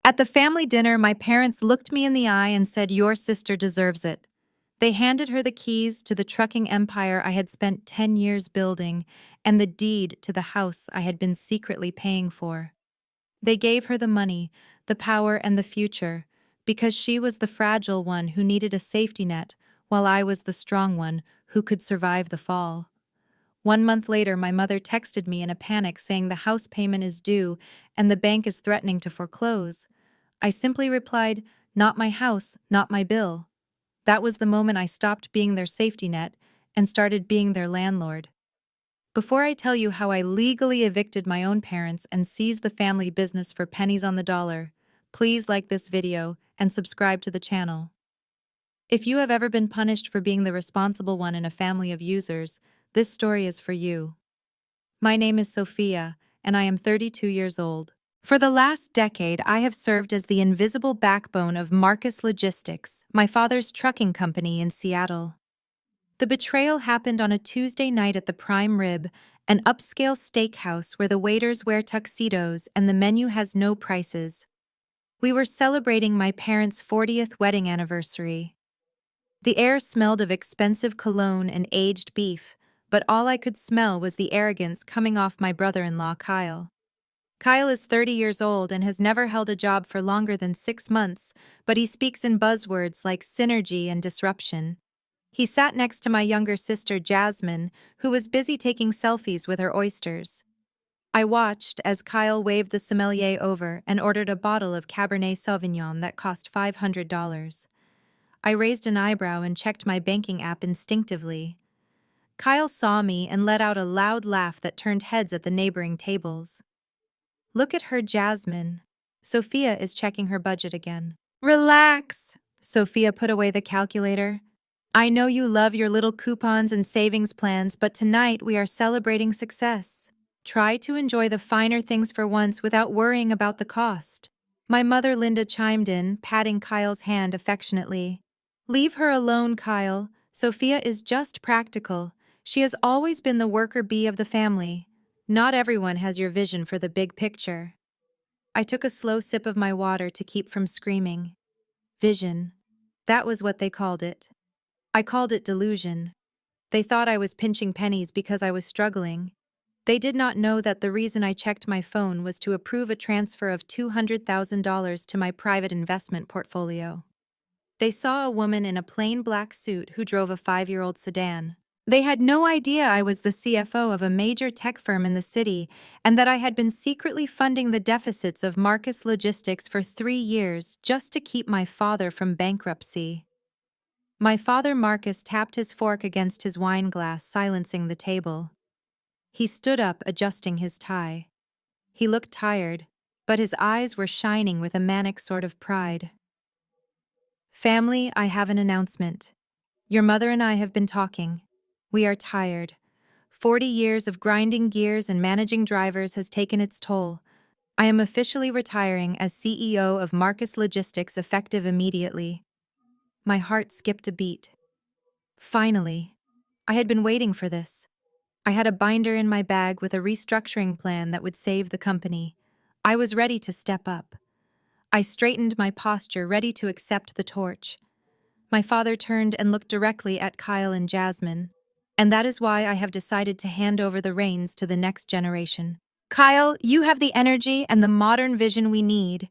At the family dinner, my parents looked me in the eye and said, "Your sister deserves it." They handed her the keys to the trucking empire I had spent 10 years building and the deed to the house I had been secretly paying for. They gave her the money, the power, and the future, because she was the fragile one who needed a safety net, while I was the strong one who could survive the fall. 1 month later, my mother texted me in a panic saying the house payment is due and the bank is threatening to foreclose. I simply replied, "Not my house, not my bill." That was the moment I stopped being their safety net and started being their landlord. Before I tell you how I legally evicted my own parents and seized the family business for pennies on the dollar, please like this video and subscribe to the channel. If you have ever been punished for being the responsible one in a family of users, this story is for you. My name is Sophia, and I am 32 years old. For the last decade, I have served as the invisible backbone of Marcus Logistics, my father's trucking company in Seattle. The betrayal happened on a Tuesday night at the Prime Rib, an upscale steakhouse where the waiters wear tuxedos and the menu has no prices. We were celebrating my parents' 40th wedding anniversary. The air smelled of expensive cologne and aged beef, but all I could smell was the arrogance coming off my brother-in-law, Kyle. Kyle is 30 years old and has never held a job for longer than 6 months, but he speaks in buzzwords like synergy and disruption. He sat next to my younger sister, Jasmine, who was busy taking selfies with her oysters. I watched as Kyle waved the sommelier over and ordered a bottle of Cabernet Sauvignon that cost $500. I raised an eyebrow and checked my banking app instinctively. Kyle saw me and let out a loud laugh that turned heads at the neighboring tables. "Look at her, Jasmine." Sophia is checking her budget again. "Relax." Sophia put away the calculator. "I know you love your little coupons and savings plans, but tonight we are celebrating success. Try to enjoy the finer things for once without worrying about the cost." My mother Linda chimed in, patting Kyle's hand affectionately. "Leave her alone, Kyle. Sophia is just practical. She has always been the worker bee of the family. Not everyone has your vision for the big picture." I took a slow sip of my water to keep from screaming. Vision. That was what they called it. I called it delusion. They thought I was pinching pennies because I was struggling. They did not know that the reason I checked my phone was to approve a transfer of $200,000 to my private investment portfolio. They saw a woman in a plain black suit who drove a 5-year-old sedan. They had no idea I was the CFO of a major tech firm in the city and that I had been secretly funding the deficits of Marcus Logistics for 3 years just to keep my father from bankruptcy. My father Marcus tapped his fork against his wine glass, silencing the table. He stood up, adjusting his tie. He looked tired, but his eyes were shining with a manic sort of pride. "Family, I have an announcement. Your mother and I have been talking. We are tired. 40 years of grinding gears and managing drivers has taken its toll. I am officially retiring as CEO of Marcus Logistics effective immediately." My heart skipped a beat. Finally. I had been waiting for this. I had a binder in my bag with a restructuring plan that would save the company. I was ready to step up. I straightened my posture, ready to accept the torch. My father turned and looked directly at Kyle and Jasmine. "And that is why I have decided to hand over the reins to the next generation. Kyle, you have the energy and the modern vision we need.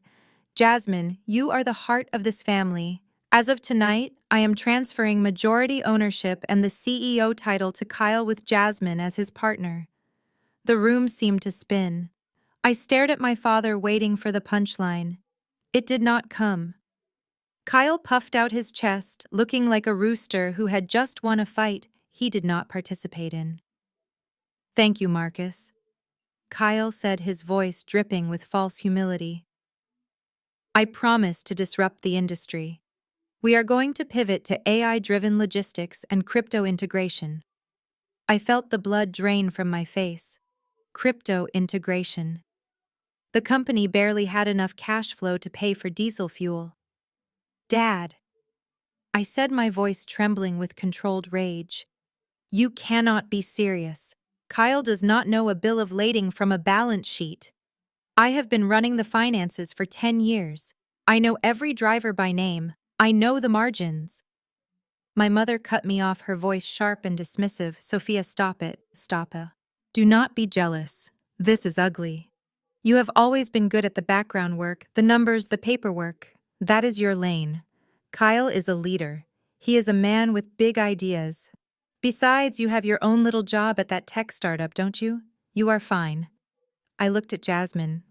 Jasmine, you are the heart of this family. As of tonight, I am transferring majority ownership and the CEO title to Kyle with Jasmine as his partner." The room seemed to spin. I stared at my father, waiting for the punchline. It did not come. Kyle puffed out his chest, looking like a rooster who had just won a fight he did not participate in. "Thank you, Marcus," Kyle said, his voice dripping with false humility. "I promise to disrupt the industry. We are going to pivot to AI-driven logistics and crypto integration." I felt the blood drain from my face. Crypto integration. The company barely had enough cash flow to pay for diesel fuel. "Dad," I said, my voice trembling with controlled rage, "you cannot be serious. Kyle does not know a bill of lading from a balance sheet." I have been running the finances for 10 years. I know every driver by name. I know the margins. My mother cut me off, her voice sharp and dismissive. Sophia, stop it, stop it. Do not be jealous. This is ugly. You have always been good at the background work, the numbers, the paperwork. That is your lane. Kyle is a leader. He is a man with big ideas. Besides, you have your own little job at that tech startup, don't you? You are fine. I looked at Jasmine.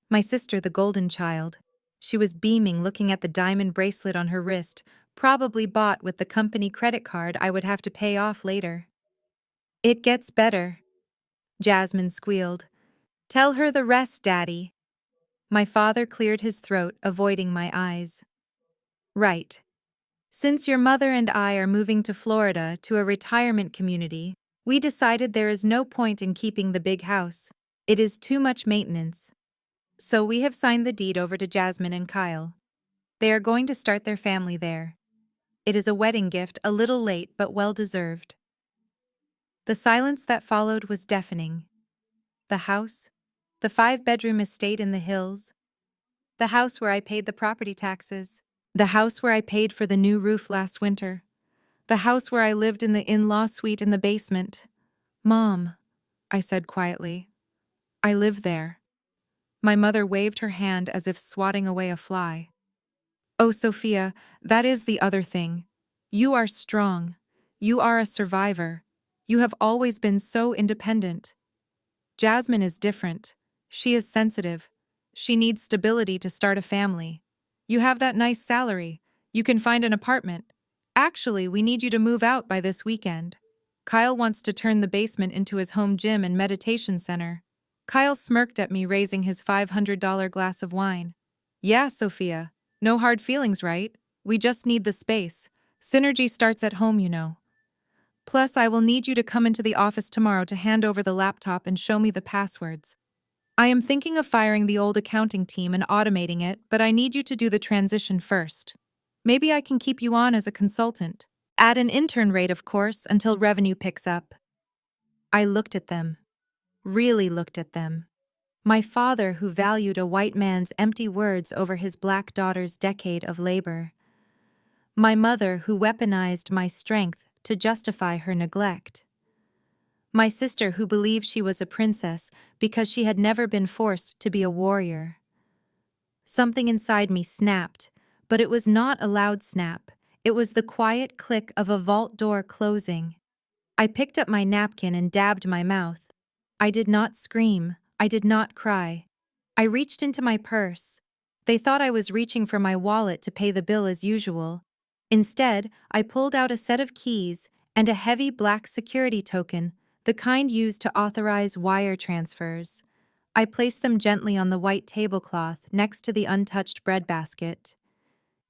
My sister, the golden child. She was beaming, looking at the diamond bracelet on her wrist, probably bought with the company credit card I would have to pay off later. It gets better, Jasmine squealed. Tell her the rest, Daddy. My father cleared his throat, avoiding my eyes. Right. Since your mother and I are moving to Florida to a retirement community, we decided there is no point in keeping the big house. It is too much maintenance. So we have signed the deed over to Jasmine and Kyle. They are going to start their family there. It is a wedding gift, a little late but well deserved. The silence that followed was deafening. The house, the 5-bedroom estate in the hills, the house where I paid the property taxes, the house where I paid for the new roof last winter, the house where I lived in the in-law suite in the basement. Mom, I said quietly, I live there. My mother waved her hand as if swatting away a fly. Oh, Sophia, that is the other thing. You are strong. You are a survivor. You have always been so independent. Jasmine is different. She is sensitive. She needs stability to start a family. You have that nice salary. You can find an apartment. Actually, we need you to move out by this weekend. Kyle wants to turn the basement into his home gym and meditation center. Kyle smirked at me, raising his $500 glass of wine. Yeah, Sophia. No hard feelings, right? We just need the space. Synergy starts at home, you know. Plus, I will need you to come into the office tomorrow to hand over the laptop and show me the passwords. I am thinking of firing the old accounting team and automating it, but I need you to do the transition first. Maybe I can keep you on as a consultant. At an intern rate, of course, until revenue picks up. I looked at them. Really looked at them. My father, who valued a white man's empty words over his black daughter's decade of labor. My mother, who weaponized my strength to justify her neglect. My sister, who believed she was a princess because she had never been forced to be a warrior. Something inside me snapped, but it was not a loud snap. It was the quiet click of a vault door closing. I picked up my napkin and dabbed my mouth. I did not scream. I did not cry. I reached into my purse. They thought I was reaching for my wallet to pay the bill as usual. Instead, I pulled out a set of keys and a heavy black security token, the kind used to authorize wire transfers. I placed them gently on the white tablecloth next to the untouched breadbasket.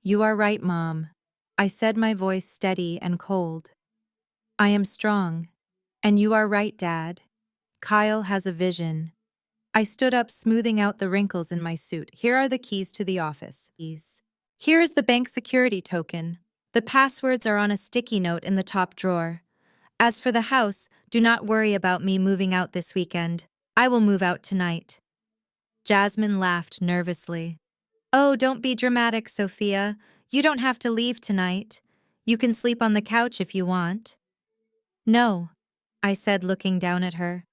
You are right, Mom. I said, my voice steady and cold. I am strong. And you are right, Dad. Kyle has a vision. I stood up, smoothing out the wrinkles in my suit. Here are the keys to the office. Here is the bank security token. The passwords are on a sticky note in the top drawer. As for the house, do not worry about me moving out this weekend. I will move out tonight. Jasmine laughed nervously. Oh, don't be dramatic, Sophia. You don't have to leave tonight. You can sleep on the couch if you want. No, I said, looking down at her.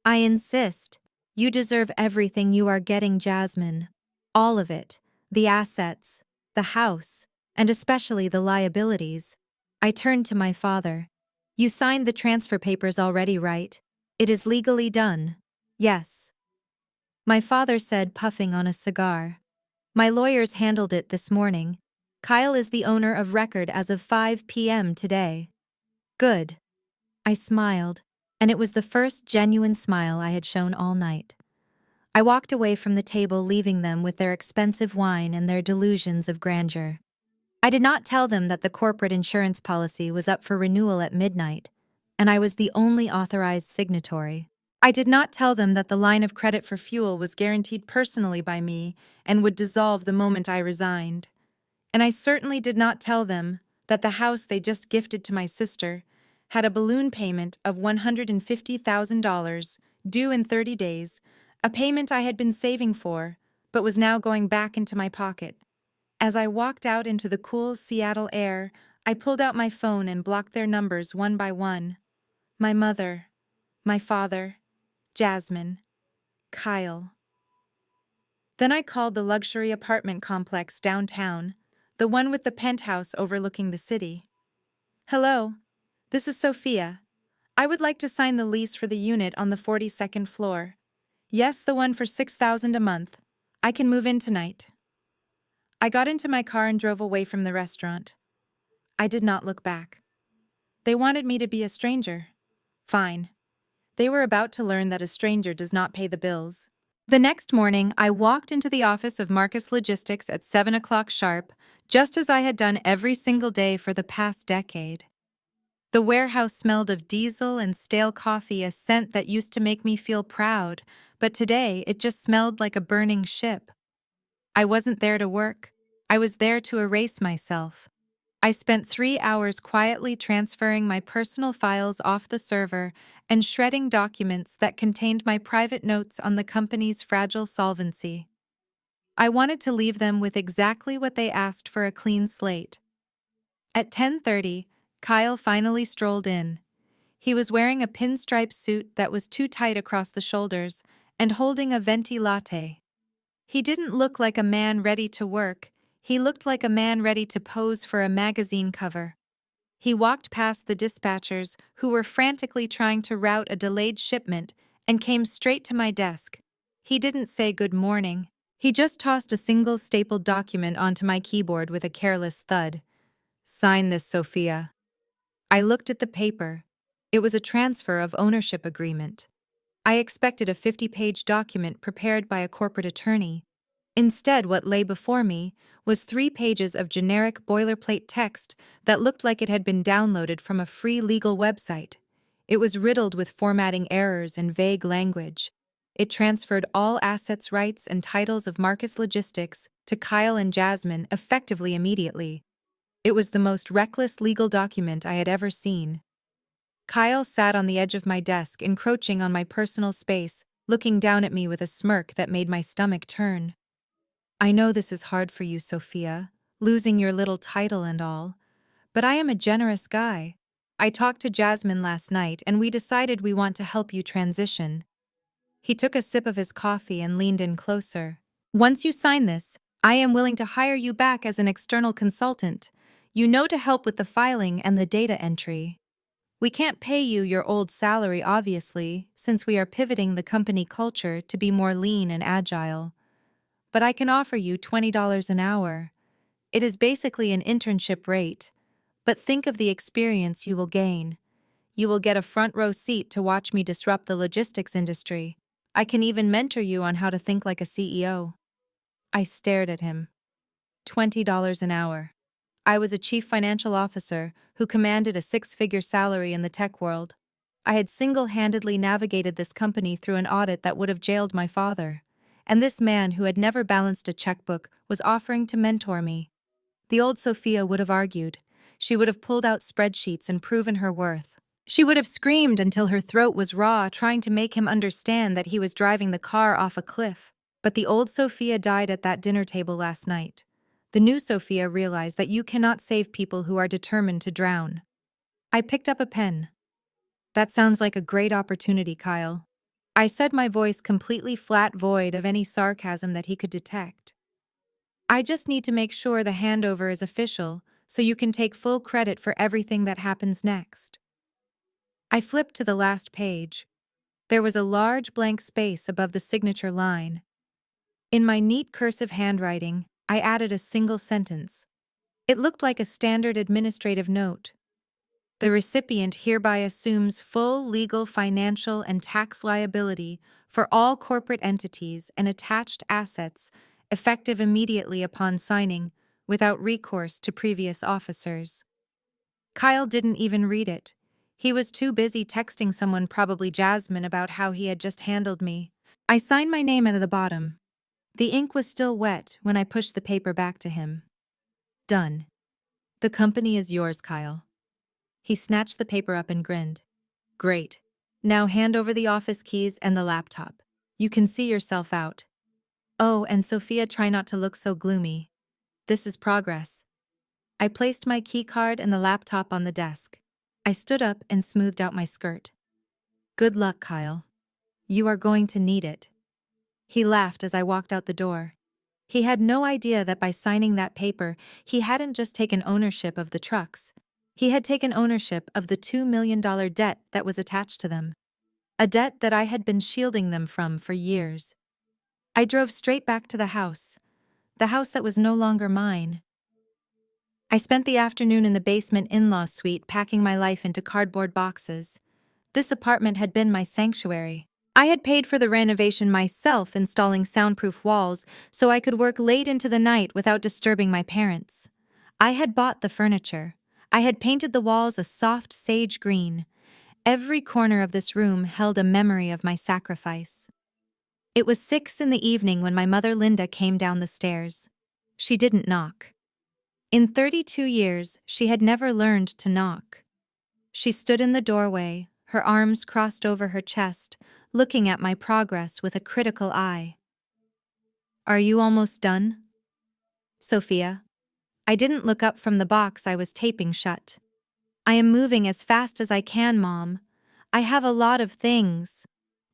I insist. You deserve everything you are getting, Jasmine. All of it. The assets, the house, and especially the liabilities. I turned to my father. You signed the transfer papers already, right? It is legally done. Yes. My father said, puffing on a cigar. My lawyers handled it this morning. Kyle is the owner of record as of 5 p.m. today. Good. I smiled, and it was the first genuine smile I had shown all night. I walked away from the table, leaving them with their expensive wine and their delusions of grandeur. I did not tell them that the corporate insurance policy was up for renewal at midnight, and I was the only authorized signatory. I did not tell them that the line of credit for fuel was guaranteed personally by me and would dissolve the moment I resigned. And I certainly did not tell them that the house they just gifted to my sister had a balloon payment of $150,000 due in 30 days, a payment I had been saving for, but was now going back into my pocket. As I walked out into the cool Seattle air, I pulled out my phone and blocked their numbers one by one. My mother, my father, Jasmine, Kyle. Then I called the luxury apartment complex downtown, the one with the penthouse overlooking the city. Hello, this is Sophia. I would like to sign the lease for the unit on the 42nd floor. Yes, the one for $6,000 a month. I can move in tonight. I got into my car and drove away from the restaurant. I did not look back. They wanted me to be a stranger. Fine. They were about to learn that a stranger does not pay the bills. The next morning, I walked into the office of Marcus Logistics at 7 o'clock sharp, just as I had done every single day for the past decade. The warehouse smelled of diesel and stale coffee, a scent that used to make me feel proud, but today it just smelled like a burning ship. I wasn't there to work. I was there to erase myself. I spent 3 hours quietly transferring my personal files off the server and shredding documents that contained my private notes on the company's fragile solvency. I wanted to leave them with exactly what they asked, for a clean slate. At 10:30, Kyle finally strolled in. He was wearing a pinstripe suit that was too tight across the shoulders and holding a venti latte. He didn't look like a man ready to work. He looked like a man ready to pose for a magazine cover. He walked past the dispatchers who were frantically trying to route a delayed shipment and came straight to my desk. He didn't say good morning. He just tossed a single stapled document onto my keyboard with a careless thud. Sign this, Sophia. I looked at the paper. It was a transfer of ownership agreement. I expected a 50-page document prepared by a corporate attorney. Instead, what lay before me was 3 pages of generic boilerplate text that looked like it had been downloaded from a free legal website. It was riddled with formatting errors and vague language. It transferred all assets, rights, and titles of Marcus Logistics to Kyle and Jasmine effectively immediately. It was the most reckless legal document I had ever seen. Kyle sat on the edge of my desk, encroaching on my personal space, looking down at me with a smirk that made my stomach turn. I know this is hard for you, Sophia, losing your little title and all, but I am a generous guy. I talked to Jasmine last night and we decided we want to help you transition. He took a sip of his coffee and leaned in closer. Once you sign this, I am willing to hire you back as an external consultant. You know, to help with the filing and the data entry. We can't pay you your old salary, obviously, since we are pivoting the company culture to be more lean and agile. But I can offer you $20 an hour. It is basically an internship rate. But think of the experience you will gain. You will get a front row seat to watch me disrupt the logistics industry. I can even mentor you on how to think like a CEO. I stared at him. $20 an hour. I was a chief financial officer who commanded a 6-figure salary in the tech world. I had single-handedly navigated this company through an audit that would have jailed my father. And this man who had never balanced a checkbook was offering to mentor me. The old Sophia would have argued. She would have pulled out spreadsheets and proven her worth. She would have screamed until her throat was raw, trying to make him understand that he was driving the car off a cliff. But the old Sophia died at that dinner table last night. The new Sophia realized that you cannot save people who are determined to drown. I picked up a pen. That sounds like a great opportunity, Kyle. I said, my voice completely flat, void of any sarcasm that he could detect. I just need to make sure the handover is official, so you can take full credit for everything that happens next. I flipped to the last page. There was a large blank space above the signature line. In my neat cursive handwriting, I added a single sentence. It looked like a standard administrative note. The recipient hereby assumes full legal, financial, and tax liability for all corporate entities and attached assets, effective immediately upon signing, without recourse to previous officers. Kyle didn't even read it. He was too busy texting someone, probably Jasmine, about how he had just handled me. I signed my name at the bottom. The ink was still wet when I pushed the paper back to him. Done. The company is yours, Kyle. He snatched the paper up and grinned. Great. Now hand over the office keys and the laptop. You can see yourself out. Oh, and Sophia, try not to look so gloomy. This is progress. I placed my keycard and the laptop on the desk. I stood up and smoothed out my skirt. Good luck, Kyle. You are going to need it. He laughed as I walked out the door. He had no idea that by signing that paper, he hadn't just taken ownership of the trucks. He had taken ownership of the $2 million debt that was attached to them. A debt that I had been shielding them from for years. I drove straight back to the house that was no longer mine. I spent the afternoon in the basement in-law suite packing my life into cardboard boxes. This apartment had been my sanctuary. I had paid for the renovation myself, installing soundproof walls so I could work late into the night without disturbing my parents. I had bought the furniture. I had painted the walls a soft sage green. Every corner of this room held a memory of my sacrifice. It was 6 in the evening when my mother Linda came down the stairs. She didn't knock. In 32 years, she had never learned to knock. She stood in the doorway, her arms crossed over her chest, looking at my progress with a critical eye. Are you almost done? Sophia. I didn't look up from the box I was taping shut. I am moving as fast as I can, Mom. I have a lot of things.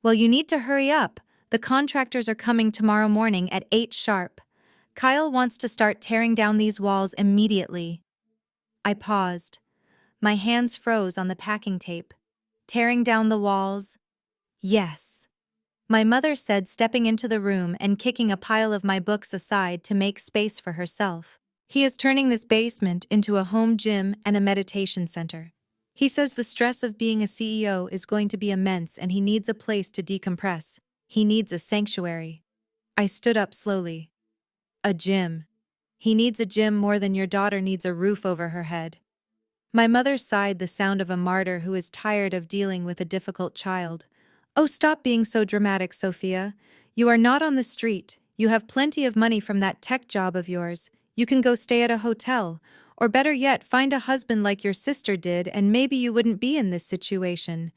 Well, you need to hurry up. The contractors are coming tomorrow morning at 8 sharp. Kyle wants to start tearing down these walls immediately. I paused. My hands froze on the packing tape. Tearing down the walls? Yes. My mother said, stepping into the room and kicking a pile of my books aside to make space for herself. He is turning this basement into a home gym and a meditation center. He says the stress of being a CEO is going to be immense and he needs a place to decompress. He needs a sanctuary. I stood up slowly. A gym. He needs a gym more than your daughter needs a roof over her head. My mother sighed, the sound of a martyr who is tired of dealing with a difficult child. Oh, stop being so dramatic, Sophia. You are not on the street. You have plenty of money from that tech job of yours. You can go stay at a hotel. Or better yet, find a husband like your sister did, and maybe you wouldn't be in this situation.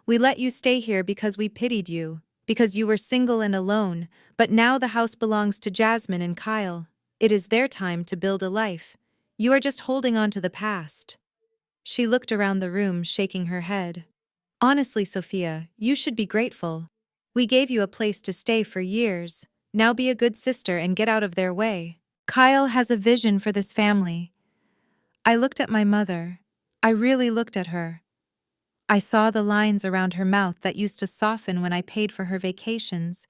We let you stay here because we pitied you, because you were single and alone, but now the house belongs to Jasmine and Kyle. It is their time to build a life. You are just holding on to the past. She looked around the room, shaking her head. Honestly, Sophia, you should be grateful. We gave you a place to stay for years. Now be a good sister and get out of their way. Kyle has a vision for this family. I looked at my mother. I really looked at her. I saw the lines around her mouth that used to soften when I paid for her vacations.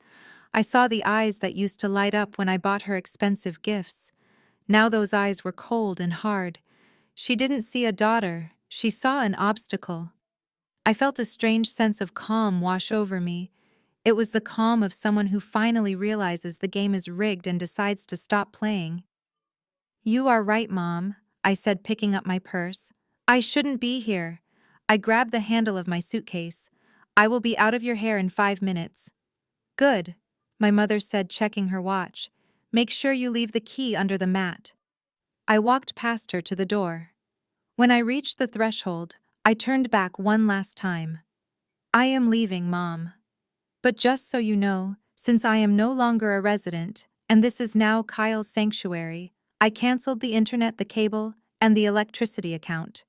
I saw the eyes that used to light up when I bought her expensive gifts. Now those eyes were cold and hard. She didn't see a daughter, she saw an obstacle. I felt a strange sense of calm wash over me. It was the calm of someone who finally realizes the game is rigged and decides to stop playing. You are right, Mom, I said, picking up my purse. I shouldn't be here. I grabbed the handle of my suitcase. I will be out of your hair in 5 minutes. Good, my mother said, checking her watch. Make sure you leave the key under the mat. I walked past her to the door. When I reached the threshold, I turned back one last time. I am leaving, Mom. But just so you know, since I am no longer a resident, and this is now Kyle's sanctuary, I canceled the internet, the cable, and the electricity account.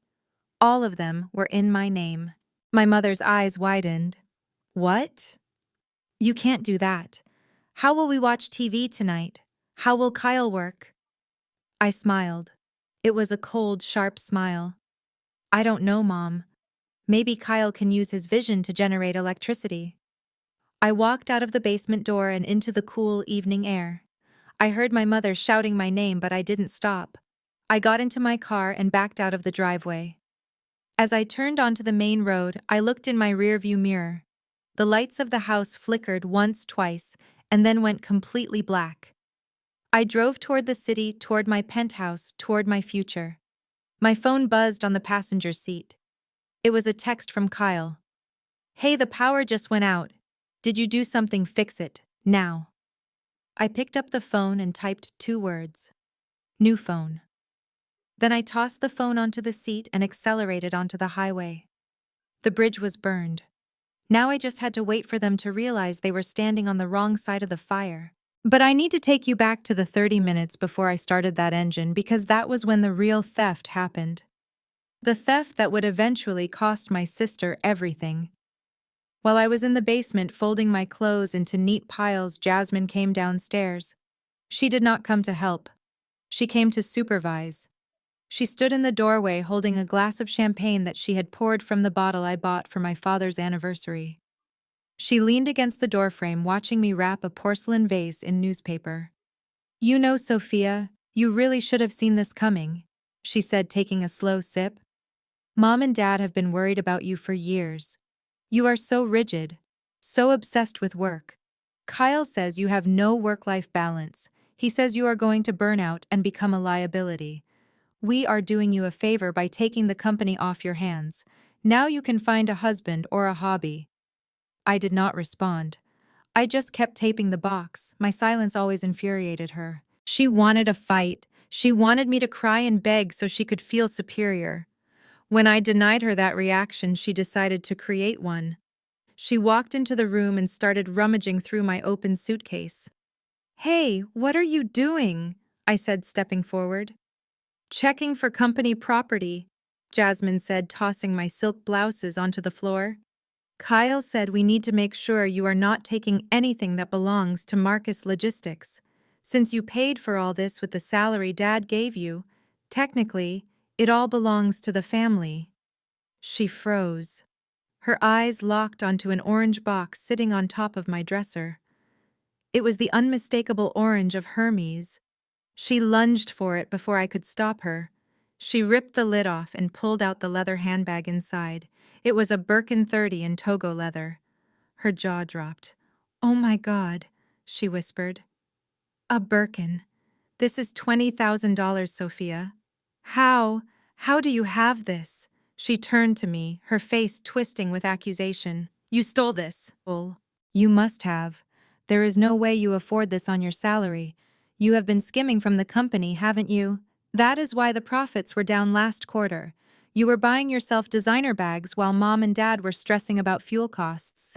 All of them were in my name. My mother's eyes widened. What? You can't do that. How will we watch TV tonight? How will Kyle work? I smiled. It was a cold, sharp smile. I don't know, Mom. Maybe Kyle can use his vision to generate electricity. I walked out of the basement door and into the cool evening air. I heard my mother shouting my name, but I didn't stop. I got into my car and backed out of the driveway. As I turned onto the main road, I looked in my rearview mirror. The lights of the house flickered once, twice, and then went completely black. I drove toward the city, toward my penthouse, toward my future. My phone buzzed on the passenger seat. It was a text from Kyle. Hey, the power just went out. Did you do something? Fix it, now. I picked up the phone and typed 2 words. New phone. Then I tossed the phone onto the seat and accelerated onto the highway. The bridge was burned. Now I just had to wait for them to realize they were standing on the wrong side of the fire. But I need to take you back to the 30 minutes before I started that engine because that was when the real theft happened. The theft that would eventually cost my sister everything. While I was in the basement folding my clothes into neat piles, Jasmine came downstairs. She did not come to help. She came to supervise. She stood in the doorway holding a glass of champagne that she had poured from the bottle I bought for my father's anniversary. She leaned against the doorframe watching me wrap a porcelain vase in newspaper. "You know, Sophia, you really should have seen this coming," she said, taking a slow sip. "Mom and Dad have been worried about you for years. You are so rigid, so obsessed with work. Kyle says you have no work-life balance. He says you are going to burn out and become a liability. We are doing you a favor by taking the company off your hands. Now you can find a husband or a hobby." I did not respond. I just kept taping the box. My silence always infuriated her. She wanted a fight. She wanted me to cry and beg so she could feel superior. When I denied her that reaction, she decided to create one. She walked into the room and started rummaging through my open suitcase. "Hey, what are you doing?" I said, stepping forward. "Checking for company property," Jasmine said, tossing my silk blouses onto the floor. "Kyle said we need to make sure you are not taking anything that belongs to Marcus Logistics. Since you paid for all this with the salary Dad gave you, technically, it all belongs to the family." She froze. Her eyes locked onto an orange box sitting on top of my dresser. It was the unmistakable orange of Hermes. She lunged for it before I could stop her. She ripped the lid off and pulled out the leather handbag inside. It was a Birkin 30 in Togo leather. Her jaw dropped. "Oh my God," she whispered. "A Birkin. This is $20,000, Sophia. How do you have this?" She turned to me, her face twisting with accusation. "You stole this." "Bull. You must have. There is no way you afford this on your salary. You have been skimming from the company, haven't you? That is why the profits were down last quarter. You were buying yourself designer bags while Mom and Dad were stressing about fuel costs."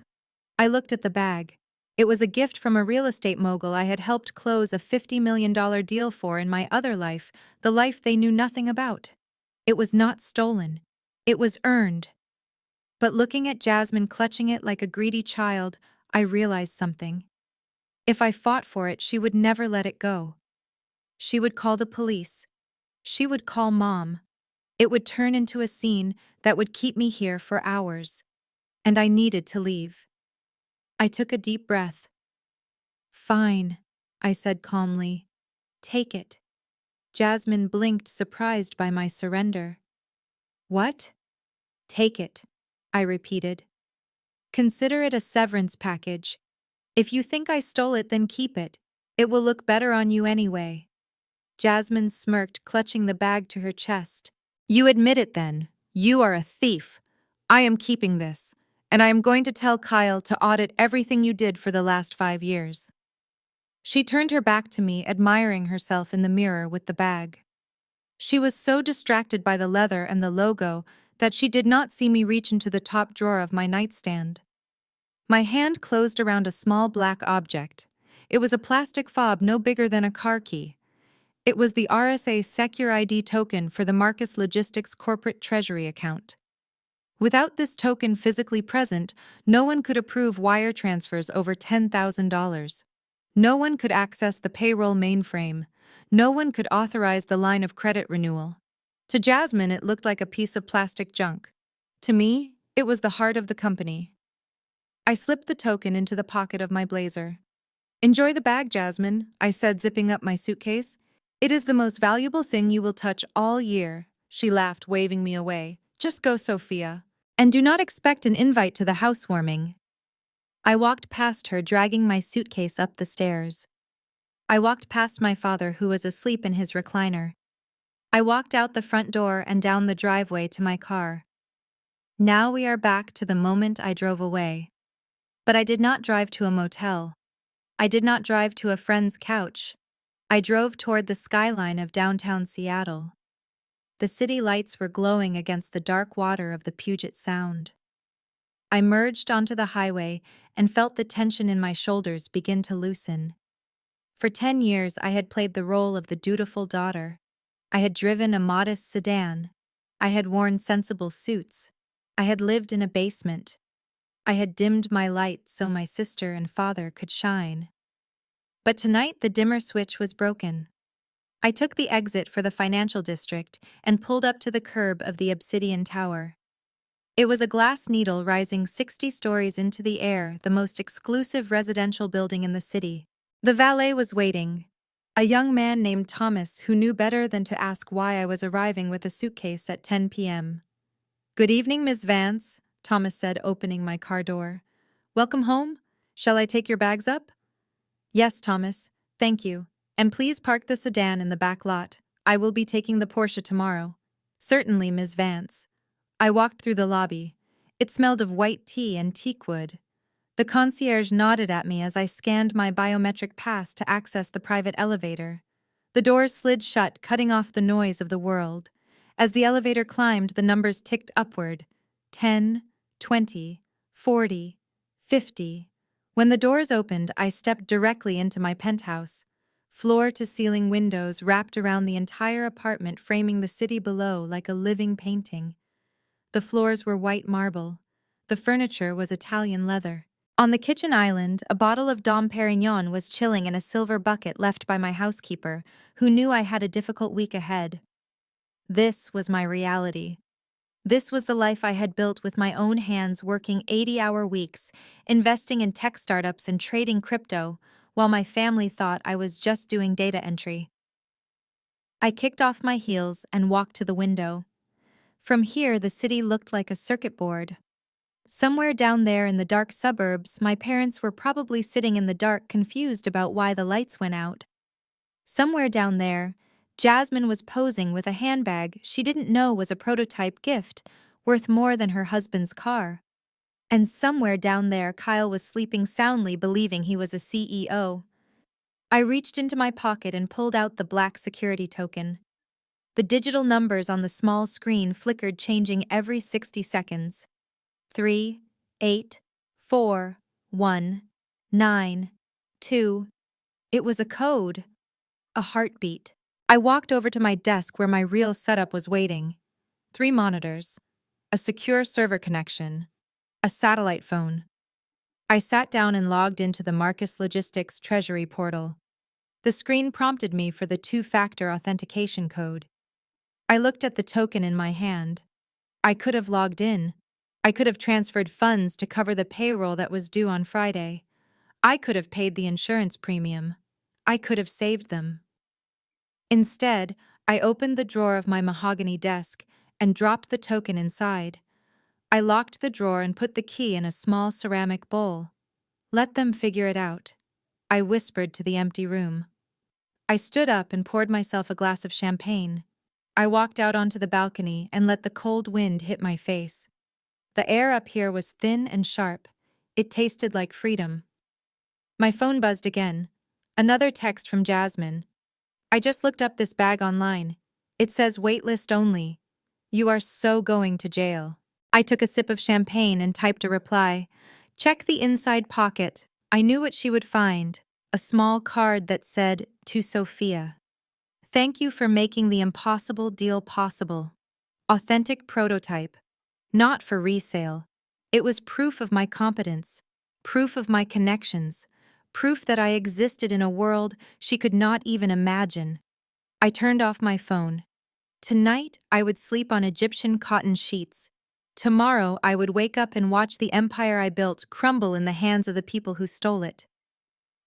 I looked at the bag. It was a gift from a real estate mogul I had helped close a $50 million deal for in my other life, the life they knew nothing about. It was not stolen. It was earned. But looking at Jasmine clutching it like a greedy child, I realized something. If I fought for it, she would never let it go. She would call the police. She would call Mom. It would turn into a scene that would keep me here for hours. And I needed to leave. I took a deep breath. "Fine," I said calmly. "Take it." Jasmine blinked, surprised by my surrender. "What?" "Take it," I repeated. "Consider it a severance package. If you think I stole it, then keep it. It will look better on you anyway." Jasmine smirked, clutching the bag to her chest. "You admit it then. You are a thief. I am keeping this, and I am going to tell Kyle to audit everything you did for the last 5 years." She turned her back to me, admiring herself in the mirror with the bag. She was so distracted by the leather and the logo that she did not see me reach into the top drawer of my nightstand. My hand closed around a small black object. It was a plastic fob no bigger than a car key. It was the RSA Secure ID token for the Marcus Logistics corporate treasury account. Without this token physically present, no one could approve wire transfers over $10,000. No one could access the payroll mainframe. No one could authorize the line of credit renewal. To Jasmine, it looked like a piece of plastic junk. To me, it was the heart of the company. I slipped the token into the pocket of my blazer. "Enjoy the bag, Jasmine," I said, zipping up my suitcase. "It is the most valuable thing you will touch all year." She laughed, waving me away. "Just go, Sophia. And do not expect an invite to the housewarming." I walked past her, dragging my suitcase up the stairs. I walked past my father, who was asleep in his recliner. I walked out the front door and down the driveway to my car. Now we are back to the moment I drove away. But I did not drive to a motel. I did not drive to a friend's couch. I drove toward the skyline of downtown Seattle. The city lights were glowing against the dark water of the Puget Sound. I merged onto the highway and felt the tension in my shoulders begin to loosen. For 10 years, I had played the role of the dutiful daughter. I had driven a modest sedan. I had worn sensible suits. I had lived in a basement. I had dimmed my light so my sister and father could shine. But tonight the dimmer switch was broken. I took the exit for the financial district and pulled up to the curb of the Obsidian Tower. It was a glass needle rising 60 stories into the air, the most exclusive residential building in the city. The valet was waiting, a young man named Thomas who knew better than to ask why I was arriving with a suitcase at 10 p.m. "Good evening, Miss Vance," Thomas said, opening my car door. "Welcome home? Shall I take your bags up?" "Yes, Thomas, thank you. And please park the sedan in the back lot. I will be taking the Porsche tomorrow." "Certainly, Miss Vance." I walked through the lobby. It smelled of white tea and teakwood. The concierge nodded at me as I scanned my biometric pass to access the private elevator. The doors slid shut, cutting off the noise of the world. As the elevator climbed, the numbers ticked upward. 10, 20, 40, 50. When the doors opened, I stepped directly into my penthouse. Floor-to-ceiling windows wrapped around the entire apartment, framing the city below like a living painting. The floors were white marble. The furniture was Italian leather. On the kitchen island, a bottle of Dom Perignon was chilling in a silver bucket left by my housekeeper, who knew I had a difficult week ahead. This was my reality. This was the life I had built with my own hands, working 80-hour weeks, investing in tech startups and trading crypto, while my family thought I was just doing data entry. I kicked off my heels and walked to the window. From here, the city looked like a circuit board. Somewhere down there in the dark suburbs, my parents were probably sitting in the dark, confused about why the lights went out. Somewhere down there, Jasmine was posing with a handbag she didn't know was a prototype gift, worth more than her husband's car. And somewhere down there, Kyle was sleeping soundly, believing he was a CEO. I reached into my pocket and pulled out the black security token. The digital numbers on the small screen flickered, changing every 60 seconds. 3, 8, 4, 1, 9, 2. It was a code. A heartbeat. I walked over to my desk where my real setup was waiting. 3 monitors, a secure server connection, a satellite phone. I sat down and logged into the Marcus Logistics Treasury portal. The screen prompted me for the 2-factor authentication code. I looked at the token in my hand. I could have logged in. I could have transferred funds to cover the payroll that was due on Friday. I could have paid the insurance premium. I could have saved them. Instead, I opened the drawer of my mahogany desk and dropped the token inside. I locked the drawer and put the key in a small ceramic bowl. "Let them figure it out," I whispered to the empty room. I stood up and poured myself a glass of champagne. I walked out onto the balcony and let the cold wind hit my face. The air up here was thin and sharp. It tasted like freedom. My phone buzzed again. Another text from Jasmine. "I just looked up this bag online. It says waitlist only. You are so going to jail." I took a sip of champagne and typed a reply. "Check the inside pocket." I knew what she would find. A small card that said, "To Sophia. Thank you for making the impossible deal possible." Authentic prototype. Not for resale. It was proof of my competence, proof of my connections, proof that I existed in a world she could not even imagine. I turned off my phone. Tonight, I would sleep on Egyptian cotton sheets. Tomorrow, I would wake up and watch the empire I built crumble in the hands of the people who stole it.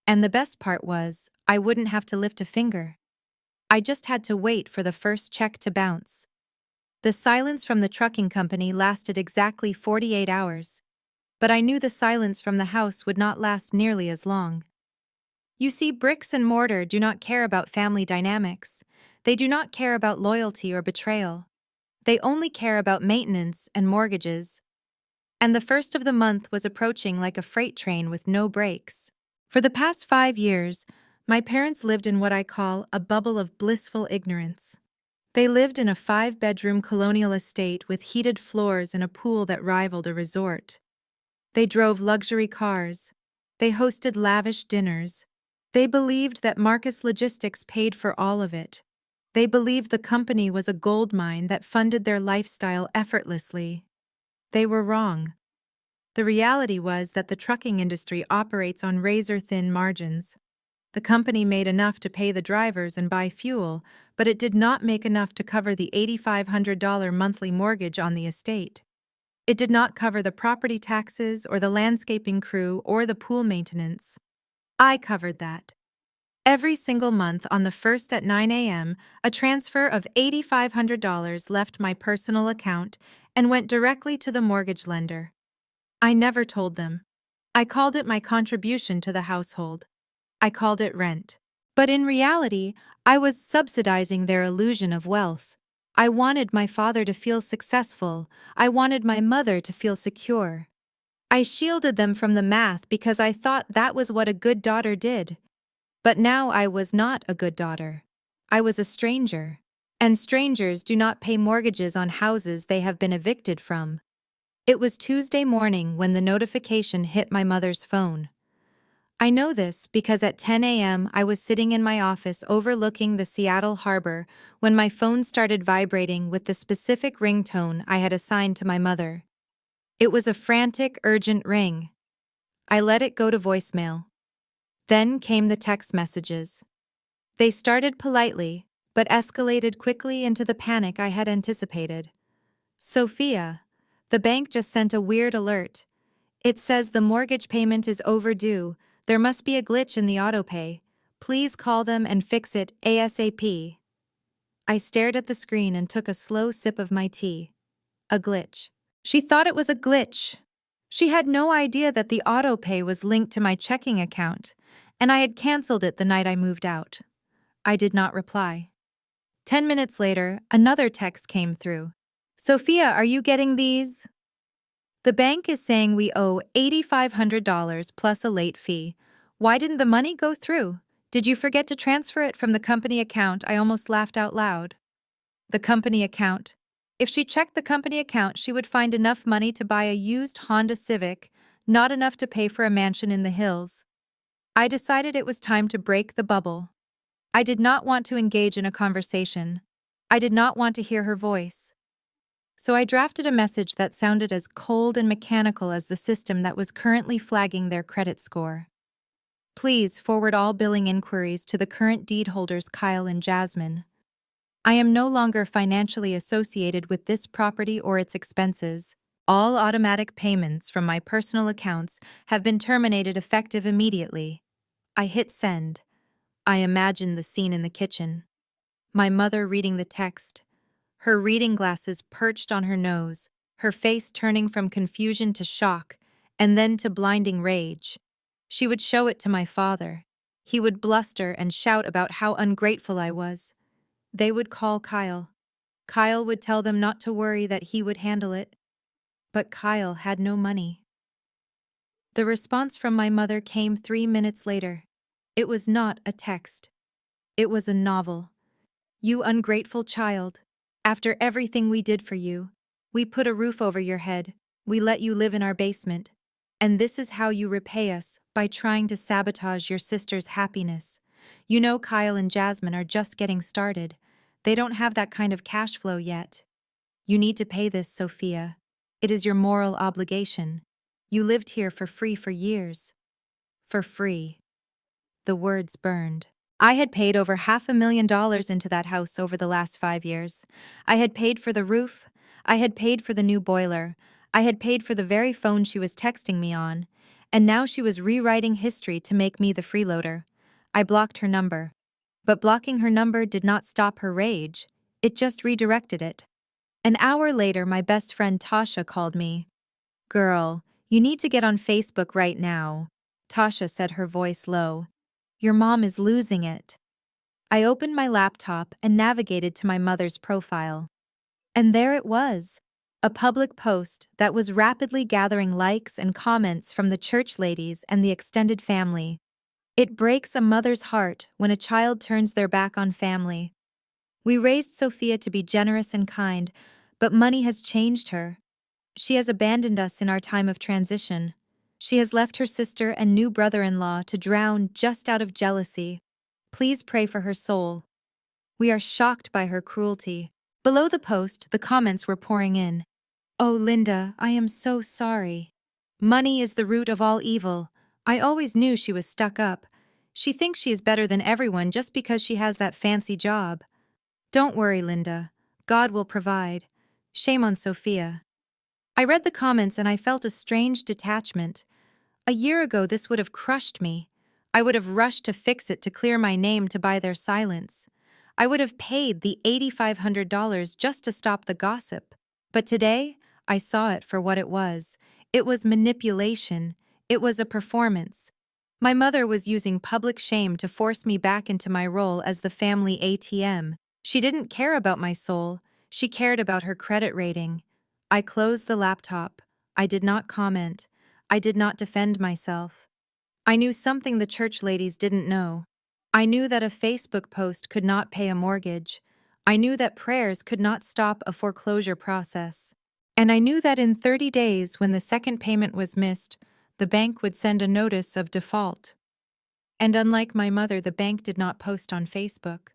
And the best part was, I wouldn't have to lift a finger. I just had to wait for the first check to bounce. The silence from the trucking company lasted exactly 48 hours. But I knew the silence from the house would not last nearly as long. You see, bricks and mortar do not care about family dynamics. They do not care about loyalty or betrayal. They only care about maintenance and mortgages. And the first of the month was approaching like a freight train with no brakes. For the past 5 years, my parents lived in what I call a bubble of blissful ignorance. They lived in a 5-bedroom colonial estate with heated floors and a pool that rivaled a resort. They drove luxury cars. They hosted lavish dinners. They believed that Marcus Logistics paid for all of it. They believed the company was a gold mine that funded their lifestyle effortlessly. They were wrong. The reality was that the trucking industry operates on razor-thin margins. The company made enough to pay the drivers and buy fuel, but it did not make enough to cover the $8,500 monthly mortgage on the estate. It did not cover the property taxes or the landscaping crew or the pool maintenance. I covered that. Every single month on the 1st at 9 a.m., a transfer of $8,500 left my personal account and went directly to the mortgage lender. I never told them. I called it my contribution to the household. I called it rent. But in reality, I was subsidizing their illusion of wealth. I wanted my father to feel successful. I wanted my mother to feel secure. I shielded them from the math because I thought that was what a good daughter did. But now I was not a good daughter. I was a stranger. And strangers do not pay mortgages on houses they have been evicted from. It was Tuesday morning when the notification hit my mother's phone. I know this because at 10 a.m. I was sitting in my office overlooking the Seattle harbor when my phone started vibrating with the specific ringtone I had assigned to my mother. It was a frantic, urgent ring. I let it go to voicemail. Then came the text messages. They started politely, but escalated quickly into the panic I had anticipated. Sophia, the bank just sent a weird alert. It says the mortgage payment is overdue. There must be a glitch in the autopay. Please call them and fix it ASAP. I stared at the screen and took a slow sip of my tea. A glitch. She thought it was a glitch. She had no idea that the autopay was linked to my checking account, and I had canceled it the night I moved out. I did not reply. 10 minutes later, another text came through. Sophia, are you getting these? The bank is saying we owe $8,500 plus a late fee. Why didn't the money go through? Did you forget to transfer it from the company account? I almost laughed out loud. The company account. If she checked the company account, she would find enough money to buy a used Honda Civic, not enough to pay for a mansion in the hills. I decided it was time to break the bubble. I did not want to engage in a conversation. I did not want to hear her voice. So I drafted a message that sounded as cold and mechanical as the system that was currently flagging their credit score. Please forward all billing inquiries to the current deed holders Kyle and Jasmine. I am no longer financially associated with this property or its expenses. All automatic payments from my personal accounts have been terminated effective immediately. I hit send. I imagined the scene in the kitchen. My mother reading the text. Her reading glasses perched on her nose, her face turning from confusion to shock, and then to blinding rage. She would show it to my father. He would bluster and shout about how ungrateful I was. They would call Kyle. Kyle would tell them not to worry, that he would handle it. But Kyle had no money. The response from my mother came 3 minutes later. It was not a text. It was a novel. You ungrateful child. After everything we did for you, we put a roof over your head, we let you live in our basement, and this is how you repay us, by trying to sabotage your sister's happiness. You know Kyle and Jasmine are just getting started. They don't have that kind of cash flow yet. You need to pay this, Sophia. It is your moral obligation. You lived here for free for years. For free. The words burned. I had paid over $500,000 into that house over the last 5 years. I had paid for the roof. I had paid for the new boiler. I had paid for the very phone she was texting me on. And now she was rewriting history to make me the freeloader. I blocked her number. But blocking her number did not stop her rage. It just redirected it. An hour later, my best friend Tasha called me. Girl, you need to get on Facebook right now. Tasha said, her voice low. Your mom is losing it. I opened my laptop and navigated to my mother's profile. And there it was, a public post that was rapidly gathering likes and comments from the church ladies and the extended family. It breaks a mother's heart when a child turns their back on family. We raised Sophia to be generous and kind, but money has changed her. She has abandoned us in our time of transition. She has left her sister and new brother-in-law to drown just out of jealousy. Please pray for her soul. We are shocked by her cruelty. Below the post, the comments were pouring in. Oh, Linda, I am so sorry. Money is the root of all evil. I always knew she was stuck up. She thinks she is better than everyone just because she has that fancy job. Don't worry, Linda. God will provide. Shame on Sophia. I read the comments and I felt a strange detachment. A year ago, this would have crushed me. I would have rushed to fix it to clear my name to buy their silence. I would have paid the $8,500 just to stop the gossip. But today, I saw it for what it was. It was manipulation. It was a performance. My mother was using public shame to force me back into my role as the family ATM. She didn't care about my soul. She cared about her credit rating. I closed the laptop. I did not comment. I did not defend myself. I knew something the church ladies didn't know. I knew that a Facebook post could not pay a mortgage. I knew that prayers could not stop a foreclosure process. And I knew that in 30 days, when the second payment was missed, the bank would send a notice of default. And unlike my mother, the bank did not post on Facebook.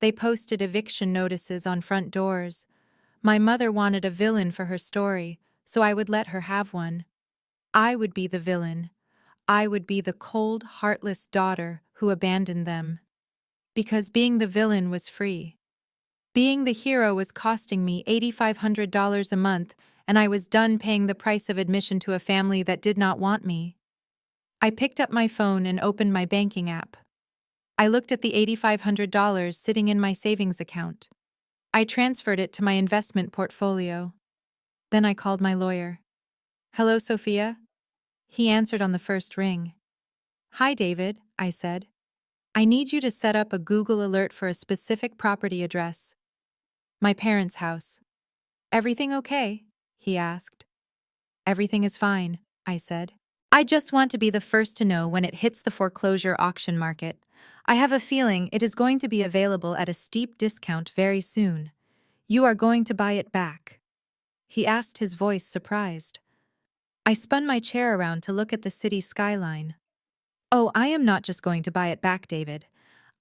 They posted eviction notices on front doors. My mother wanted a villain for her story, so I would let her have one. I would be the villain. I would be the cold, heartless daughter who abandoned them. Because being the villain was free. Being the hero was costing me $8,500 a month, and I was done paying the price of admission to a family that did not want me. I picked up my phone and opened my banking app. I looked at the $8,500 sitting in my savings account. I transferred it to my investment portfolio. Then I called my lawyer. Hello, Sophia? He answered on the first ring. Hi, David, I said. I need you to set up a Google alert for a specific property address. My parents' house. Everything okay? He asked. Everything is fine, I said. I just want to be the first to know when it hits the foreclosure auction market. I have a feeling it is going to be available at a steep discount very soon. You are going to buy it back. He asked, his voice surprised. I spun my chair around to look at the city skyline. Oh, I am not just going to buy it back, David.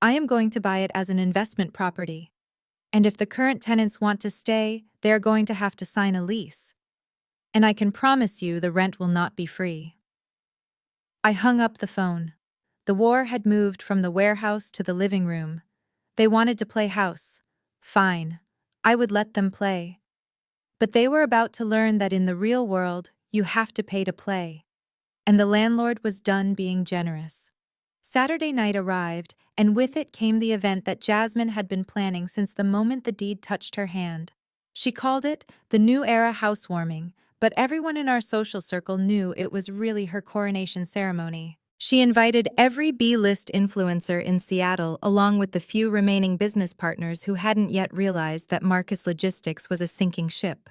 I am going to buy it as an investment property. And if the current tenants want to stay, they are going to have to sign a lease. And I can promise you the rent will not be free. I hung up the phone. The war had moved from the warehouse to the living room. They wanted to play house. Fine. I would let them play. But they were about to learn that in the real world, you have to pay to play. And the landlord was done being generous. Saturday night arrived, and with it came the event that Jasmine had been planning since the moment the deed touched her hand. She called it the New Era housewarming, but everyone in our social circle knew it was really her coronation ceremony. She invited every B-list influencer in Seattle along with the few remaining business partners who hadn't yet realized that Marcus Logistics was a sinking ship.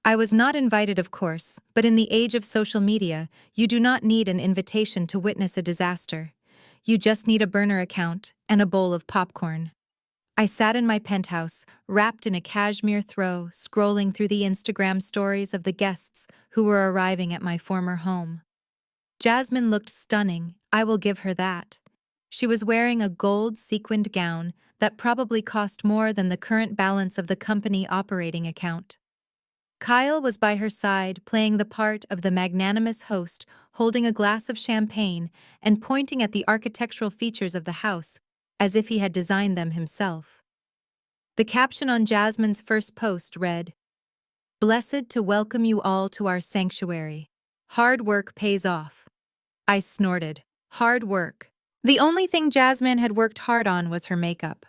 I was not invited, of course, but in the age of social media, you do not need an invitation to witness a disaster. You just need a burner account and a bowl of popcorn. I sat in my penthouse, wrapped in a cashmere throw, scrolling through the Instagram stories of the guests who were arriving at my former home. Jasmine looked stunning, I will give her that. She was wearing a gold sequined gown that probably cost more than the current balance of the company operating account. Kyle was by her side, playing the part of the magnanimous host, holding a glass of champagne and pointing at the architectural features of the house, as if he had designed them himself. The caption on Jasmine's first post read, "Blessed to welcome you all to our sanctuary. Hard work pays off." I snorted. Hard work. The only thing Jasmine had worked hard on was her makeup.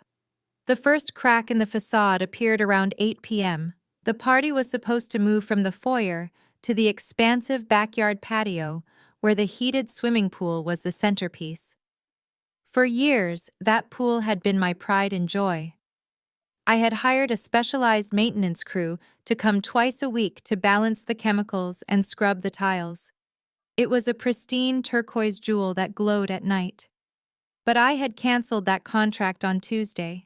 The first crack in the facade appeared around 8 p.m. The party was supposed to move from the foyer to the expansive backyard patio, where the heated swimming pool was the centerpiece. For years, that pool had been my pride and joy. I had hired a specialized maintenance crew to come twice a week to balance the chemicals and scrub the tiles. It was a pristine turquoise jewel that glowed at night. But I had canceled that contract on Tuesday.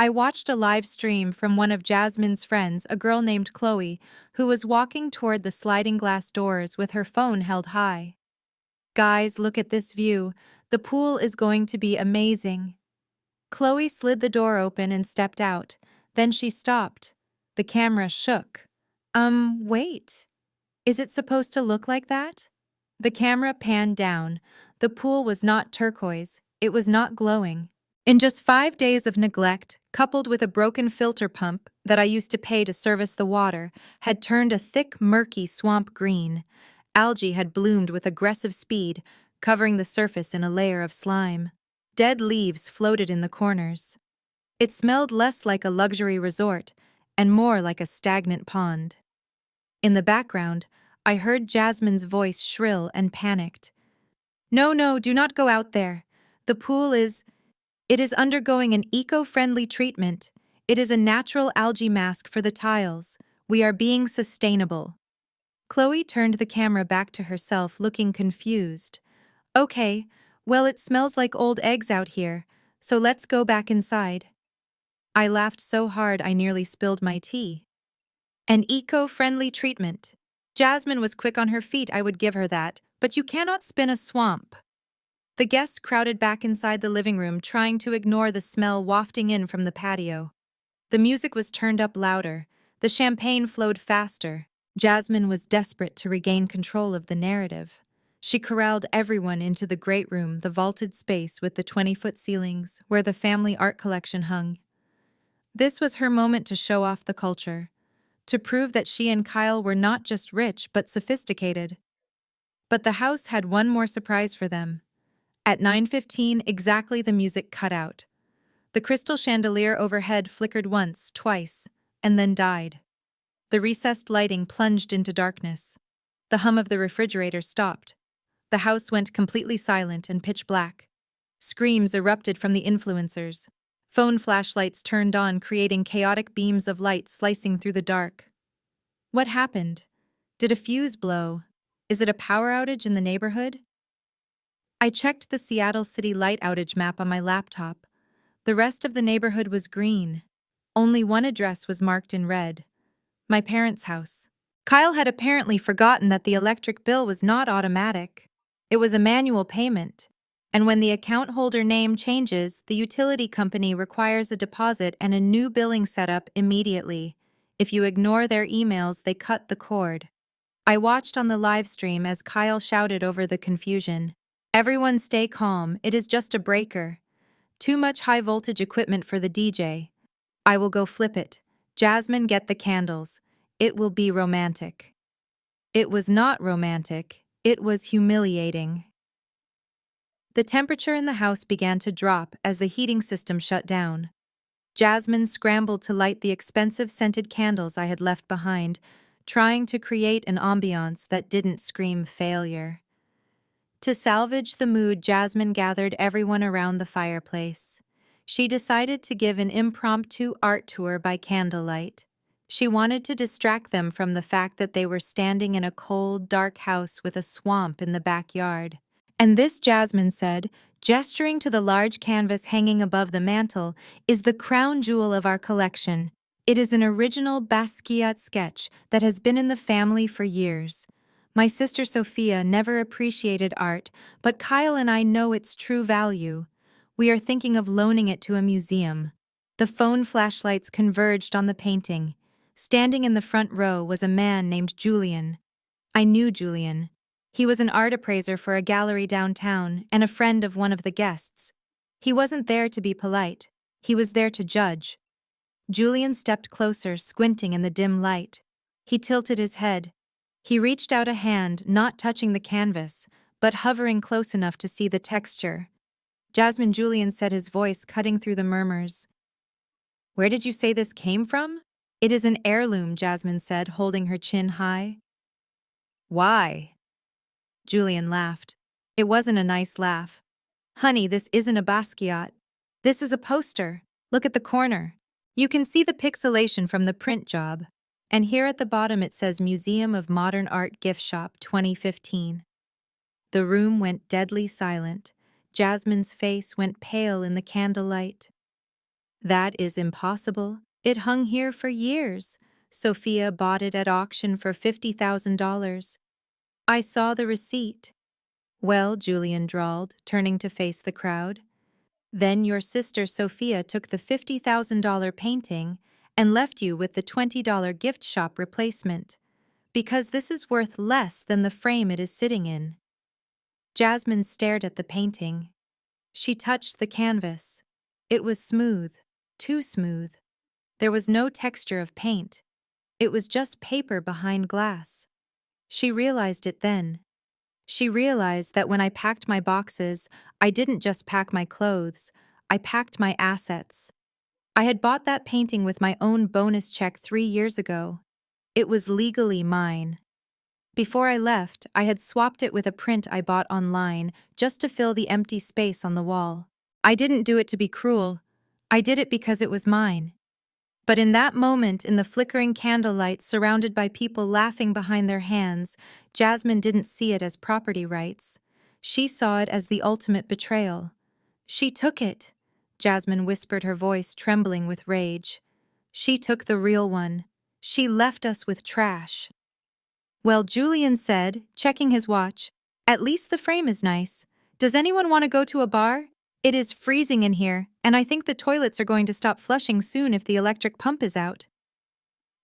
I watched a live stream from one of Jasmine's friends, a girl named Chloe, who was walking toward the sliding glass doors with her phone held high. Guys, look at this view. The pool is going to be amazing. Chloe slid the door open and stepped out. Then she stopped. The camera shook. Wait. Is it supposed to look like that? The camera panned down. The pool was not turquoise. It was not glowing. In just 5 days of neglect, coupled with a broken filter pump that I used to pay to service the water, had turned a thick, murky swamp green. Algae had bloomed with aggressive speed, covering the surface in a layer of slime. Dead leaves floated in the corners. It smelled less like a luxury resort and more like a stagnant pond. In the background, I heard Jasmine's voice shrill and panicked. No, no, do not go out there. The pool it is undergoing an eco-friendly treatment. It is a natural algae mask for the tiles. We are being sustainable. Chloe turned the camera back to herself, looking confused. Okay, well, it smells like old eggs out here, so let's go back inside. I laughed so hard I nearly spilled my tea. An eco-friendly treatment. Jasmine was quick on her feet, I would give her that, but you cannot spin a swamp. The guests crowded back inside the living room, trying to ignore the smell wafting in from the patio. The music was turned up louder. The champagne flowed faster. Jasmine was desperate to regain control of the narrative. She corralled everyone into the great room, the vaulted space with the 20-foot ceilings, where the family art collection hung. This was her moment to show off the culture, to prove that she and Kyle were not just rich but sophisticated. But the house had one more surprise for them. At 9:15, exactly, the music cut out. The crystal chandelier overhead flickered once, twice, and then died. The recessed lighting plunged into darkness. The hum of the refrigerator stopped. The house went completely silent and pitch black. Screams erupted from the influencers. Phone flashlights turned on, creating chaotic beams of light slicing through the dark. What happened? Did a fuse blow? Is it a power outage in the neighborhood? I checked the Seattle City light outage map on my laptop. The rest of the neighborhood was green. Only one address was marked in red. My parents' house. Kyle had apparently forgotten that the electric bill was not automatic. It was a manual payment. And when the account holder name changes, the utility company requires a deposit and a new billing setup immediately. If you ignore their emails, they cut the cord. I watched on the live stream as Kyle shouted over the confusion. Everyone stay calm, it is just a breaker. Too much high-voltage equipment for the DJ. I will go flip it. Jasmine, get the candles. It will be romantic. It was not romantic. It was humiliating. The temperature in the house began to drop as the heating system shut down. Jasmine scrambled to light the expensive scented candles I had left behind, trying to create an ambiance that didn't scream failure. To salvage the mood, Jasmine gathered everyone around the fireplace. She decided to give an impromptu art tour by candlelight. She wanted to distract them from the fact that they were standing in a cold, dark house with a swamp in the backyard. And this, Jasmine said, gesturing to the large canvas hanging above the mantel, is the crown jewel of our collection. It is an original Basquiat sketch that has been in the family for years. My sister Sophia never appreciated art, but Kyle and I know its true value. We are thinking of loaning it to a museum. The phone flashlights converged on the painting. Standing in the front row was a man named Julian. I knew Julian. He was an art appraiser for a gallery downtown and a friend of one of the guests. He wasn't there to be polite. He was there to judge. Julian stepped closer, squinting in the dim light. He tilted his head. He reached out a hand, not touching the canvas, but hovering close enough to see the texture. Jasmine, Julian said, his voice cutting through the murmurs. Where did you say this came from? It is an heirloom, Jasmine said, holding her chin high. Why? Julian laughed. It wasn't a nice laugh. Honey, this isn't a Basquiat. This is a poster. Look at the corner. You can see the pixelation from the print job. And here at the bottom it says Museum of Modern Art Gift Shop 2015. The room went deadly silent. Jasmine's face went pale in the candlelight. That is impossible. It hung here for years. Sophia bought it at auction for $50,000. I saw the receipt. Well, Julian drawled, turning to face the crowd. Then your sister Sophia took the $50,000 painting and left you with the $20 gift shop replacement, because this is worth less than the frame it is sitting in. Jasmine stared at the painting. She touched the canvas. It was smooth, too smooth. There was no texture of paint. It was just paper behind glass. She realized it then. She realized that when I packed my boxes, I didn't just pack my clothes, I packed my assets. I had bought that painting with my own bonus check 3 years ago. It was legally mine. Before I left, I had swapped it with a print I bought online just to fill the empty space on the wall. I didn't do it to be cruel. I did it because it was mine. But in that moment, in the flickering candlelight surrounded by people laughing behind their hands, Jasmine didn't see it as property rights. She saw it as the ultimate betrayal. She took it, Jasmine whispered, her voice trembling with rage. She took the real one. She left us with trash. Well, Julian said, checking his watch, at least the frame is nice. Does anyone want to go to a bar? It is freezing in here, and I think the toilets are going to stop flushing soon if the electric pump is out.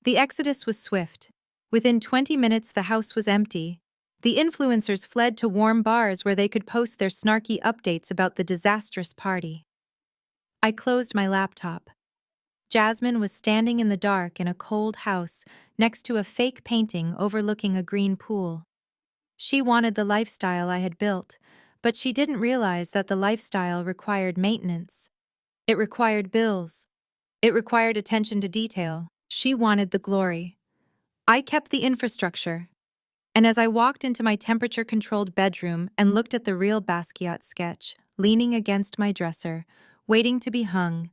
The exodus was swift. Within 20 minutes, the house was empty. The influencers fled to warm bars where they could post their snarky updates about the disastrous party. I closed my laptop. Jasmine was standing in the dark in a cold house next to a fake painting overlooking a green pool. She wanted the lifestyle I had built, but she didn't realize that the lifestyle required maintenance. It required bills. It required attention to detail. She wanted the glory. I kept the infrastructure. And as I walked into my temperature-controlled bedroom and looked at the real Basquiat sketch, leaning against my dresser, waiting to be hung,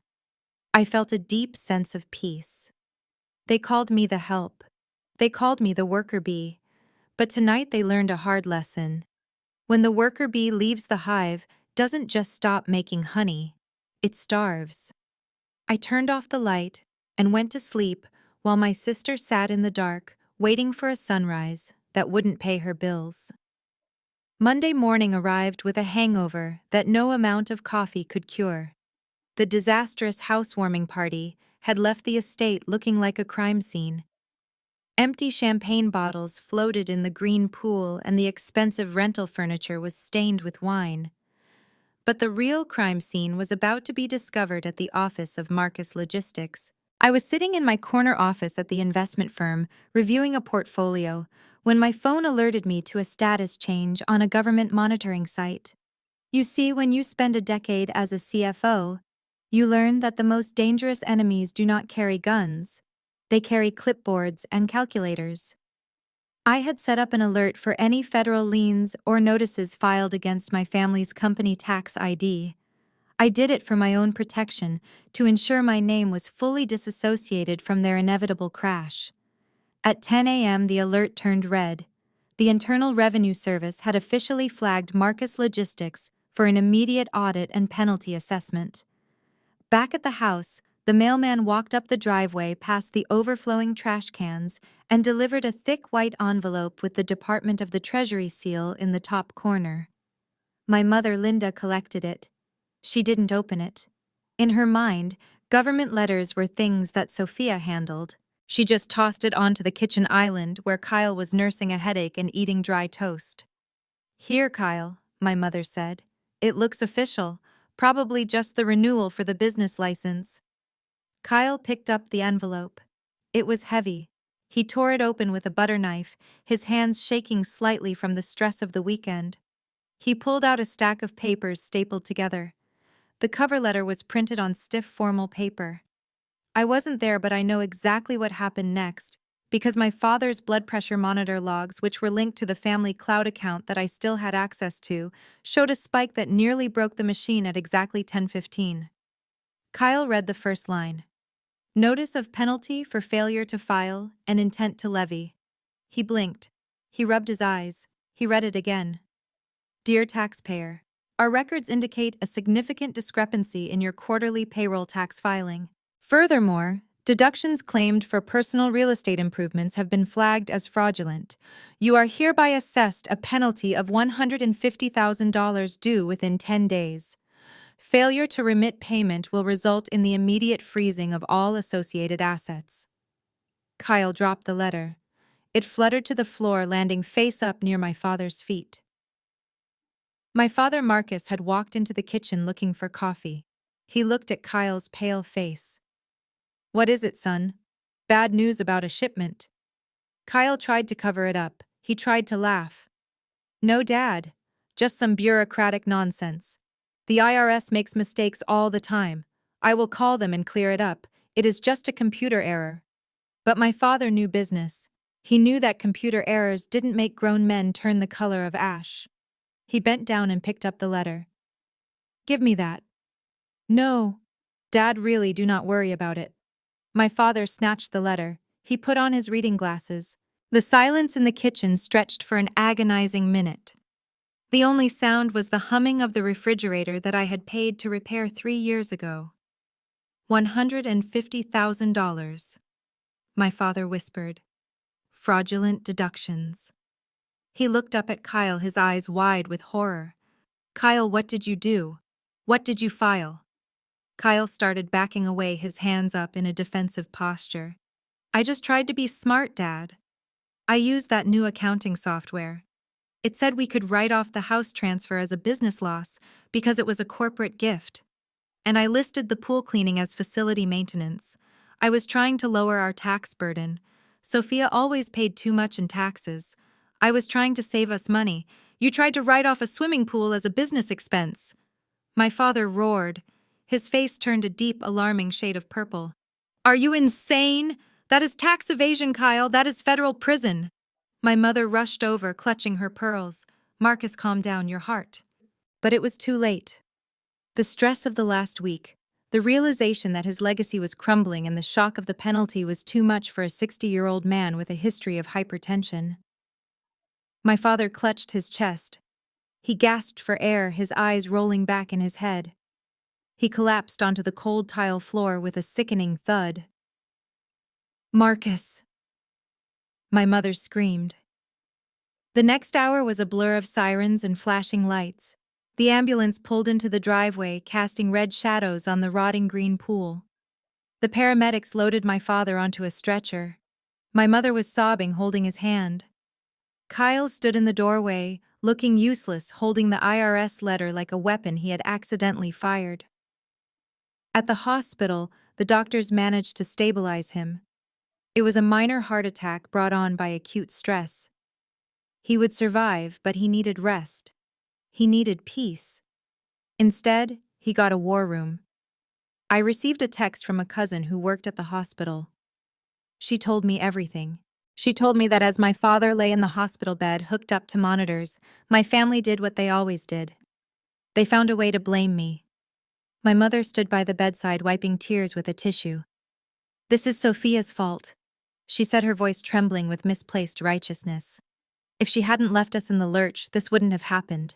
I felt a deep sense of peace. They called me the help. They called me the worker bee. But tonight they learned a hard lesson. When the worker bee leaves the hive, doesn't just stop making honey, it starves. I turned off the light and went to sleep while my sister sat in the dark, waiting for a sunrise that wouldn't pay her bills. Monday morning arrived with a hangover that no amount of coffee could cure. The disastrous housewarming party had left the estate looking like a crime scene. Empty champagne bottles floated in the green pool and the expensive rental furniture was stained with wine. But the real crime scene was about to be discovered at the office of Marcus Logistics. I was sitting in my corner office at the investment firm, reviewing a portfolio, when my phone alerted me to a status change on a government monitoring site. You see, when you spend a decade as a CFO, you learn that the most dangerous enemies do not carry guns. They carry clipboards and calculators. I had set up an alert for any federal liens or notices filed against my family's company tax ID. I did it for my own protection, to ensure my name was fully disassociated from their inevitable crash. At 10 a.m., the alert turned red. The Internal Revenue Service had officially flagged Marcus Logistics for an immediate audit and penalty assessment. Back at the house, the mailman walked up the driveway past the overflowing trash cans and delivered a thick white envelope with the Department of the Treasury seal in the top corner. My mother, Linda, collected it. She didn't open it. In her mind, government letters were things that Sophia handled. She just tossed it onto the kitchen island where Kyle was nursing a headache and eating dry toast. "Here, Kyle," my mother said. "It looks official, probably just the renewal for the business license." Kyle picked up the envelope. It was heavy. He tore it open with a butter knife, his hands shaking slightly from the stress of the weekend. He pulled out a stack of papers stapled together. The cover letter was printed on stiff formal paper. I wasn't there, but I know exactly what happened next, because my father's blood pressure monitor logs, which were linked to the family cloud account that I still had access to, showed a spike that nearly broke the machine at exactly 10:15. Kyle read the first line. Notice of penalty for failure to file and intent to levy. He blinked. He rubbed his eyes. He read it again. Dear taxpayer, Our records indicate a significant discrepancy in your quarterly payroll tax filing. Furthermore, deductions claimed for personal real estate improvements have been flagged as fraudulent. You are hereby assessed a penalty of $150,000 due within 10 days. Failure to remit payment will result in the immediate freezing of all associated assets. Kyle dropped the letter. It fluttered to the floor, landing face up near my father's feet. My father Marcus had walked into the kitchen looking for coffee. He looked at Kyle's pale face. "What is it, son? Bad news about a shipment." Kyle tried to cover it up. He tried to laugh. "No, Dad. Just some bureaucratic nonsense. The IRS makes mistakes all the time. I will call them and clear it up. It is just a computer error." But my father knew business. He knew that computer errors didn't make grown men turn the color of ash. He bent down and picked up the letter. "Give me that." "No. Dad, really, do not worry about it." My father snatched the letter. He put on his reading glasses. The silence in the kitchen stretched for an agonizing minute. The only sound was the humming of the refrigerator that I had paid to repair 3 years ago. $150,000. My father whispered. Fraudulent deductions. He looked up at Kyle, his eyes wide with horror. "Kyle, what did you do? What did you file?" Kyle started backing away, his hands up in a defensive posture. "I just tried to be smart, Dad. I used that new accounting software. It said we could write off the house transfer as a business loss because it was a corporate gift. And I listed the pool cleaning as facility maintenance. I was trying to lower our tax burden. Sophia always paid too much in taxes. I was trying to save us money. You tried to write off a swimming pool as a business expense." My father roared. His face turned a deep, alarming shade of purple. "Are you insane? That is tax evasion, Kyle. That is federal prison." My mother rushed over, clutching her pearls. "Marcus, calm down, your heart." But it was too late. The stress of the last week, the realization that his legacy was crumbling, and the shock of the penalty was too much for a 60-year-old man with a history of hypertension. My father clutched his chest. He gasped for air, his eyes rolling back in his head. He collapsed onto the cold tile floor with a sickening thud. "Marcus!" My mother screamed. The next hour was a blur of sirens and flashing lights. The ambulance pulled into the driveway, casting red shadows on the rotting green pool. The paramedics loaded my father onto a stretcher. My mother was sobbing, holding his hand. Kyle stood in the doorway, looking useless, holding the IRS letter like a weapon he had accidentally fired. At the hospital, the doctors managed to stabilize him. It was a minor heart attack brought on by acute stress. He would survive, but he needed rest. He needed peace. Instead, he got a war room. I received a text from a cousin who worked at the hospital. She told me everything. She told me that as my father lay in the hospital bed, hooked up to monitors, my family did what they always did. They found a way to blame me. My mother stood by the bedside, wiping tears with a tissue. "This is Sophia's fault," she said, her voice trembling with misplaced righteousness. "If she hadn't left us in the lurch, this wouldn't have happened.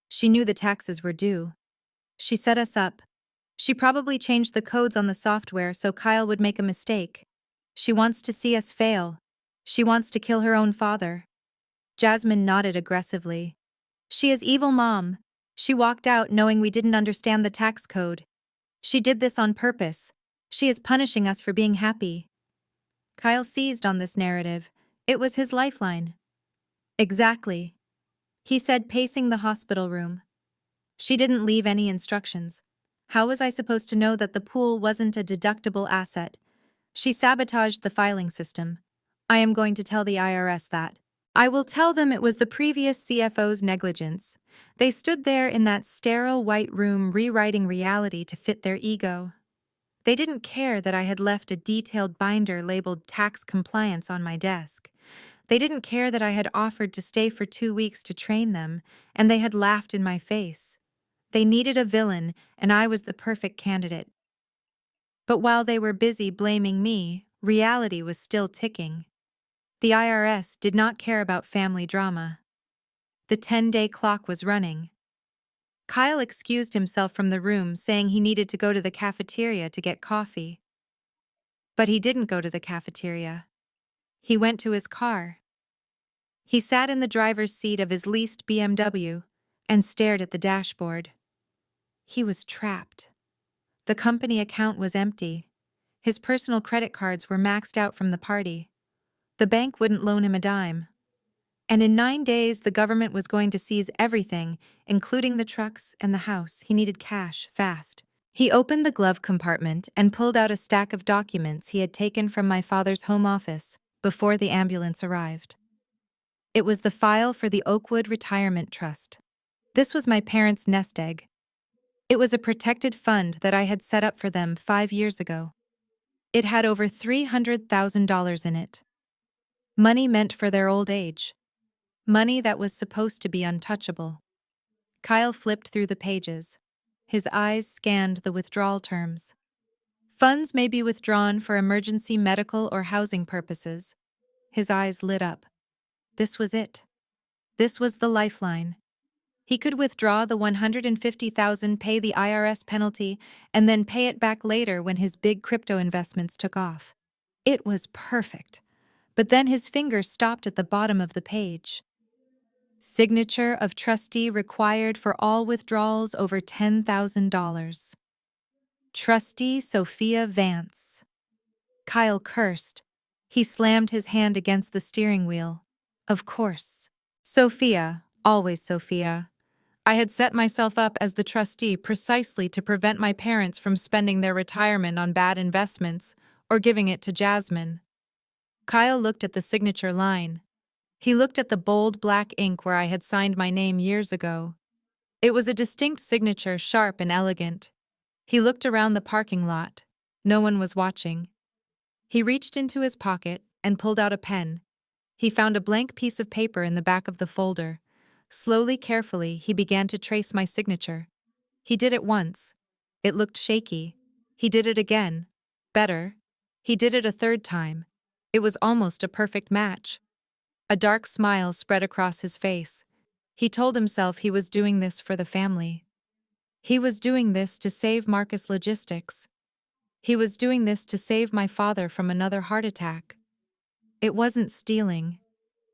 She knew the taxes were due. She set us up. She probably changed the codes on the software so Kyle would make a mistake. She wants to see us fail. She wants to kill her own father." Jasmine nodded aggressively. "She is evil, Mom. She walked out knowing we didn't understand the tax code. She did this on purpose. She is punishing us for being happy." Kyle seized on this narrative. It was his lifeline. "Exactly," he said, pacing the hospital room. "She didn't leave any instructions. How was I supposed to know that the pool wasn't a deductible asset? She sabotaged the filing system. I am going to tell the IRS that. I will tell them it was the previous CFO's negligence. They stood there in that sterile white room rewriting reality to fit their ego. They didn't care that I had left a detailed binder labeled tax compliance on my desk. They didn't care that I had offered to stay for 2 weeks to train them, and they had laughed in my face. They needed a villain, and I was the perfect candidate. But while they were busy blaming me, reality was still ticking. The IRS did not care about family drama. The 10-day clock was running. Kyle excused himself from the room, saying he needed to go to the cafeteria to get coffee. But he didn't go to the cafeteria. He went to his car. He sat in the driver's seat of his leased BMW and stared at the dashboard. He was trapped. The company account was empty. His personal credit cards were maxed out from the party. The bank wouldn't loan him a dime. And in 9 days, the government was going to seize everything, including the trucks and the house. He needed cash, fast. He opened the glove compartment and pulled out a stack of documents he had taken from my father's home office before the ambulance arrived. It was the file for the Oakwood Retirement Trust. This was my parents' nest egg. It was a protected fund that I had set up for them 5 years ago. It had over $300,000 in it. Money meant for their old age. Money that was supposed to be untouchable. Kyle flipped through the pages. His eyes scanned the withdrawal terms. Funds may be withdrawn for emergency medical or housing purposes. His eyes lit up. This was it. This was the lifeline. He could withdraw the $150,000, pay the IRS penalty, and then pay it back later when his big crypto investments took off. It was perfect. But then his finger stopped at the bottom of the page. Signature of trustee required for all withdrawals over $10,000. Trustee Sophia Vance. Kyle cursed. He slammed his hand against the steering wheel. Of course. Sophia, always Sophia. I had set myself up as the trustee precisely to prevent my parents from spending their retirement on bad investments or giving it to Jasmine. Kyle looked at the signature line. He looked at the bold black ink where I had signed my name years ago. It was a distinct signature, sharp and elegant. He looked around the parking lot. No one was watching. He reached into his pocket and pulled out a pen. He found a blank piece of paper in the back of the folder. Slowly, carefully, he began to trace my signature. He did it once. It looked shaky. He did it again. Better. He did it a third time. It was almost a perfect match. A dark smile spread across his face. He told himself he was doing this for the family. He was doing this to save Marcus Logistics. He was doing this to save my father from another heart attack. It wasn't stealing.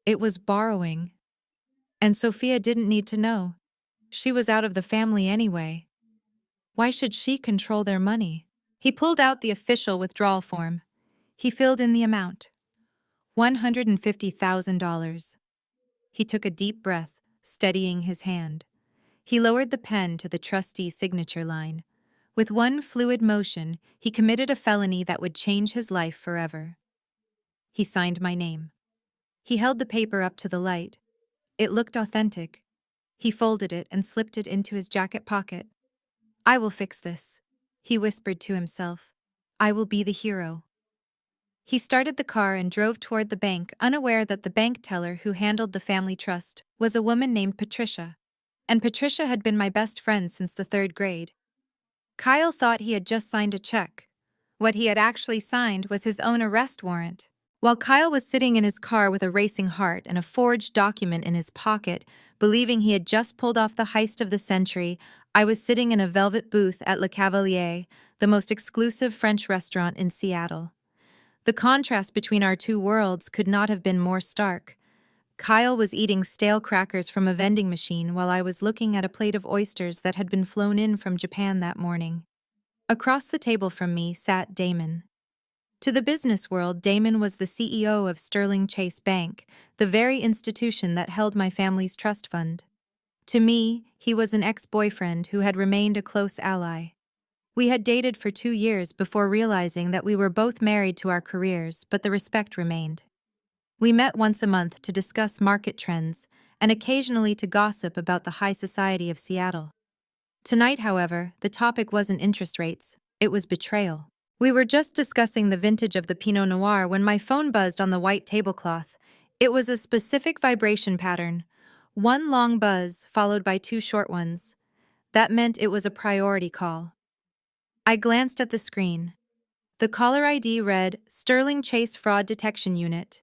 It was borrowing. And Sophia didn't need to know. She was out of the family anyway. Why should she control their money? He pulled out the official withdrawal form. He filled in the amount. $150,000. He took a deep breath, steadying his hand. He lowered the pen to the trustee's signature line. With one fluid motion, he committed a felony that would change his life forever. He signed my name. He held the paper up to the light. It looked authentic. He folded it and slipped it into his jacket pocket. I will fix this, he whispered to himself. I will be the hero. He started the car and drove toward the bank, unaware that the bank teller who handled the family trust was a woman named Patricia. And Patricia had been my best friend since the 3rd grade. Kyle thought he had just signed a check. What he had actually signed was his own arrest warrant. While Kyle was sitting in his car with a racing heart and a forged document in his pocket, believing he had just pulled off the heist of the century, I was sitting in a velvet booth at Le Cavalier, the most exclusive French restaurant in Seattle. The contrast between our two worlds could not have been more stark. Kyle was eating stale crackers from a vending machine while I was looking at a plate of oysters that had been flown in from Japan that morning. Across the table from me sat Damon. To the business world, Damon was the CEO of Sterling Chase Bank, the very institution that held my family's trust fund. To me, he was an ex-boyfriend who had remained a close ally. We had dated for 2 years before realizing that we were both married to our careers, but the respect remained. We met once a month to discuss market trends and occasionally to gossip about the high society of Seattle. Tonight, however, the topic wasn't interest rates, it was betrayal. We were just discussing the vintage of the Pinot Noir when my phone buzzed on the white tablecloth. It was a specific vibration pattern, one long buzz followed by 2 short ones. That meant it was a priority call. I glanced at the screen. The caller ID read, Sterling Chase Fraud Detection Unit.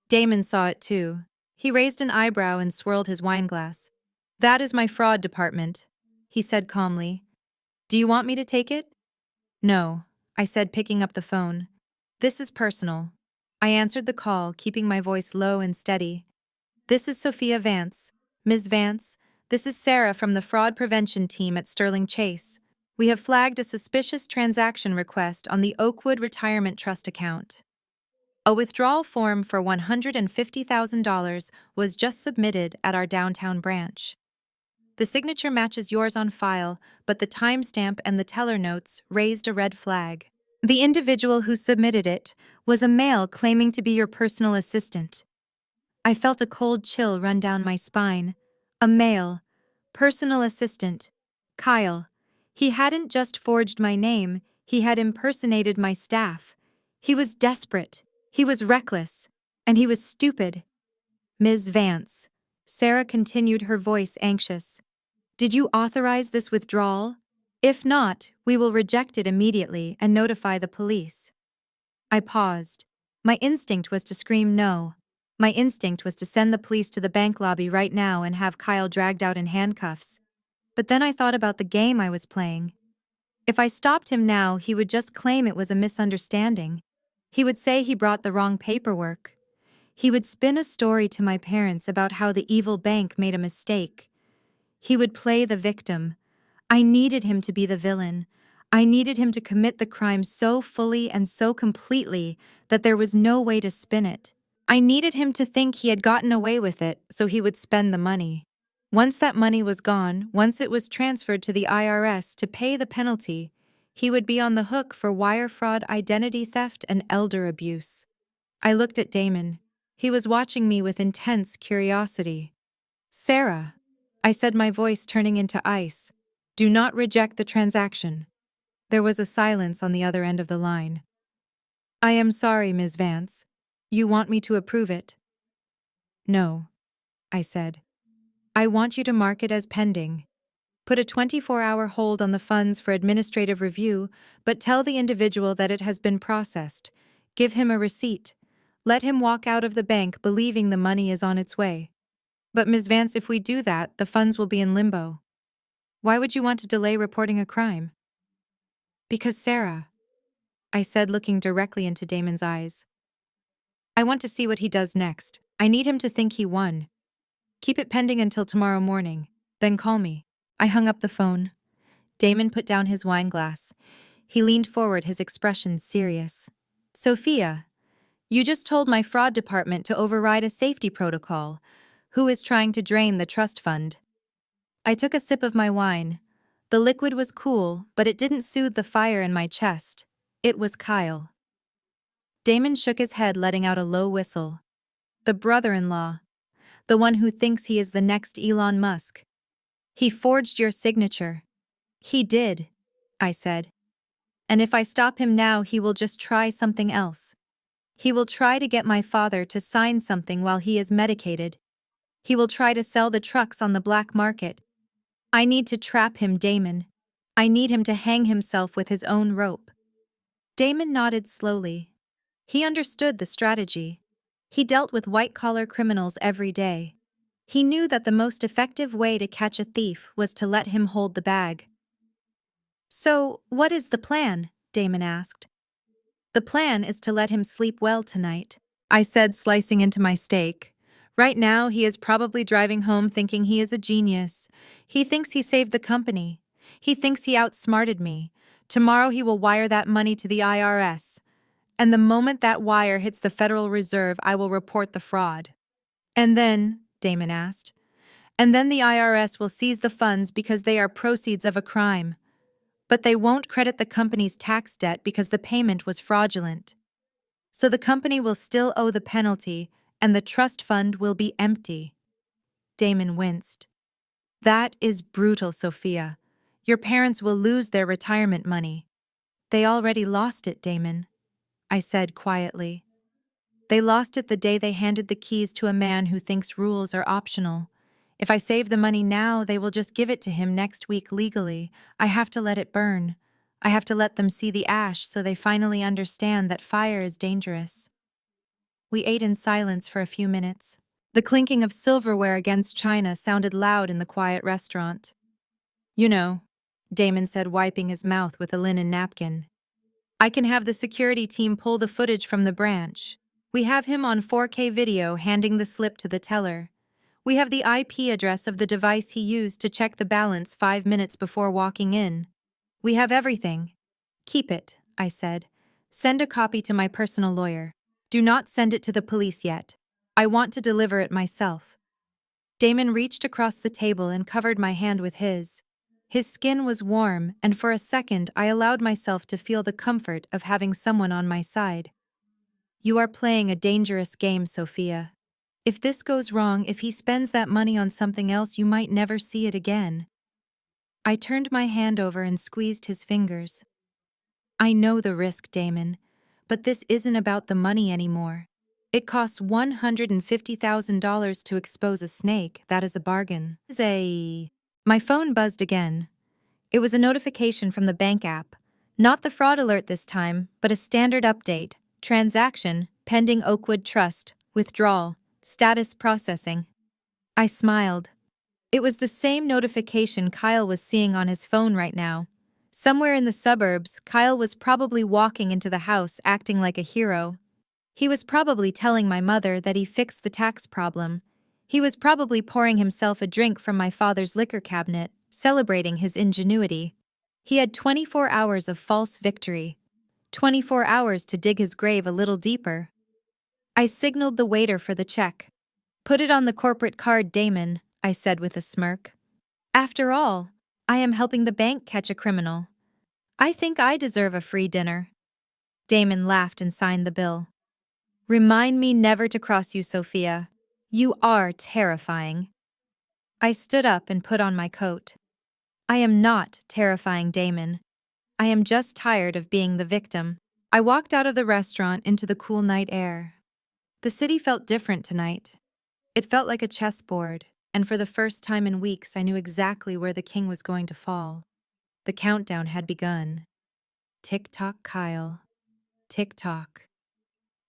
Damon saw it too. He raised an eyebrow and swirled his wineglass. That is my fraud department. he said calmly. Do you want me to take it? No, I said, picking up the phone. This is personal. I answered the call, keeping my voice low and steady. This is Sophia Vance. Ms. Vance, this is Sarah from the fraud prevention team at Sterling Chase. We have flagged a suspicious transaction request on the Oakwood Retirement Trust account. A withdrawal form for $150,000 was just submitted at our downtown branch. The signature matches yours on file, but the timestamp and the teller notes raised a red flag. The individual who submitted it was a male claiming to be your personal assistant. I felt a cold chill run down my spine. A male, personal assistant, Kyle. He hadn't just forged my name, he had impersonated my staff. He was desperate, he was reckless, and he was stupid. Ms. Vance. Sarah continued, her voice anxious. Did you authorize this withdrawal? If not, we will reject it immediately and notify the police. I paused. My instinct was to scream no. My instinct was to send the police to the bank lobby right now and have Kyle dragged out in handcuffs. But then I thought about the game I was playing. If I stopped him now, he would just claim it was a misunderstanding. He would say he brought the wrong paperwork. He would spin a story to my parents about how the evil bank made a mistake. He would play the victim. I needed him to be the villain. I needed him to commit the crime so fully and so completely that there was no way to spin it. I needed him to think he had gotten away with it so he would spend the money. Once that money was gone, once it was transferred to the IRS to pay the penalty, he would be on the hook for wire fraud, identity theft, and elder abuse. I looked at Damon. He was watching me with intense curiosity. Sarah, I said, my voice turning into ice, do not reject the transaction. There was a silence on the other end of the line. I am sorry, Ms. Vance. You want me to approve it? No, I said. I want you to mark it as pending. Put a 24-hour hold on the funds for administrative review, but tell the individual that it has been processed. Give him a receipt. Let him walk out of the bank believing the money is on its way. But Ms. Vance, if we do that, the funds will be in limbo. Why would you want to delay reporting a crime? Because Sarah, I said, looking directly into Damon's eyes. I want to see what he does next. I need him to think he won. Keep it pending until tomorrow morning, then call me. I hung up the phone. Damon put down his wine glass. He leaned forward, his expression serious. Sophia, you just told my fraud department to override a safety protocol. Who is trying to drain the trust fund? I took a sip of my wine. The liquid was cool, but it didn't soothe the fire in my chest. It was Kyle. Damon shook his head, letting out a low whistle. The brother-in-law. The one who thinks he is the next Elon Musk. He forged your signature. He did, I said. And if I stop him now, he will just try something else. He will try to get my father to sign something while he is medicated. He will try to sell the trucks on the black market. I need to trap him, Damon. I need him to hang himself with his own rope. Damon nodded slowly. He understood the strategy. He dealt with white-collar criminals every day. He knew that the most effective way to catch a thief was to let him hold the bag. So, what is the plan? Damon asked. The plan is to let him sleep well tonight, I said, slicing into my steak. Right now, he is probably driving home thinking he is a genius. He thinks he saved the company. He thinks he outsmarted me. Tomorrow he will wire that money to the IRS. And the moment that wire hits the Federal Reserve, I will report the fraud. And then, Damon asked, and then the IRS will seize the funds because they are proceeds of a crime. But they won't credit the company's tax debt because the payment was fraudulent. So the company will still owe the penalty, and the trust fund will be empty. Damon winced. That is brutal, Sophia. Your parents will lose their retirement money. They already lost it, Damon, I said quietly. They lost it the day they handed the keys to a man who thinks rules are optional. If I save the money now, they will just give it to him next week legally. I have to let it burn. I have to let them see the ash so they finally understand that fire is dangerous. We ate in silence for a few minutes. The clinking of silverware against china sounded loud in the quiet restaurant. You know, Damon said, wiping his mouth with a linen napkin. I can have the security team pull the footage from the branch. We have him on 4K video handing the slip to the teller. We have the IP address of the device he used to check the balance 5 minutes before walking in. We have everything. Keep it, I said. Send a copy to my personal lawyer. Do not send it to the police yet. I want to deliver it myself. Damon reached across the table and covered my hand with his. His skin was warm, and for a second I allowed myself to feel the comfort of having someone on my side. You are playing a dangerous game, Sophia. If this goes wrong, if he spends that money on something else, you might never see it again. I turned my hand over and squeezed his fingers. I know the risk, Damon, but this isn't about the money anymore. It costs $150,000 to expose a snake. That is a bargain. My phone buzzed again. It was a notification from the bank app. Not the fraud alert this time, but a standard update. Transaction, pending Oakwood Trust, withdrawal, status processing. I smiled. It was the same notification Kyle was seeing on his phone right now. Somewhere in the suburbs, Kyle was probably walking into the house acting like a hero. He was probably telling my mother that he fixed the tax problem. He was probably pouring himself a drink from my father's liquor cabinet, celebrating his ingenuity. He had 24 hours of false victory. 24 hours to dig his grave a little deeper. I signaled the waiter for the check. Put it on the corporate card, Damon, I said with a smirk. After all, I am helping the bank catch a criminal. I think I deserve a free dinner. Damon laughed and signed the bill. Remind me never to cross you, Sophia. You are terrifying. I stood up and put on my coat. I am not terrifying, Damon. I am just tired of being the victim. I walked out of the restaurant into the cool night air. The city felt different tonight. It felt like a chessboard, and for the first time in weeks I knew exactly where the king was going to fall. The countdown had begun. Tick-tock, Kyle. Tick-tock.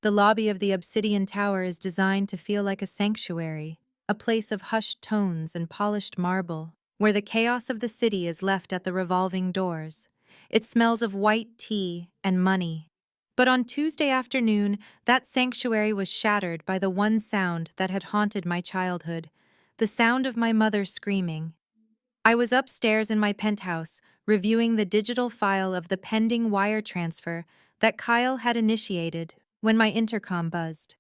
The lobby of the Obsidian Tower is designed to feel like a sanctuary, a place of hushed tones and polished marble, where the chaos of the city is left at the revolving doors. It smells of white tea and money. But on Tuesday afternoon, that sanctuary was shattered by the one sound that had haunted my childhood, the sound of my mother screaming. I was upstairs in my penthouse, reviewing the digital file of the pending wire transfer that Kyle had initiated when my intercom buzzed.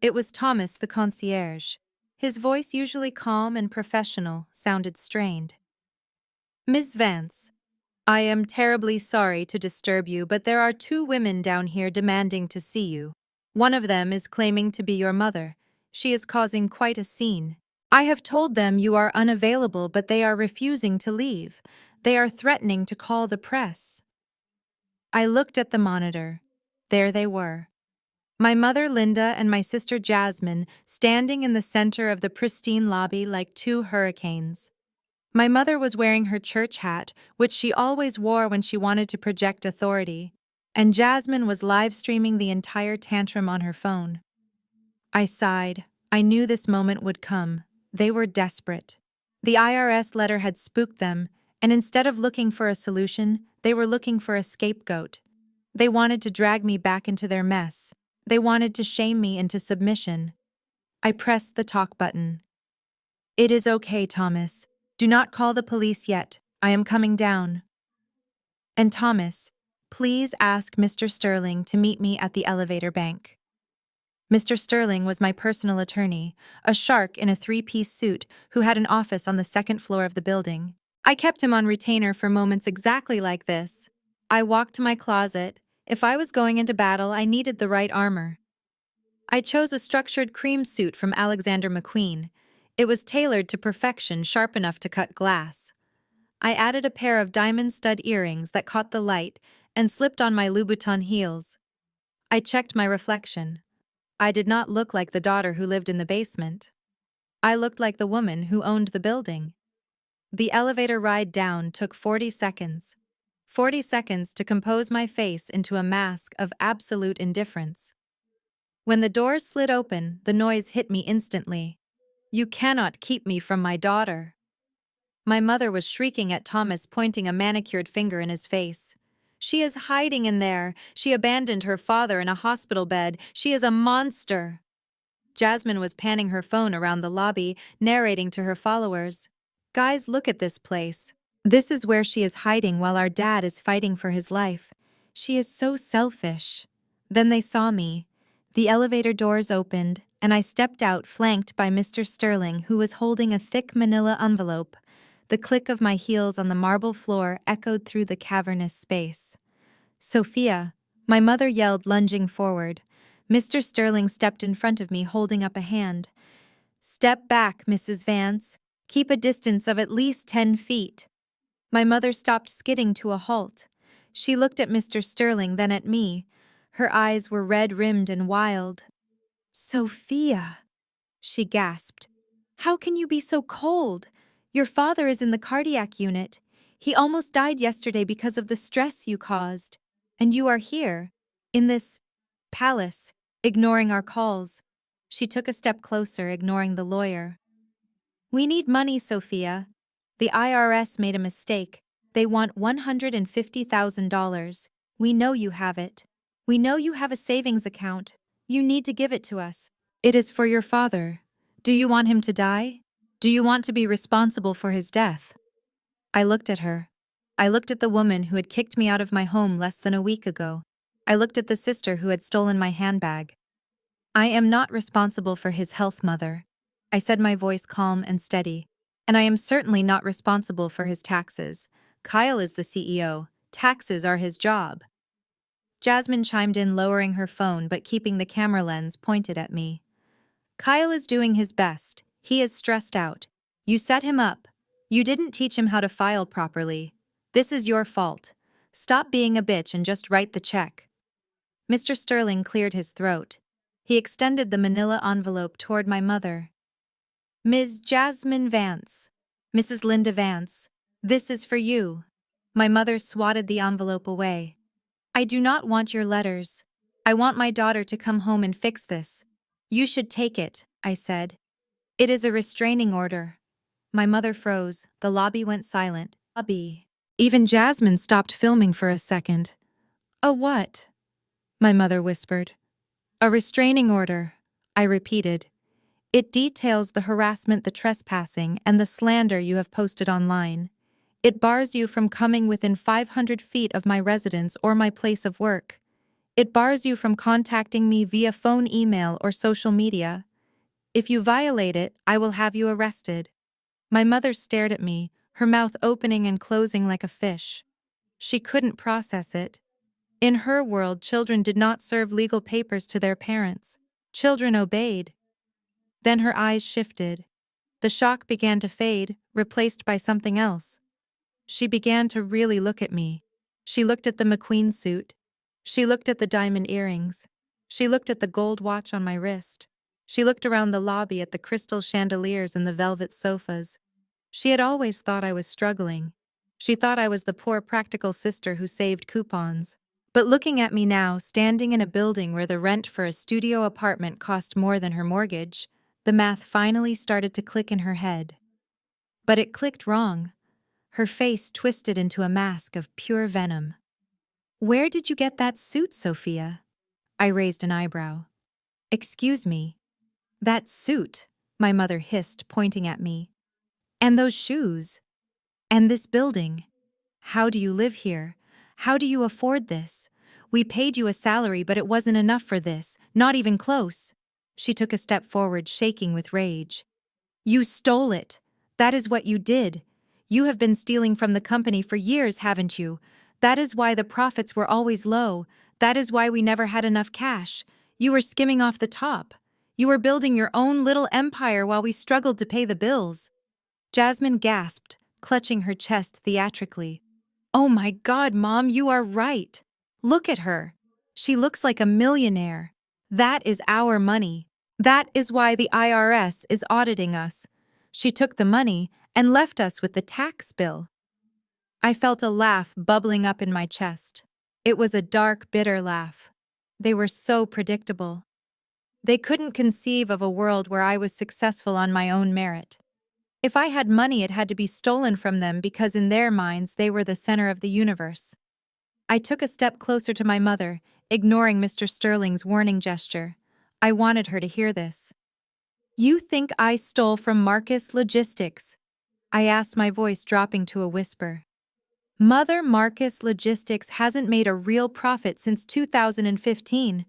It was Thomas, the concierge. His voice, usually calm and professional, sounded strained. Miss Vance, I am terribly sorry to disturb you, but there are 2 women down here demanding to see you. One of them is claiming to be your mother. She is causing quite a scene. I have told them you are unavailable, but they are refusing to leave. They are threatening to call the press. I looked at the monitor. There they were. My mother Linda and my sister Jasmine standing in the center of the pristine lobby like 2 hurricanes. My mother was wearing her church hat, which she always wore when she wanted to project authority, and Jasmine was live streaming the entire tantrum on her phone. I sighed. I knew this moment would come. They were desperate. The IRS letter had spooked them, and instead of looking for a solution, they were looking for a scapegoat. They wanted to drag me back into their mess. They wanted to shame me into submission. I pressed the talk button. It is okay, Thomas. Do not call the police yet. I am coming down. And Thomas, please ask Mr. Sterling to meet me at the elevator bank. Mr. Sterling was my personal attorney, a shark in a 3-piece suit who had an office on the 2nd floor of the building. I kept him on retainer for moments exactly like this. I walked to my closet. If I was going into battle, I needed the right armor. I chose a structured cream suit from Alexander McQueen. It was tailored to perfection, sharp enough to cut glass. I added a pair of diamond stud earrings that caught the light and slipped on my Louboutin heels. I checked my reflection. I did not look like the daughter who lived in the basement. I looked like the woman who owned the building. The elevator ride down took 40 seconds. 40 seconds to compose my face into a mask of absolute indifference. When the doors slid open, the noise hit me instantly. You cannot keep me from my daughter. My mother was shrieking at Thomas, pointing a manicured finger in his face. She is hiding in there. She abandoned her father in a hospital bed. She is a monster. Jasmine was panning her phone around the lobby, narrating to her followers. Guys, look at this place. This is where she is hiding while our dad is fighting for his life. She is so selfish. Then they saw me. The elevator doors opened, and I stepped out, flanked by Mr. Sterling, who was holding a thick manila envelope. The click of my heels on the marble floor echoed through the cavernous space. Sophia, my mother yelled, lunging forward. Mr. Sterling stepped in front of me, holding up a hand. Step back, Mrs. Vance. Keep a distance of at least 10 feet. My mother stopped, skidding to a halt. She looked at Mr. Sterling, then at me. Her eyes were red-rimmed and wild. Sophia, she gasped. How can you be so cold? Your father is in the cardiac unit. He almost died yesterday because of the stress you caused. And you are here, in this palace, ignoring our calls. She took a step closer, ignoring the lawyer. We need money, Sophia. The IRS made a mistake. They want $150,000. We know you have it. We know you have a savings account. You need to give it to us. It is for your father. Do you want him to die? Do you want to be responsible for his death? I looked at her. I looked at the woman who had kicked me out of my home less than a week ago. I looked at the sister who had stolen my handbag. I am not responsible for his health, Mother. I said, my voice calm and steady. And I am certainly not responsible for his taxes. Kyle is the CEO. Taxes are his job. Jasmine chimed in, lowering her phone but keeping the camera lens pointed at me. Kyle is doing his best. He is stressed out. You set him up. You didn't teach him how to file properly. This is your fault. Stop being a bitch and just write the check. Mr. Sterling cleared his throat. He extended the manila envelope toward my mother. Ms. Jasmine Vance. Mrs. Linda Vance. This is for you. My mother swatted the envelope away. I do not want your letters. I want my daughter to come home and fix this. You should take it, I said. It is a restraining order. My mother froze. The lobby went silent. Lobby. Even Jasmine stopped filming for a second. A what? My mother whispered. A restraining order, I repeated. It details the harassment, the trespassing, and the slander you have posted online. It bars you from coming within 500 feet of my residence or my place of work. It bars you from contacting me via phone, email, or social media. If you violate it, I will have you arrested. My mother stared at me, her mouth opening and closing like a fish. She couldn't process it. In her world, children did not serve legal papers to their parents. Children obeyed. Then her eyes shifted. The shock began to fade, replaced by something else. She began to really look at me. She looked at the McQueen suit. She looked at the diamond earrings. She looked at the gold watch on my wrist. She looked around the lobby at the crystal chandeliers and the velvet sofas. She had always thought I was struggling. She thought I was the poor practical sister who saved coupons. But looking at me now, standing in a building where the rent for a studio apartment cost more than her mortgage, the math finally started to click in her head. But it clicked wrong. Her face twisted into a mask of pure venom. Where did you get that suit, Sophia? I raised an eyebrow. Excuse me. That suit, my mother hissed, pointing at me. And those shoes. And this building. How do you live here? How do you afford this? We paid you a salary, but it wasn't enough for this, not even close. She took a step forward, shaking with rage. You stole it. That is what you did. You have been stealing from the company for years, haven't you? That is why the profits were always low. That is why we never had enough cash. You were skimming off the top. You were building your own little empire while we struggled to pay the bills. Jasmine gasped, clutching her chest theatrically. Oh my God, Mom, you are right. Look at her. She looks like a millionaire. That is our money. That is why the IRS is auditing us. She took the money and left us with the tax bill. I felt a laugh bubbling up in my chest. It was a dark, bitter laugh. They were so predictable. They couldn't conceive of a world where I was successful on my own merit. If I had money, it had to be stolen from them because in their minds they were the center of the universe. I took a step closer to my mother, ignoring Mr. Sterling's warning gesture. I wanted her to hear this. You think I stole from Marcus Logistics? I asked, my voice dropping to a whisper. Mother, Marcus Logistics hasn't made a real profit since 2015.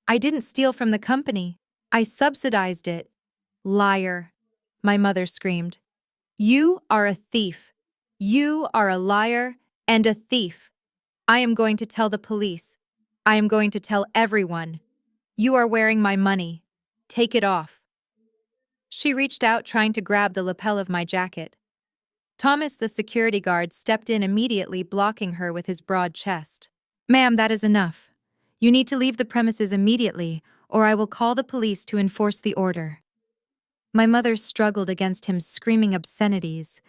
I didn't steal from the company. I subsidized it. Liar, my mother screamed. You are a thief. You are a liar and a thief. I am going to tell the police. I am going to tell everyone. You are wearing my money. Take it off. She reached out, trying to grab the lapel of my jacket. Thomas, the security guard, stepped in immediately, blocking her with his broad chest. Ma'am, that is enough. You need to leave the premises immediately, or I will call the police to enforce the order. My mother struggled against him, screaming obscenities.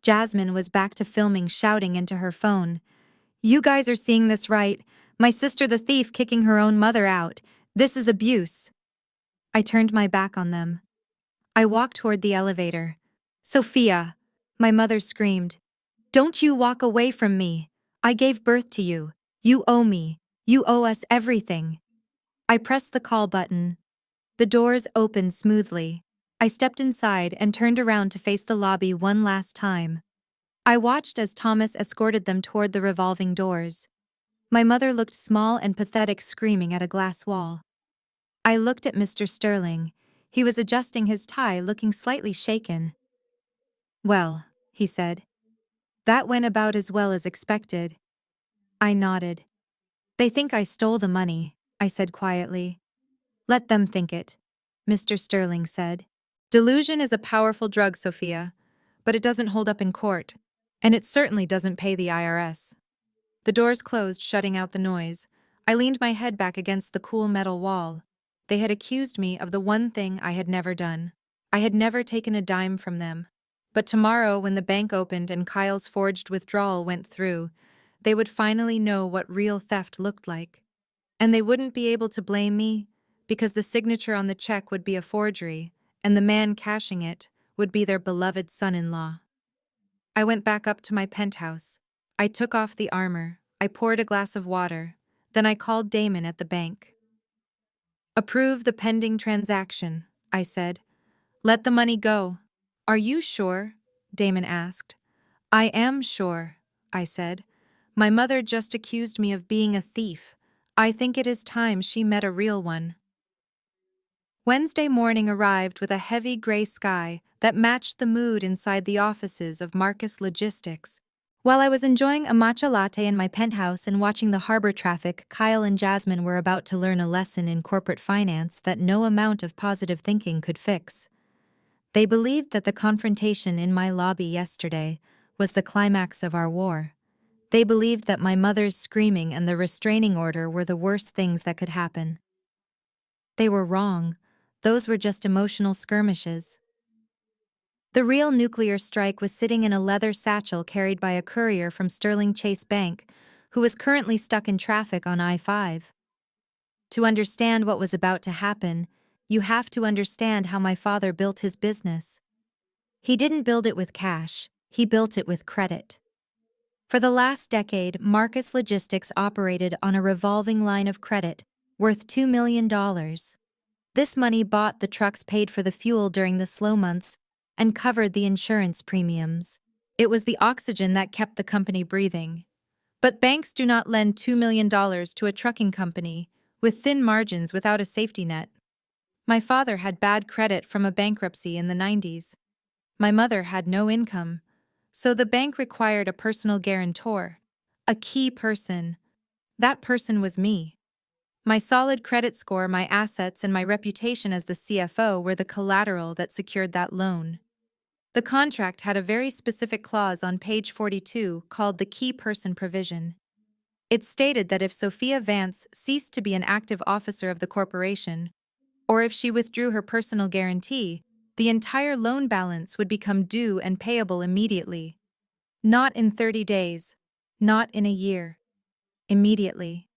Jasmine was back to filming, shouting into her phone. You guys are seeing this right. My sister the thief kicking her own mother out. This is abuse. I turned my back on them. I walked toward the elevator. Sophia, my mother screamed. Don't you walk away from me. I gave birth to you. You owe me. You owe us everything. I pressed the call button. The doors opened smoothly. I stepped inside and turned around to face the lobby one last time. I watched as Thomas escorted them toward the revolving doors. My mother looked small and pathetic, screaming at a glass wall. I looked at Mr. Sterling. He was adjusting his tie, looking slightly shaken. Well, he said. That went about as well as expected. I nodded. They think I stole the money, I said quietly. Let them think it, Mr. Sterling said. Delusion is a powerful drug, Sophia, but it doesn't hold up in court, and it certainly doesn't pay the IRS. The doors closed, shutting out the noise. I leaned my head back against the cool metal wall. They had accused me of the one thing I had never done. I had never taken a dime from them. But tomorrow, when the bank opened and Kyle's forged withdrawal went through, they would finally know what real theft looked like. And they wouldn't be able to blame me, because the signature on the check would be a forgery, and the man cashing it would be their beloved son-in-law. I went back up to my penthouse. I took off the armor. I poured a glass of water. Then I called Damon at the bank. Approve the pending transaction, I said. Let the money go. Are you sure? Damon asked. I am sure, I said. My mother just accused me of being a thief. I think it is time she met a real one. Wednesday morning arrived with a heavy gray sky that matched the mood inside the offices of Marcus Logistics. While I was enjoying a matcha latte in my penthouse and watching the harbor traffic, Kyle and Jasmine were about to learn a lesson in corporate finance that no amount of positive thinking could fix. They believed that the confrontation in my lobby yesterday was the climax of our war. They believed that my mother's screaming and the restraining order were the worst things that could happen. They were wrong. Those were just emotional skirmishes. The real nuclear strike was sitting in a leather satchel carried by a courier from Sterling Chase Bank, who was currently stuck in traffic on I-5. To understand what was about to happen, you have to understand how my father built his business. He didn't build it with cash, he built it with credit. For the last decade, Marcus Logistics operated on a revolving line of credit worth $2 million. This money bought the trucks, paid for the fuel during the slow months, and covered the insurance premiums. It was the oxygen that kept the company breathing. But banks do not lend $2 million to a trucking company with thin margins without a safety net. My father had bad credit from a bankruptcy in the 90s. My mother had no income, so the bank required a personal guarantor, a key person. That person was me. My solid credit score, my assets, and my reputation as the CFO were the collateral that secured that loan. The contract had a very specific clause on page 42 called the key person provision. It stated that if Sophia Vance ceased to be an active officer of the corporation, or if she withdrew her personal guarantee, the entire loan balance would become due and payable immediately. Not in 30 days, not in a year. Immediately.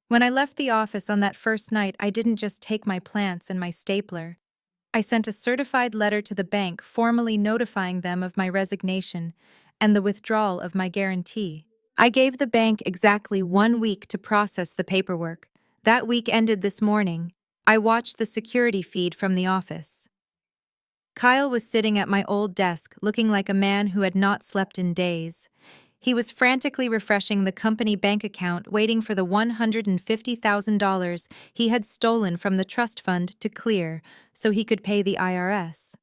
When I left the office on that first night, I didn't just take my plants and my stapler. I sent a certified letter to the bank formally notifying them of my resignation and the withdrawal of my guarantee. I gave the bank exactly 1 week to process the paperwork. That week ended this morning. I watched the security feed from the office. Kyle was sitting at my old desk, looking like a man who had not slept in days. He was frantically refreshing the company bank account, waiting for the $150,000 he had stolen from the trust fund to clear so he could pay the IRS.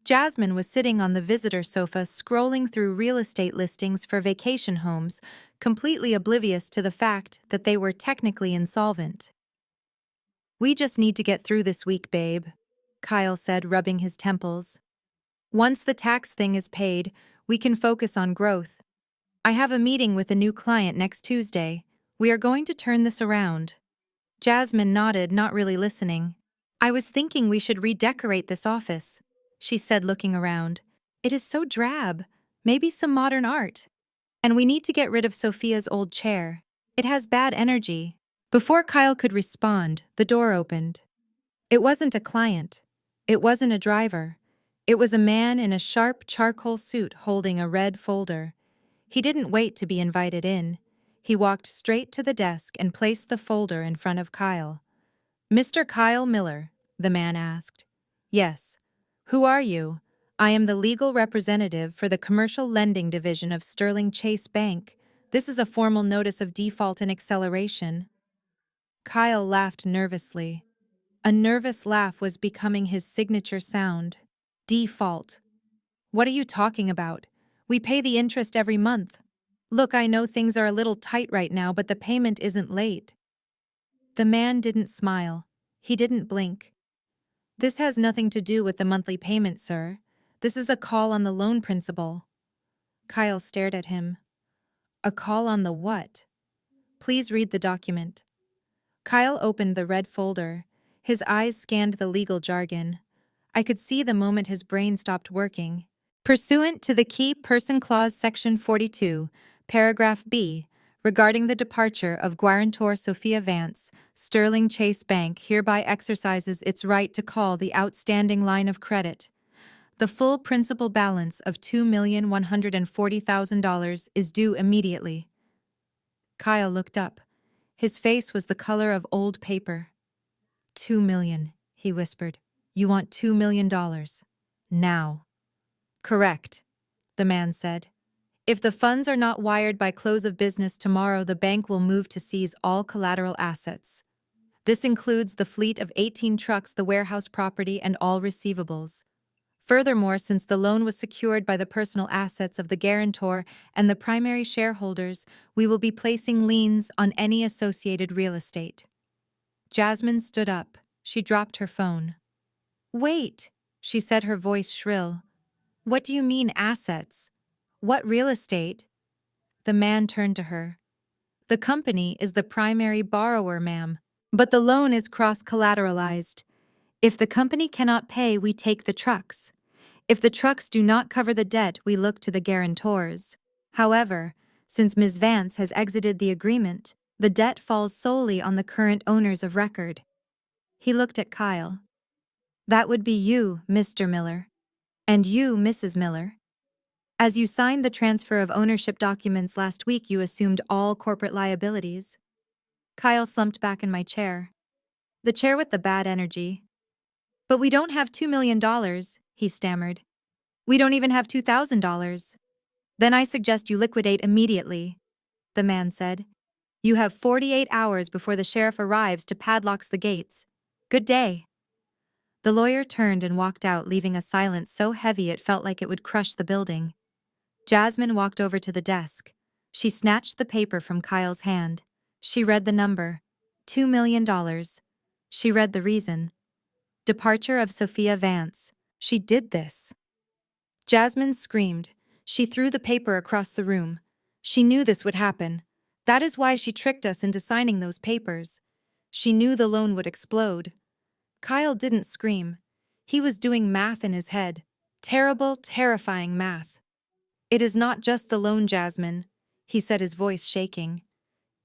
Jasmine was sitting on the visitor sofa scrolling through real estate listings for vacation homes, completely oblivious to the fact that they were technically insolvent. "We just need to get through this week, babe," Kyle said, rubbing his temples. "Once the tax thing is paid, we can focus on growth. I have a meeting with a new client next Tuesday. We are going to turn this around." Jasmine nodded, not really listening. "I was thinking we should redecorate this office," she said, looking around. "It is so drab. Maybe some modern art. And we need to get rid of Sophia's old chair. It has bad energy." Before Kyle could respond, the door opened. It wasn't a client. It wasn't a driver. It was a man in a sharp charcoal suit holding a red folder. He didn't wait to be invited in. He walked straight to the desk and placed the folder in front of Kyle. "Mr. Kyle Miller?" the man asked. "Yes. Who are you?" "I am the legal representative for the commercial lending division of Sterling Chase Bank. This is a formal notice of default and acceleration." Kyle laughed nervously. A nervous laugh was becoming his signature sound. "Default. What are you talking about? We pay the interest every month. Look, I know things are a little tight right now, but the payment isn't late." The man didn't smile. He didn't blink. "This has nothing to do with the monthly payment, sir. This is a call on the loan principal." Kyle stared at him. "A call on the what?" "Please read the document." Kyle opened the red folder. His eyes scanned the legal jargon. I could see the moment his brain stopped working. "Pursuant to the Key Person Clause Section 42, Paragraph B, regarding the departure of Guarantor Sophia Vance, Sterling Chase Bank hereby exercises its right to call the outstanding line of credit. The full principal balance of $2,140,000 is due immediately." Kyle looked up. His face was the color of old paper. "$2 million, he whispered. "You want $2 million. Now." "Correct," the man said. "If the funds are not wired by close of business tomorrow, the bank will move to seize all collateral assets. This includes the fleet of 18 trucks, the warehouse property, and all receivables. Furthermore, since the loan was secured by the personal assets of the guarantor and the primary shareholders, we will be placing liens on any associated real estate." Jasmine stood up. She dropped her phone. "Wait," she said, her voice shrill. "What do you mean, assets? What real estate?" The man turned to her. "The company is the primary borrower, ma'am, but the loan is cross-collateralized. If the company cannot pay, we take the trucks. If the trucks do not cover the debt, we look to the guarantors. However, since Ms. Vance has exited the agreement, the debt falls solely on the current owners of record." He looked at Kyle. "That would be you, Mr. Miller. And you, Mrs. Miller. As you signed the transfer of ownership documents last week, you assumed all corporate liabilities." Kyle slumped back in my chair. The chair with the bad energy. "But we don't have $2 million, he stammered. "We don't even have $2,000. "Then I suggest you liquidate immediately," the man said. "You have 48 hours before the sheriff arrives to padlock the gates. Good day." The lawyer turned and walked out, leaving a silence so heavy it felt like it would crush the building. Jasmine walked over to the desk. She snatched the paper from Kyle's hand. She read the number. $2 million. She read the reason. Departure of Sophia Vance. She did this. Jasmine screamed. She threw the paper across the room. She knew this would happen. That is why she tricked us into signing those papers. She knew the loan would explode. Kyle didn't scream. He was doing math in his head. Terrible, terrifying math. "It is not just the loan, Jasmine," he said, his voice shaking.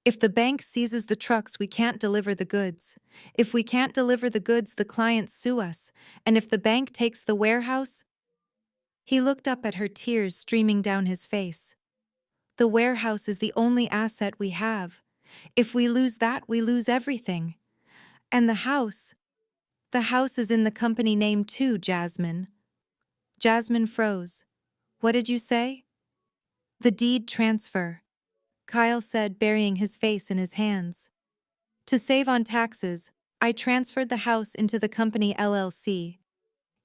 If the bank seizes the trucks, we can't deliver the goods. If we can't deliver the goods, the clients sue us. And if the bank takes the warehouse—" He looked up at her, tears streaming down his face. "The warehouse is the only asset we have. If we lose that, we lose everything. And the house is in the company name too, Jasmine." Jasmine froze. "What did you say?" "The deed transfer," Kyle said, burying his face in his hands. "To save on taxes, I transferred the house into the company LLC.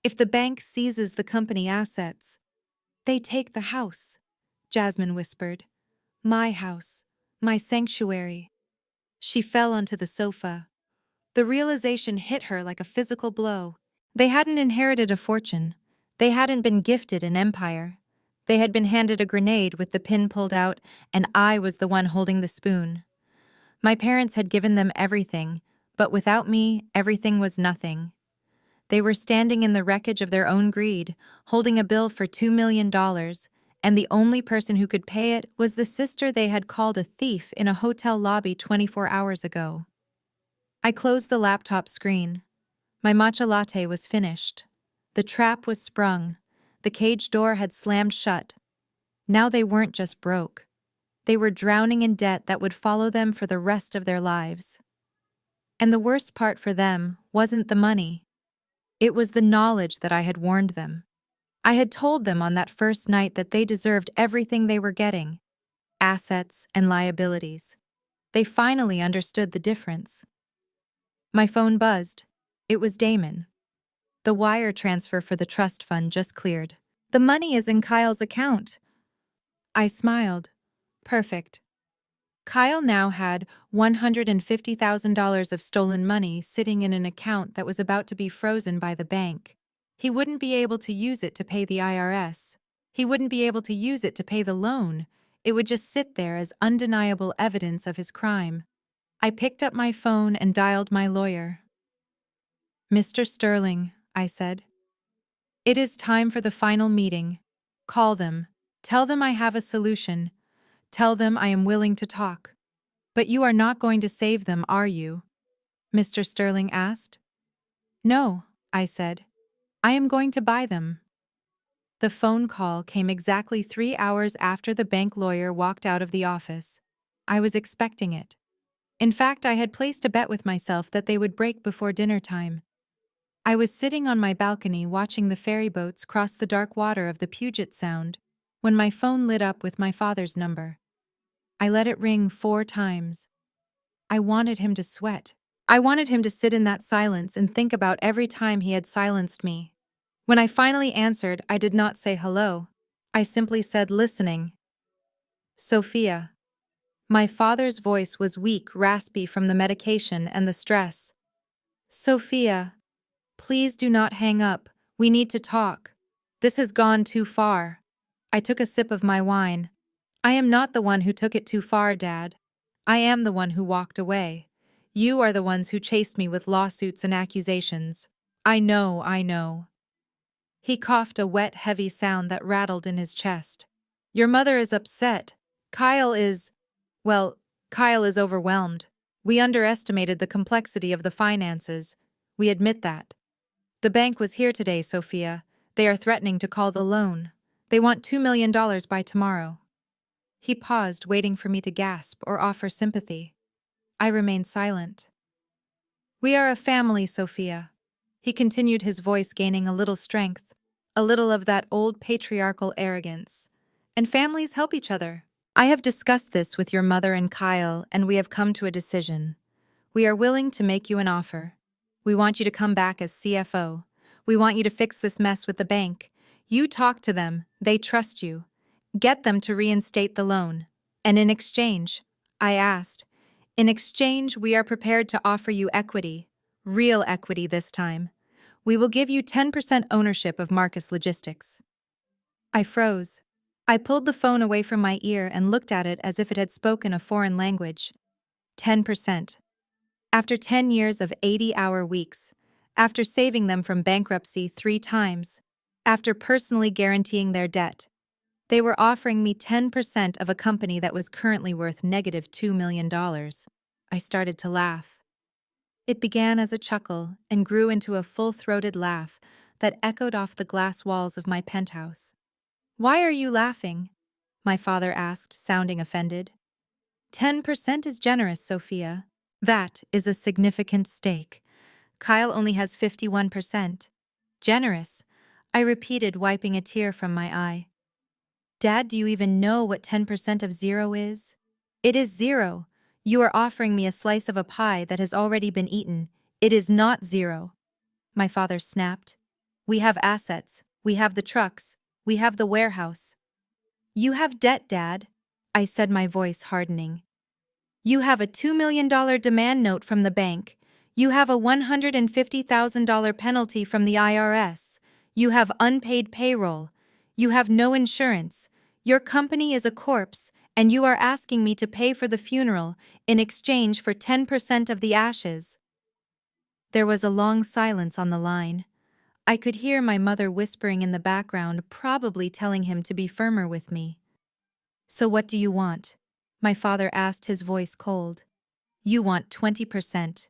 If the bank seizes the company assets, they take the house," Jasmine whispered. "My house, my sanctuary." She fell onto the sofa. The realization hit her like a physical blow. They hadn't inherited a fortune. They hadn't been gifted an empire. They had been handed a grenade with the pin pulled out, and I was the one holding the spoon. My parents had given them everything, but without me, everything was nothing. They were standing in the wreckage of their own greed, holding a bill for $2 million, and the only person who could pay it was the sister they had called a thief in a hotel lobby 24 hours ago. I closed the laptop screen. My matcha latte was finished. The trap was sprung. The cage door had slammed shut. Now they weren't just broke. They were drowning in debt that would follow them for the rest of their lives. And the worst part for them wasn't the money. It was the knowledge that I had warned them. I had told them on that first night that they deserved everything they were getting, assets and liabilities. They finally understood the difference. My phone buzzed. It was Damon. "The wire transfer for the trust fund just cleared. The money is in Kyle's account." I smiled. Perfect. Kyle now had $150,000 of stolen money sitting in an account that was about to be frozen by the bank. He wouldn't be able to use it to pay the IRS. He wouldn't be able to use it to pay the loan. It would just sit there as undeniable evidence of his crime. I picked up my phone and dialed my lawyer. "Mr. Sterling," I said, "it is time for the final meeting. Call them. Tell them I have a solution. Tell them I am willing to talk." "But you are not going to save them, are you?" Mr. Sterling asked. "No," I said. "I am going to buy them." The phone call came exactly 3 hours after the bank lawyer walked out of the office. I was expecting it. In fact, I had placed a bet with myself that they would break before dinner time. I was sitting on my balcony watching the ferry boats cross the dark water of the Puget Sound when my phone lit up with my father's number. I let it ring 4 times. I wanted him to sweat. I wanted him to sit in that silence and think about every time he had silenced me. When I finally answered, I did not say hello. I simply said, "Listening." "Sophia." My father's voice was weak, raspy from the medication and the stress. "Sophia, please do not hang up. We need to talk. This has gone too far." I took a sip of my wine. "I am not the one who took it too far, Dad. I am the one who walked away. You are the ones who chased me with lawsuits and accusations. I know, I know." He coughed a wet, heavy sound that rattled in his chest. "Your mother is upset. Kyle is... well, Kyle is overwhelmed. We underestimated the complexity of the finances. We admit that. The bank was here today, Sophia. They are threatening to call the loan. They want $2 million by tomorrow." He paused, waiting for me to gasp or offer sympathy. I remained silent. "We are a family, Sophia." He continued, his voice gaining a little strength, a little of that old patriarchal arrogance. "And families help each other. I have discussed this with your mother and Kyle, and we have come to a decision. We are willing to make you an offer. We want you to come back as CFO. We want you to fix this mess with the bank. You talk to them. They trust you. Get them to reinstate the loan. And in exchange," I asked, "in exchange, we are prepared to offer you equity, real equity this time. We will give you 10% ownership of Marcus Logistics." I froze. I pulled the phone away from my ear and looked at it as if it had spoken a foreign language. 10%. After 10 years of 80-hour weeks, after saving them from bankruptcy 3 times, after personally guaranteeing their debt, They were offering me 10% of a company that was currently worth negative $2 million. I started to laugh. It began as a chuckle and grew into a full-throated laugh that echoed off the glass walls of my penthouse. "Why are you laughing?" my father asked, sounding offended. 10% is generous, Sophia. That is a significant stake. Kyle only has 51%. Generous, I repeated, wiping a tear from my eye. Dad, do you even know what 10% of zero is? It is zero. You are offering me a slice of a pie that has already been eaten. It is not zero. My father snapped. We have assets. We have the trucks. We have the warehouse. You have debt, Dad, I said, my voice hardening. You have a $2 million demand note from the bank. You have a $150,000 penalty from the IRS. You have unpaid payroll. You have no insurance. Your company is a corpse, and you are asking me to pay for the funeral in exchange for 10% of the ashes. There was a long silence on the line. I could hear my mother whispering in the background, probably telling him to be firmer with me. So what do you want? My father asked, his voice cold. You want 20%.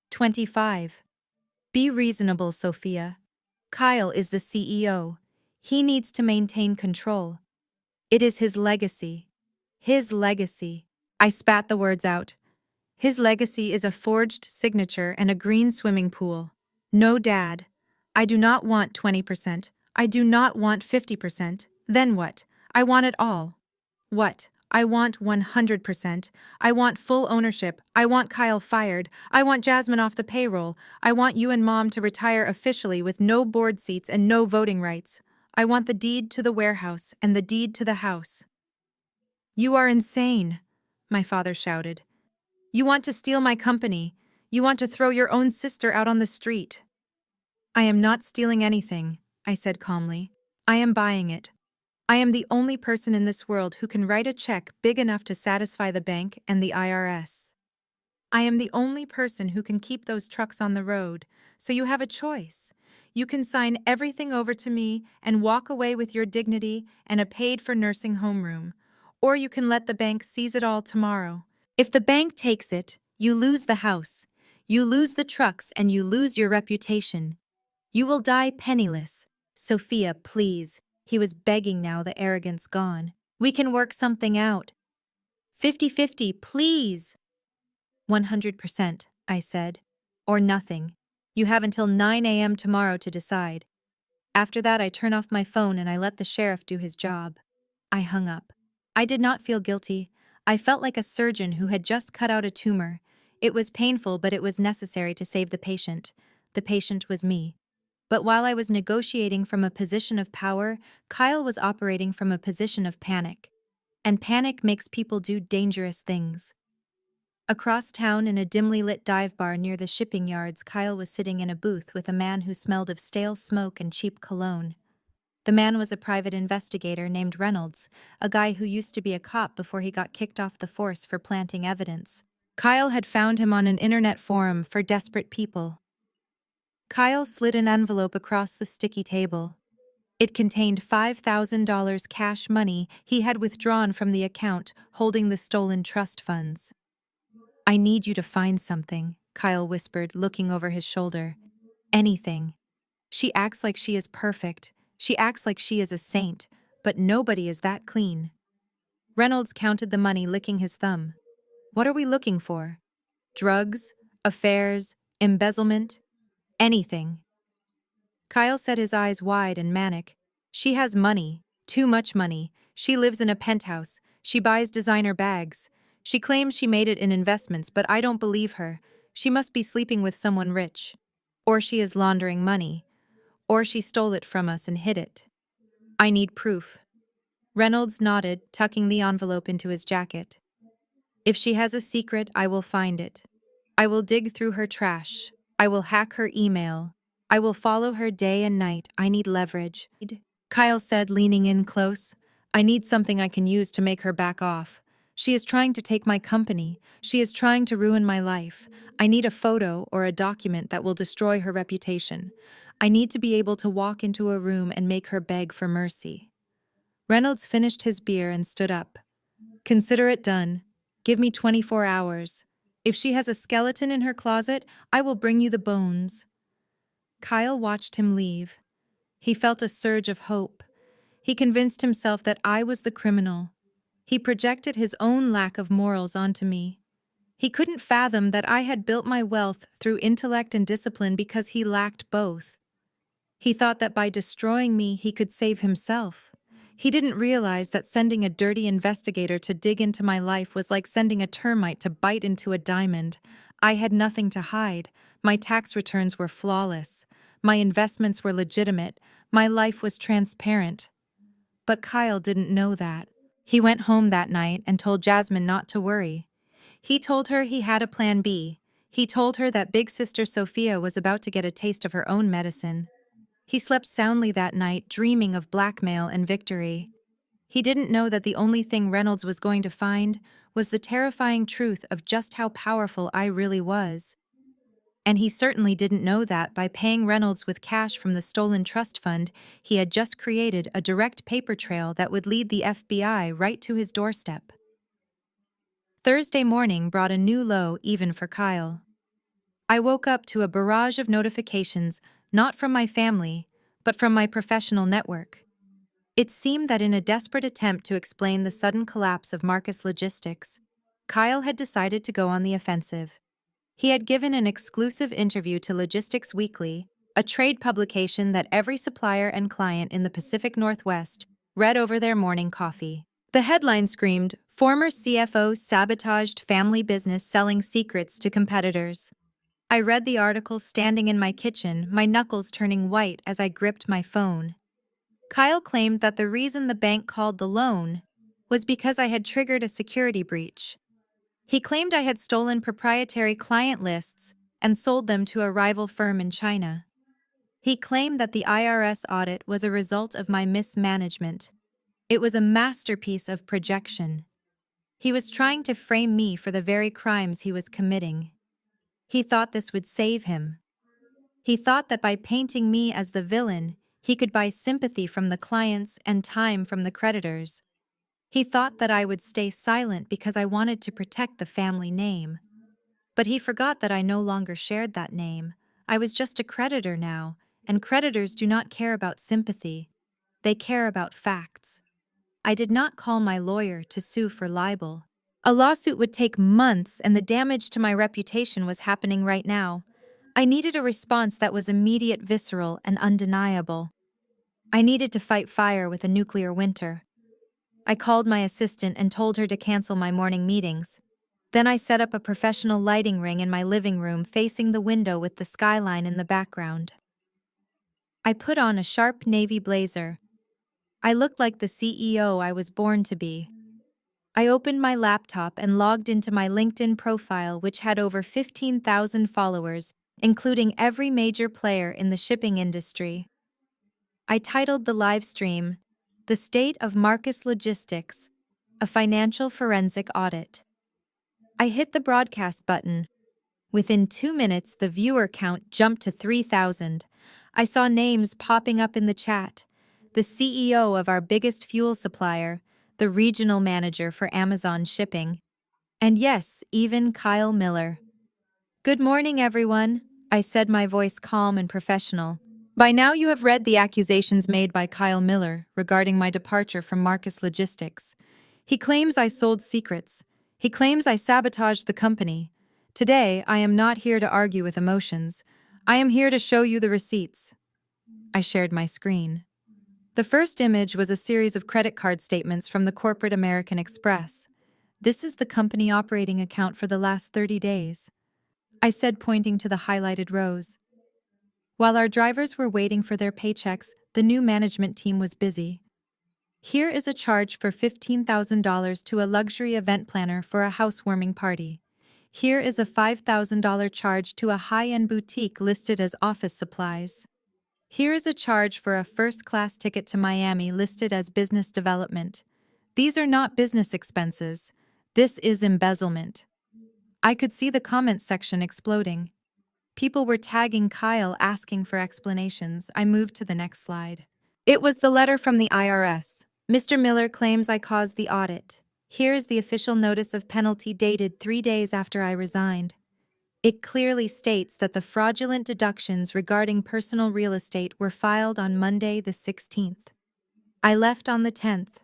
25. Be reasonable, Sophia. Kyle is the CEO. He needs to maintain control. It is his legacy. His legacy. I spat the words out. His legacy is a forged signature and a green swimming pool. No, Dad. I do not want 20%. I do not want 50%. Then what? I want it all. What? I want 100%. I want full ownership. I want Kyle fired. I want Jasmine off the payroll. I want you and Mom to retire officially with no board seats and no voting rights. I want the deed to the warehouse and the deed to the house. You are insane, my father shouted. You want to steal my company. You want to throw your own sister out on the street. I am not stealing anything, I said calmly. I am buying it. I am the only person in this world who can write a check big enough to satisfy the bank and the IRS. I am the only person who can keep those trucks on the road, so you have a choice. You can sign everything over to me and walk away with your dignity and a paid-for nursing home room, or you can let the bank seize it all tomorrow. If the bank takes it, you lose the house, you lose the trucks, and you lose your reputation. You will die penniless. Sophia, please. He was begging now, the arrogance gone. We can work something out. 50-50, please. 100%, I said. Or nothing. You have until 9 a.m. tomorrow to decide. After that, I turn off my phone and I let the sheriff do his job. I hung up. I did not feel guilty. I felt like a surgeon who had just cut out a tumor. It was painful, but it was necessary to save the patient. The patient was me. But while I was negotiating from a position of power, Kyle was operating from a position of panic. And panic makes people do dangerous things. Across town, in a dimly lit dive bar near the shipping yards, Kyle was sitting in a booth with a man who smelled of stale smoke and cheap cologne. The man was a private investigator named Reynolds, a guy who used to be a cop before he got kicked off the force for planting evidence. Kyle had found him on an internet forum for desperate people. Kyle slid an envelope across the sticky table. It contained $5,000 cash money he had withdrawn from the account holding the stolen trust funds. I need you to find something, Kyle whispered, looking over his shoulder. Anything. She acts like she is perfect. She acts like she is a saint, but nobody is that clean. Reynolds counted the money, licking his thumb. What are we looking for? Drugs? Affairs? Embezzlement? Anything. Kyle set his eyes wide and manic. She has money. Too much money. She lives in a penthouse. She buys designer bags. She claims she made it in investments, but I don't believe her. She must be sleeping with someone rich. Or she is laundering money. Or she stole it from us and hid it. I need proof. Reynolds nodded, tucking the envelope into his jacket. If she has a secret, I will find it. I will dig through her trash. I will hack her email. I will follow her day and night. I need leverage. Kyle said, leaning in close. I need something I can use to make her back off. She is trying to take my company. She is trying to ruin my life. I need a photo or a document that will destroy her reputation. I need to be able to walk into a room and make her beg for mercy. Reynolds finished his beer and stood up. Consider it done. Give me 24 hours. If she has a skeleton in her closet, I will bring you the bones. Kyle watched him leave. He felt a surge of hope. He convinced himself that I was the criminal. He projected his own lack of morals onto me. He couldn't fathom that I had built my wealth through intellect and discipline because he lacked both. He thought that by destroying me, he could save himself. He didn't realize that sending a dirty investigator to dig into my life was like sending a termite to bite into a diamond. I had nothing to hide. My tax returns were flawless. My investments were legitimate. My life was transparent. But Kyle didn't know that. He went home that night and told Jasmine not to worry. He told her he had a plan B. He told her that big sister Sophia was about to get a taste of her own medicine. He slept soundly that night, dreaming of blackmail and victory. He didn't know that the only thing Reynolds was going to find was the terrifying truth of just how powerful I really was. And he certainly didn't know that by paying Reynolds with cash from the stolen trust fund, he had just created a direct paper trail that would lead the FBI right to his doorstep. Thursday morning brought a new low even for Kyle. I woke up to a barrage of notifications, not from my family, but from my professional network. It seemed that in a desperate attempt to explain the sudden collapse of Marcus Logistics, Kyle had decided to go on the offensive. He had given an exclusive interview to Logistics Weekly, a trade publication that every supplier and client in the Pacific Northwest read over their morning coffee. The headline screamed, "Former CFO sabotaged family business selling secrets to competitors." I read the article standing in my kitchen, my knuckles turning white as I gripped my phone. Kyle claimed that the reason the bank called the loan was because I had triggered a security breach. He claimed I had stolen proprietary client lists and sold them to a rival firm in China. He claimed that the IRS audit was a result of my mismanagement. It was a masterpiece of projection. He was trying to frame me for the very crimes he was committing. He thought this would save him. He thought that by painting me as the villain, he could buy sympathy from the clients and time from the creditors. He thought that I would stay silent because I wanted to protect the family name. But he forgot that I no longer shared that name. I was just a creditor now, and creditors do not care about sympathy. They care about facts. I did not call my lawyer to sue for libel. A lawsuit would take months, and the damage to my reputation was happening right now. I needed a response that was immediate, visceral, and undeniable. I needed to fight fire with a nuclear winter. I called my assistant and told her to cancel my morning meetings. Then I set up a professional lighting ring in my living room facing the window with the skyline in the background. I put on a sharp navy blazer. I looked like the CEO I was born to be. I opened my laptop and logged into my LinkedIn profile, which had over 15,000 followers, including every major player in the shipping industry. I titled the live stream, "The State of Marcus Logistics, a Financial Forensic Audit." I hit the broadcast button. Within 2 minutes, the viewer count jumped to 3,000. I saw names popping up in the chat. The CEO of our biggest fuel supplier, the regional manager for Amazon Shipping, and yes, even Kyle Miller. "Good morning, everyone," I said, my voice calm and professional. "By now you have read the accusations made by Kyle Miller regarding my departure from Marcus Logistics. He claims I sold secrets. He claims I sabotaged the company. Today, I am not here to argue with emotions. I am here to show you the receipts." I shared my screen. The first image was a series of credit card statements from the corporate American Express. "This is the company operating account for the last 30 days. I said, pointing to the highlighted rows. While our drivers were waiting for their paychecks, the new management team was busy. "Here is a charge for $15,000 to a luxury event planner for a housewarming party. Here is a $5,000 charge to a high-end boutique listed as office supplies. Here is a charge for a first-class ticket to Miami listed as business development. These are not business expenses. This is embezzlement." I could see the comments section exploding. People were tagging Kyle, asking for explanations. I moved to the next slide. It was the letter from the IRS. Mr. Miller claims I caused the audit. Here is the official notice of penalty dated 3 days after I resigned. It clearly states that the fraudulent deductions regarding personal real estate were filed on Monday the 16th. I left on the 10th.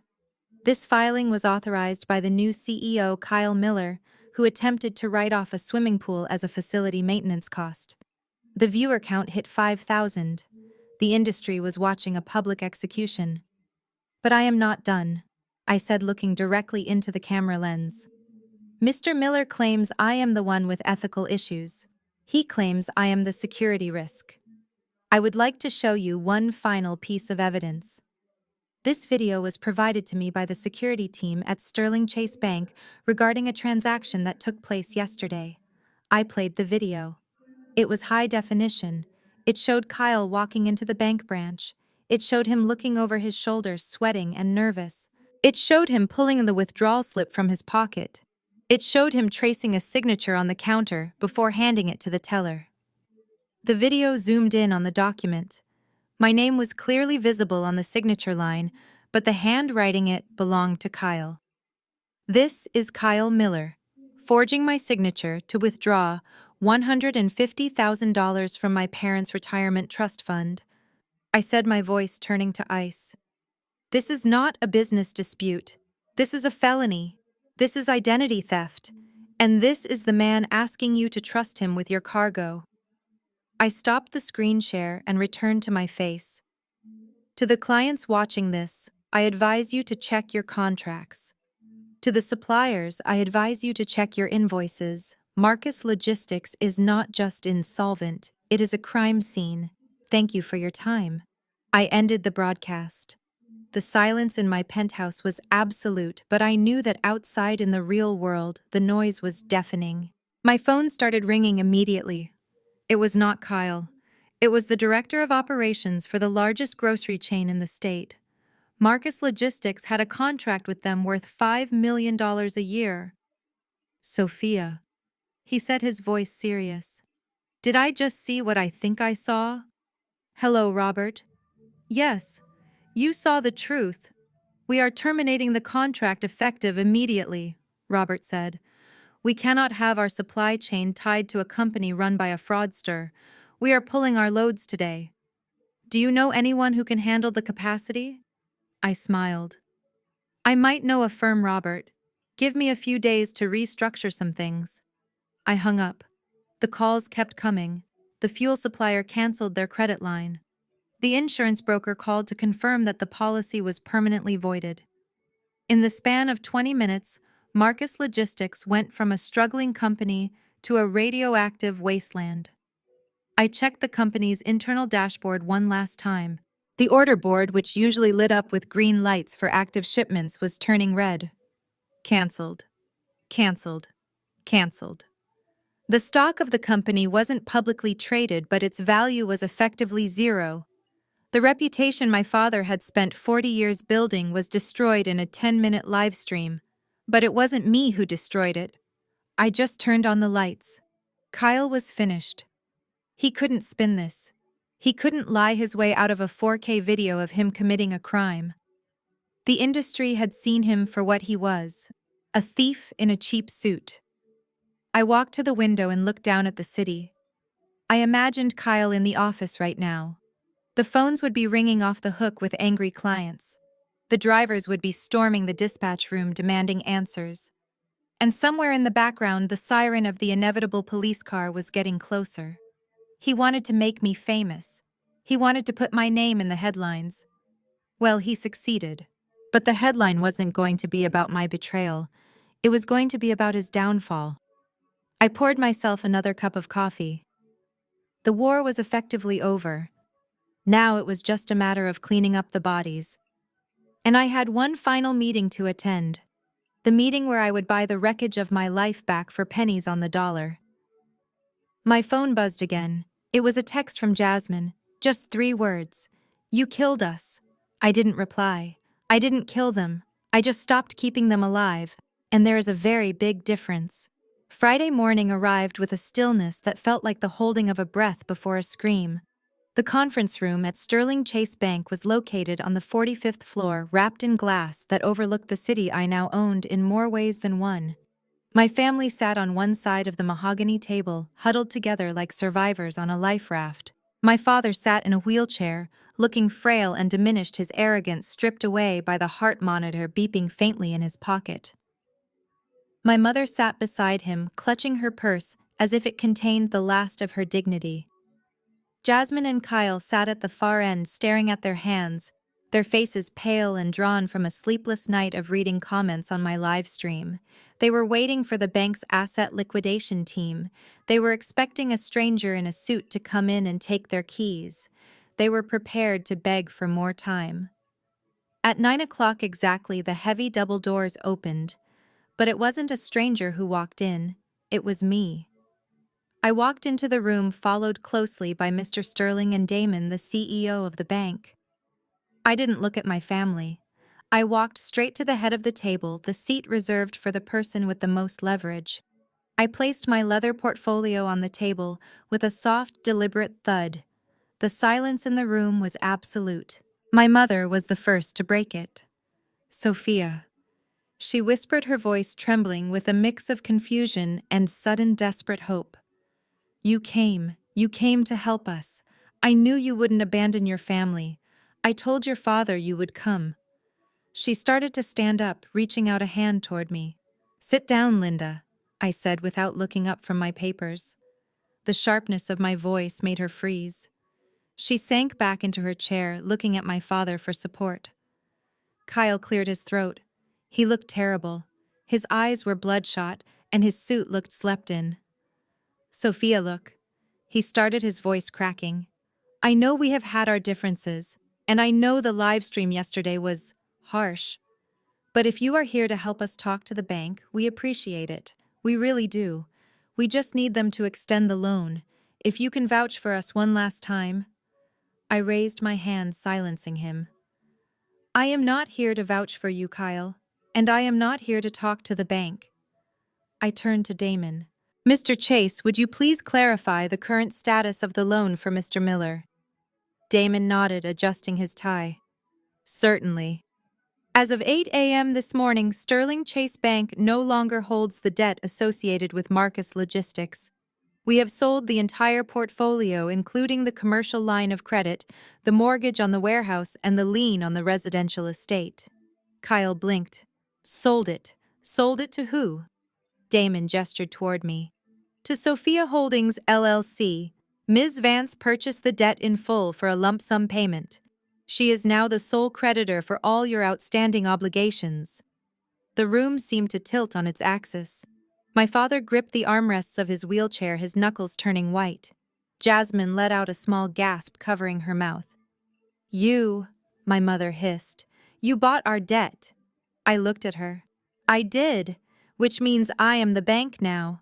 This filing was authorized by the new CEO, Kyle Miller, who attempted to write off a swimming pool as a facility maintenance cost. The viewer count hit 5,000. The industry was watching a public execution. But I am not done, I said, looking directly into the camera lens. Mr. Miller claims I am the one with ethical issues. He claims I am the security risk. I would like to show you one final piece of evidence. This video was provided to me by the security team at Sterling Chase Bank regarding a transaction that took place yesterday. I played the video. It was high definition. It showed Kyle walking into the bank branch. It showed him looking over his shoulders, sweating and nervous. It showed him pulling the withdrawal slip from his pocket. It showed him tracing a signature on the counter before handing it to the teller. The video zoomed in on the document. My name was clearly visible on the signature line, but the hand writing it belonged to Kyle. This is Kyle Miller, forging my signature to withdraw $150,000 from my parents' retirement trust fund. I said, my voice turning to ice. This is not a business dispute. This is a felony. This is identity theft. And this is the man asking you to trust him with your cargo. I stopped the screen share and returned to my face. To the clients watching this, I advise you to check your contracts. To the suppliers, I advise you to check your invoices. Marcus Logistics is not just insolvent, it is a crime scene. Thank you for your time. I ended the broadcast. The silence in my penthouse was absolute, but I knew that outside in the real world, the noise was deafening. My phone started ringing immediately. It was not Kyle. It was the director of operations for the largest grocery chain in the state. Marcus Logistics had a contract with them worth $5 million a year. Sophia. He said, his voice serious. Did I just see what I think I saw? Hello, Robert. Yes, you saw the truth. We are terminating the contract effective immediately, Robert said. We cannot have our supply chain tied to a company run by a fraudster. We are pulling our loads today. Do you know anyone who can handle the capacity? I smiled. I might know a firm, Robert. Give me a few days to restructure some things. I hung up. The calls kept coming. The fuel supplier canceled their credit line. The insurance broker called to confirm that the policy was permanently voided. In the span of 20 minutes, Marcus Logistics went from a struggling company to a radioactive wasteland. I checked the company's internal dashboard one last time. The order board, which usually lit up with green lights for active shipments, was turning red. Canceled. Canceled. Canceled. The stock of the company wasn't publicly traded, but its value was effectively zero. The reputation my father had spent 40 years building was destroyed in a 10-minute live stream. But it wasn't me who destroyed it. I just turned on the lights. Kyle was finished. He couldn't spin this. He couldn't lie his way out of a 4K video of him committing a crime. The industry had seen him for what he was, a thief in a cheap suit. I walked to the window and looked down at the city. I imagined Kyle in the office right now. The phones would be ringing off the hook with angry clients. The drivers would be storming the dispatch room demanding answers. And somewhere in the background, the siren of the inevitable police car was getting closer. He wanted to make me famous. He wanted to put my name in the headlines. Well, he succeeded. But the headline wasn't going to be about my betrayal. It was going to be about his downfall. I poured myself another cup of coffee. The war was effectively over. Now it was just a matter of cleaning up the bodies. And I had one final meeting to attend. The meeting where I would buy the wreckage of my life back for pennies on the dollar. My phone buzzed again. It was a text from Jasmine. Just 3 words. You killed us. I didn't reply. I didn't kill them. I just stopped keeping them alive. And there is a very big difference. Friday morning arrived with a stillness that felt like the holding of a breath before a scream. The conference room at Sterling Chase Bank was located on the 45th floor, wrapped in glass that overlooked the city I now owned in more ways than one. My family sat on one side of the mahogany table, huddled together like survivors on a life raft. My father sat in a wheelchair, looking frail and diminished, his arrogance stripped away by the heart monitor beeping faintly in his pocket. My mother sat beside him, clutching her purse as if it contained the last of her dignity. Jasmine and Kyle sat at the far end, staring at their hands, their faces pale and drawn from a sleepless night of reading comments on my live stream. They were waiting for the bank's asset liquidation team. They were expecting a stranger in a suit to come in and take their keys. They were prepared to beg for more time. At 9 o'clock exactly, the heavy double doors opened, but it wasn't a stranger who walked in, it was me. I walked into the room, followed closely by Mr. Sterling and Damon, the CEO of the bank. I didn't look at my family. I walked straight to the head of the table, the seat reserved for the person with the most leverage. I placed my leather portfolio on the table with a soft, deliberate thud. The silence in the room was absolute. My mother was the first to break it. "Sophia," she whispered, her voice trembling with a mix of confusion and sudden desperate hope. You came to help us. I knew you wouldn't abandon your family. I told your father you would come." She started to stand up, reaching out a hand toward me. "Sit down, Linda," I said without looking up from my papers. The sharpness of my voice made her freeze. She sank back into her chair, looking at my father for support. Kyle cleared his throat. He looked terrible. His eyes were bloodshot, and his suit looked slept in. "Sophia, look." He started, his voice cracking. "I know we have had our differences, and I know the live stream yesterday was harsh. But if you are here to help us talk to the bank, we appreciate it. We really do. We just need them to extend the loan. If you can vouch for us one last time." I raised my hand, silencing him. "I am not here to vouch for you, Kyle, and I am not here to talk to the bank." I turned to Damon. "Mr. Chase, would you please clarify the current status of the loan for Mr. Miller?" Damon nodded, adjusting his tie. "Certainly. As of 8 a.m. this morning, Sterling Chase Bank no longer holds the debt associated with Marcus Logistics. We have sold the entire portfolio, including the commercial line of credit, the mortgage on the warehouse, and the lien on the residential estate." Kyle blinked. "Sold it? Sold it to who?" Damon gestured toward me. "To Sophia Holdings, LLC. Ms. Vance purchased the debt in full for a lump sum payment. She is now the sole creditor for all your outstanding obligations." The room seemed to tilt on its axis. My father gripped the armrests of his wheelchair, his knuckles turning white. Jasmine let out a small gasp, covering her mouth. "You," my mother hissed, "you bought our debt." I looked at her. "I did, which means I am the bank now.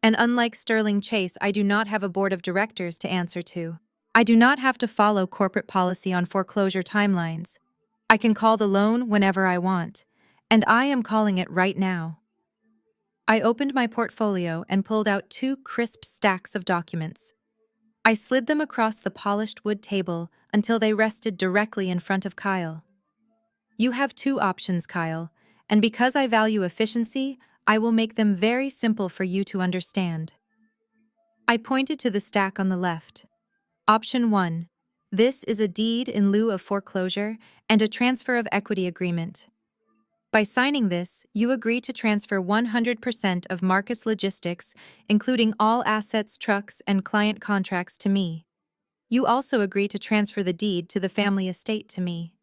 And unlike Sterling Chase, I do not have a board of directors to answer to. I do not have to follow corporate policy on foreclosure timelines. I can call the loan whenever I want, and I am calling it right now." I opened my portfolio and pulled out two crisp stacks of documents. I slid them across the polished wood table until they rested directly in front of Kyle. "You have two options, Kyle, and because I value efficiency, I will make them very simple for you to understand." I pointed to the stack on the left. Option 1. This is a deed in lieu of foreclosure and a transfer of equity agreement. By signing this, you agree to transfer 100% of Marcus Logistics, including all assets, trucks, and client contracts, to me. You also agree to transfer the deed to the family estate to me.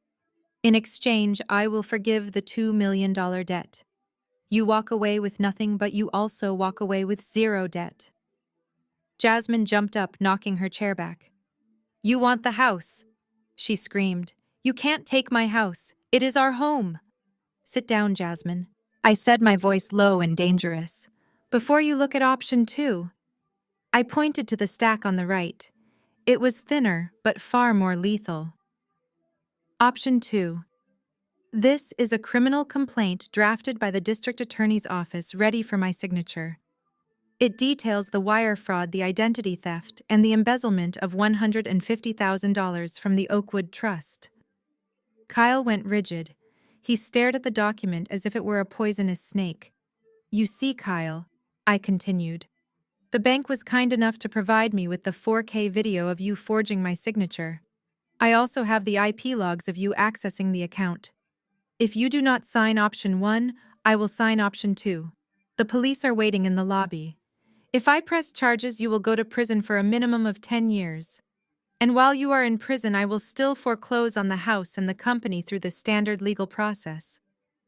In exchange, I will forgive the $2 million debt. You walk away with nothing, but you also walk away with zero debt. Jasmine jumped up, knocking her chair back. "You want the house?" she screamed. "You can't take my house. It is our home." "Sit down, Jasmine," I said, my voice low and dangerous. "Before you look at option 2. I pointed to the stack on the right. It was thinner, but far more lethal. Option 2. This is a criminal complaint drafted by the district attorney's office, ready for my signature. It details the wire fraud, the identity theft, and the embezzlement of $150,000 from the Oakwood Trust. Kyle went rigid. He stared at the document as if it were a poisonous snake. "You see, Kyle," I continued, "the bank was kind enough to provide me with the 4K video of you forging my signature. I also have the IP logs of you accessing the account. If you do not sign option 1, I will sign option 2. The police are waiting in the lobby. If I press charges, you will go to prison for a minimum of 10 years. And while you are in prison, I will still foreclose on the house and the company through the standard legal process.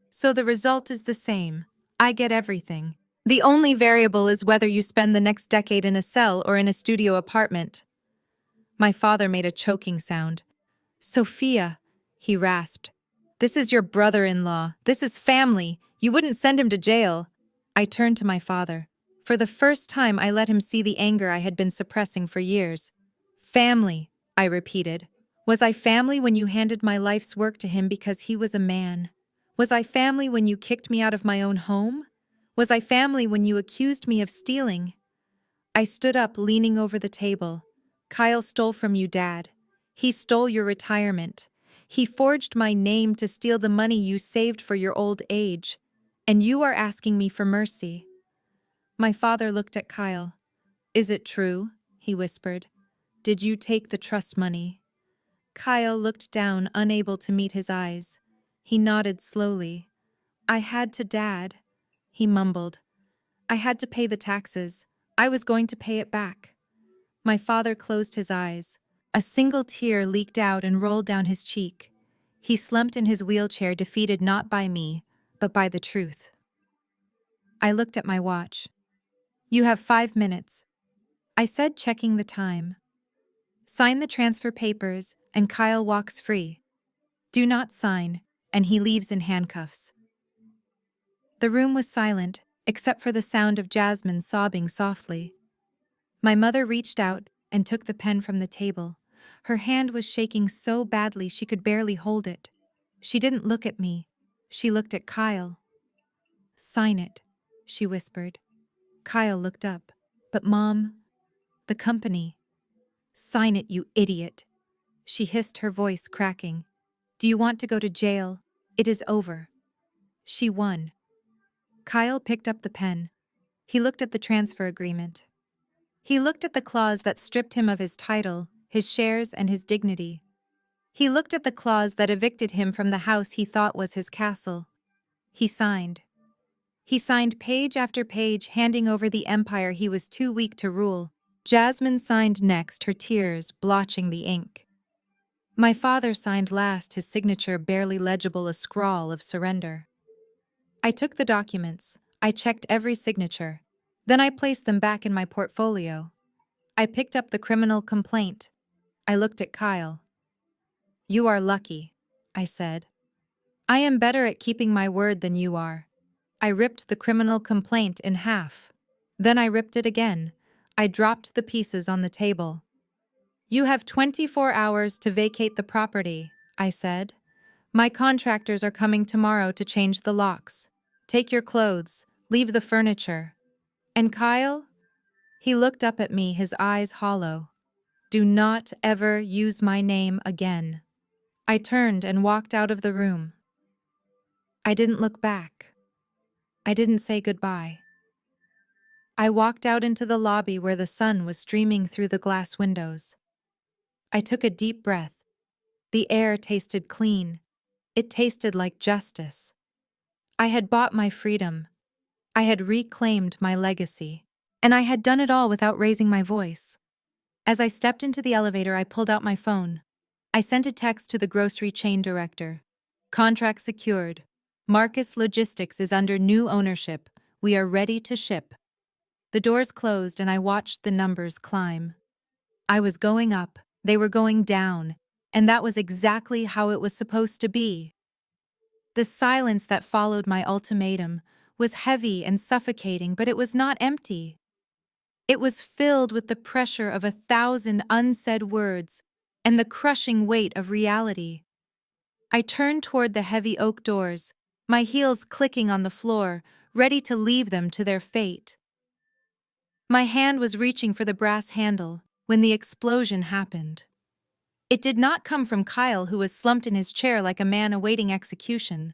So the result is the same. I get everything. The only variable is whether you spend the next decade in a cell or in a studio apartment." My father made a choking sound. "Sophia," he rasped. "This is your brother-in-law. This is family. You wouldn't send him to jail." I turned to my father. For the first time, I let him see the anger I had been suppressing for years. "Family," I repeated. "Was I family when you handed my life's work to him because he was a man? Was I family when you kicked me out of my own home? Was I family when you accused me of stealing?" I stood up, leaning over the table. "Kyle stole from you, Dad. He stole your retirement. He forged my name to steal the money you saved for your old age. And you are asking me for mercy." My father looked at Kyle. "Is it true?" he whispered. "Did you take the trust money?" Kyle looked down, unable to meet his eyes. He nodded slowly. "I had to, Dad," he mumbled. "I had to pay the taxes. I was going to pay it back." My father closed his eyes. A single tear leaked out and rolled down his cheek. He slumped in his wheelchair, defeated not by me, but by the truth. I looked at my watch. "You have 5 minutes," I said, checking the time. "Sign the transfer papers, and Kyle walks free. Do not sign, and he leaves in handcuffs." The room was silent, except for the sound of Jasmine sobbing softly. My mother reached out and took the pen from the table. Her hand was shaking so badly she could barely hold it. She didn't look at me. She looked at Kyle. "Sign it," she whispered. Kyle looked up. "But Mom, the company." "Sign it, you idiot," she hissed, her voice cracking. "Do you want to go to jail? It is over." She won. Kyle picked up the pen. He looked at the transfer agreement. He looked at the clause that stripped him of his title, his shares, and his dignity. He looked at the clause that evicted him from the house he thought was his castle. He signed. He signed page after page, handing over the empire he was too weak to rule. Jasmine signed next, her tears blotching the ink. My father signed last, his signature barely legible, a scrawl of surrender. I took the documents. I checked every signature. Then I placed them back in my portfolio. I picked up the criminal complaint. I looked at Kyle. "You are lucky," I said. "I am better at keeping my word than you are." I ripped the criminal complaint in half. Then I ripped it again. I dropped the pieces on the table. "You have 24 hours to vacate the property," I said. "My contractors are coming tomorrow to change the locks. Take your clothes, leave the furniture. And Kyle?" He looked up at me, his eyes hollow. "Do not ever use my name again." I turned and walked out of the room. I didn't look back. I didn't say goodbye. I walked out into the lobby where the sun was streaming through the glass windows. I took a deep breath. The air tasted clean. It tasted like justice. I had bought my freedom. I had reclaimed my legacy. And I had done it all without raising my voice. As I stepped into the elevator, I pulled out my phone. I sent a text to the grocery chain director. "Contract secured. Marcus Logistics is under new ownership. We are ready to ship." The doors closed and I watched the numbers climb. I was going up, they were going down, and that was exactly how it was supposed to be. The silence that followed my ultimatum was heavy and suffocating, but it was not empty. It was filled with the pressure of 1,000 unsaid words and the crushing weight of reality. I turned toward the heavy oak doors, my heels clicking on the floor, ready to leave them to their fate. My hand was reaching for the brass handle when the explosion happened. It did not come from Kyle, who was slumped in his chair like a man awaiting execution.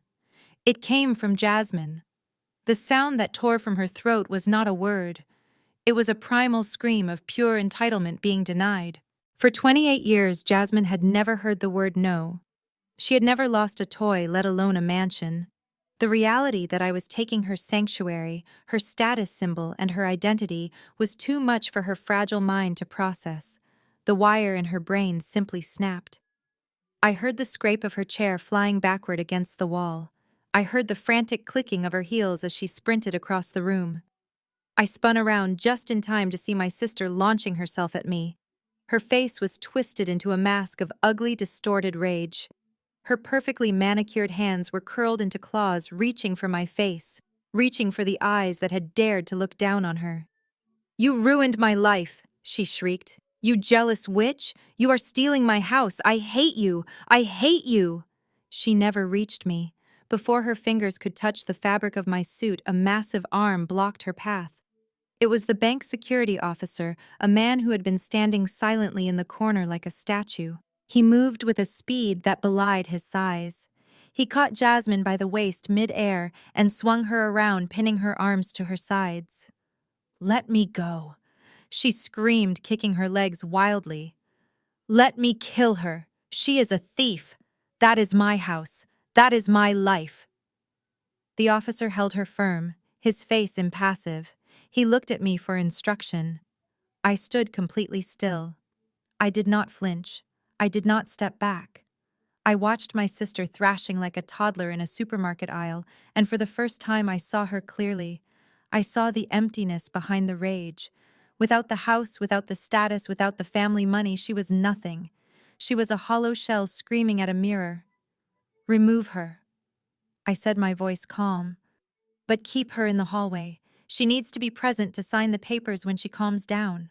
It came from Jasmine. The sound that tore from her throat was not a word. It was a primal scream of pure entitlement being denied. For 28 years, Jasmine had never heard the word no. She had never lost a toy, let alone a mansion. The reality that I was taking her sanctuary, her status symbol, and her identity was too much for her fragile mind to process. The wire in her brain simply snapped. I heard the scrape of her chair flying backward against the wall. I heard the frantic clicking of her heels as she sprinted across the room. I spun around just in time to see my sister launching herself at me. Her face was twisted into a mask of ugly, distorted rage. Her perfectly manicured hands were curled into claws reaching for my face, reaching for the eyes that had dared to look down on her. "You ruined my life," she shrieked. "You jealous witch! You are stealing my house! I hate you! I hate you!" She never reached me. Before her fingers could touch the fabric of my suit, a massive arm blocked her path. It was the bank security officer, a man who had been standing silently in the corner like a statue. He moved with a speed that belied his size. He caught Jasmine by the waist mid-air and swung her around, pinning her arms to her sides. "Let me go," she screamed, kicking her legs wildly. "Let me kill her. She is a thief. That is my house. That is my life." The officer held her firm, his face impassive. He looked at me for instruction. I stood completely still. I did not flinch. I did not step back. I watched my sister thrashing like a toddler in a supermarket aisle, and for the first time I saw her clearly. I saw the emptiness behind the rage. Without the house, without the status, without the family money, she was nothing. She was a hollow shell screaming at a mirror. "Remove her," I said, my voice calm. "But keep her in the hallway. She needs to be present to sign the papers when she calms down."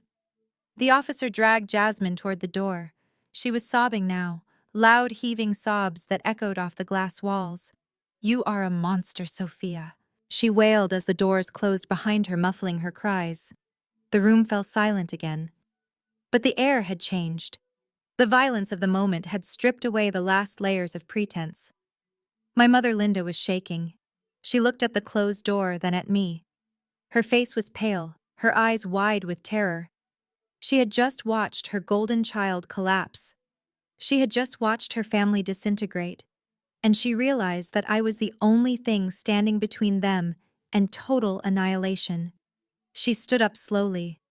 The officer dragged Jasmine toward the door. She was sobbing now, loud heaving sobs that echoed off the glass walls. "You are a monster, Sophia," she wailed as the doors closed behind her, muffling her cries. The room fell silent again. But the air had changed. The violence of the moment had stripped away the last layers of pretense. My mother Linda was shaking. She looked at the closed door, then at me. Her face was pale, her eyes wide with terror. She had just watched her golden child collapse. She had just watched her family disintegrate, and she realized that I was the only thing standing between them and total annihilation. She stood up slowly.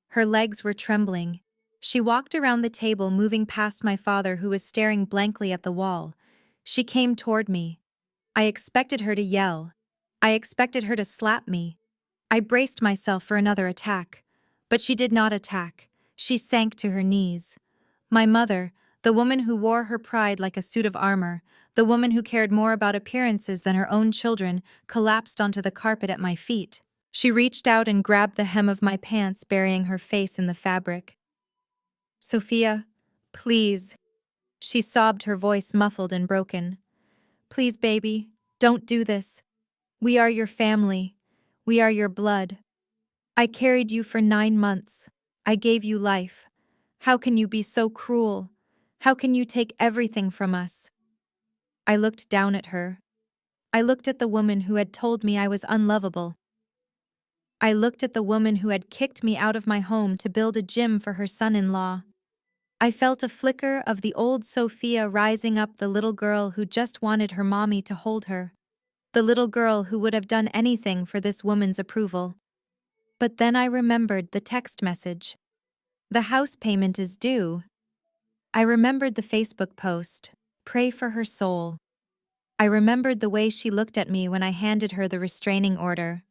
Her legs were trembling. She walked around the table, moving past my father, who was staring blankly at the wall. She came toward me. I expected her to yell. I expected her to slap me. I braced myself for another attack. But she did not attack. She sank to her knees. My mother, the woman who wore her pride like a suit of armor, the woman who cared more about appearances than her own children, collapsed onto the carpet at my feet. She reached out and grabbed the hem of my pants, burying her face in the fabric. "Sophia, please," she sobbed, her voice muffled and broken. "Please, baby, don't do this. We are your family. We are your blood. I carried you for 9 months. I gave you life. How can you be so cruel? How can you take everything from us?" I looked down at her. I looked at the woman who had told me I was unlovable. I looked at the woman who had kicked me out of my home to build a gym for her son-in-law. I felt a flicker of the old Sophia rising up, the little girl who just wanted her mommy to hold her. The little girl who would have done anything for this woman's approval. But then I remembered the text message. "The house payment is due." I remembered the Facebook post, "Pray for her soul." I remembered the way she looked at me when I handed her the restraining order.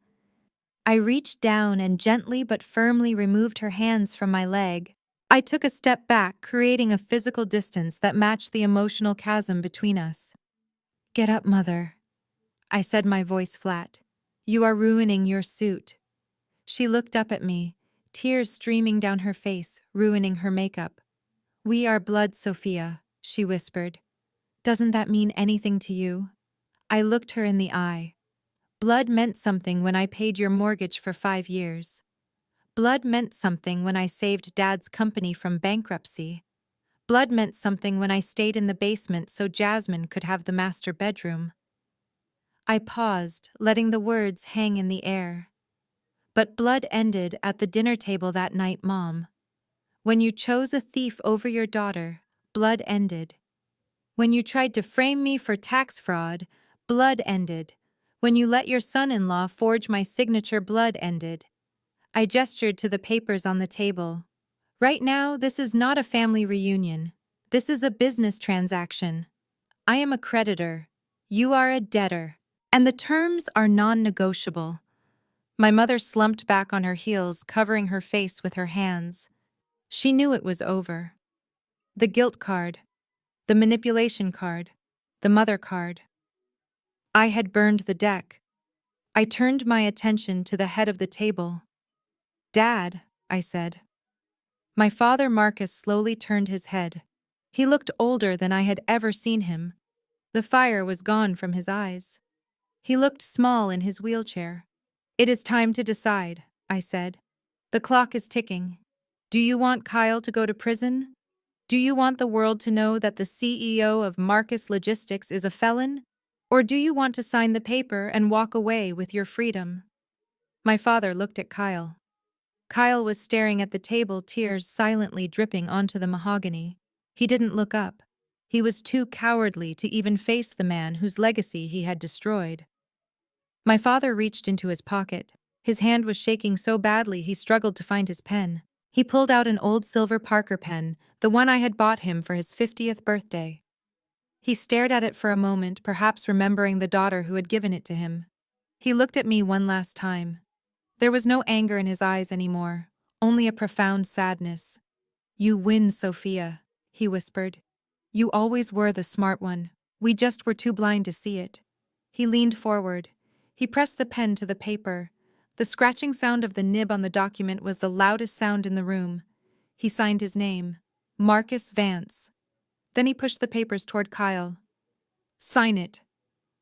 I reached down and gently but firmly removed her hands from my leg. I took a step back, creating a physical distance that matched the emotional chasm between us. "Get up, mother," I said, my voice flat. "You are ruining your suit." She looked up at me, tears streaming down her face, ruining her makeup. "We are blood, Sophia," she whispered. "Doesn't that mean anything to you?" I looked her in the eye. "Blood meant something when I paid your mortgage for 5 years. Blood meant something when I saved Dad's company from bankruptcy. Blood meant something when I stayed in the basement so Jasmine could have the master bedroom. I paused, letting the words hang in the air. But blood ended at the dinner table that night, Mom. When you chose a thief over your daughter, blood ended. When you tried to frame me for tax fraud, blood ended. When you let your son-in-law forge my signature, blood ended. I gestured to the papers on the table. Right now, this is not a family reunion. This is a business transaction. I am a creditor. You are a debtor. And the terms are non-negotiable. My mother slumped back on her heels, covering her face with her hands. She knew it was over. The guilt card, the manipulation card, the mother card. I had burned the deck. I turned my attention to the head of the table. Dad, I said. My father Marcus slowly turned his head. He looked older than I had ever seen him. The fire was gone from his eyes. He looked small in his wheelchair. It is time to decide, I said. The clock is ticking. Do you want Kyle to go to prison? Do you want the world to know that the CEO of Marcus Logistics is a felon? Or do you want to sign the paper and walk away with your freedom? My father looked at Kyle. Kyle was staring at the table, tears silently dripping onto the mahogany. He didn't look up. He was too cowardly to even face the man whose legacy he had destroyed. My father reached into his pocket. His hand was shaking so badly he struggled to find his pen. He pulled out an old silver Parker pen, the one I had bought him for his 50th birthday. He stared at it for a moment, perhaps remembering the daughter who had given it to him. He looked at me one last time. There was no anger in his eyes anymore, only a profound sadness. You win, Sophia, he whispered. You always were the smart one. We just were too blind to see it. He leaned forward. He pressed the pen to the paper. The scratching sound of the nib on the document was the loudest sound in the room. He signed his name, Marcus Vance. Then he pushed the papers toward Kyle. Sign it,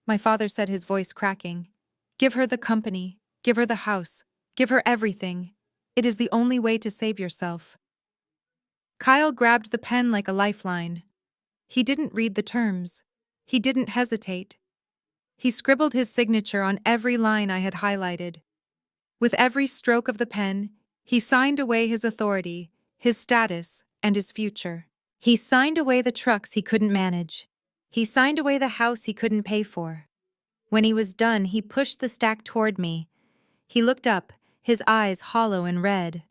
my father said, his voice cracking. Give her the company, give her the house, give her everything. It is the only way to save yourself. Kyle grabbed the pen like a lifeline. He didn't read the terms. He didn't hesitate. He scribbled his signature on every line I had highlighted. With every stroke of the pen, he signed away his authority, his status, and his future. He signed away the trucks he couldn't manage. He signed away the house he couldn't pay for. When he was done, he pushed the stack toward me. He looked up, his eyes hollow and red.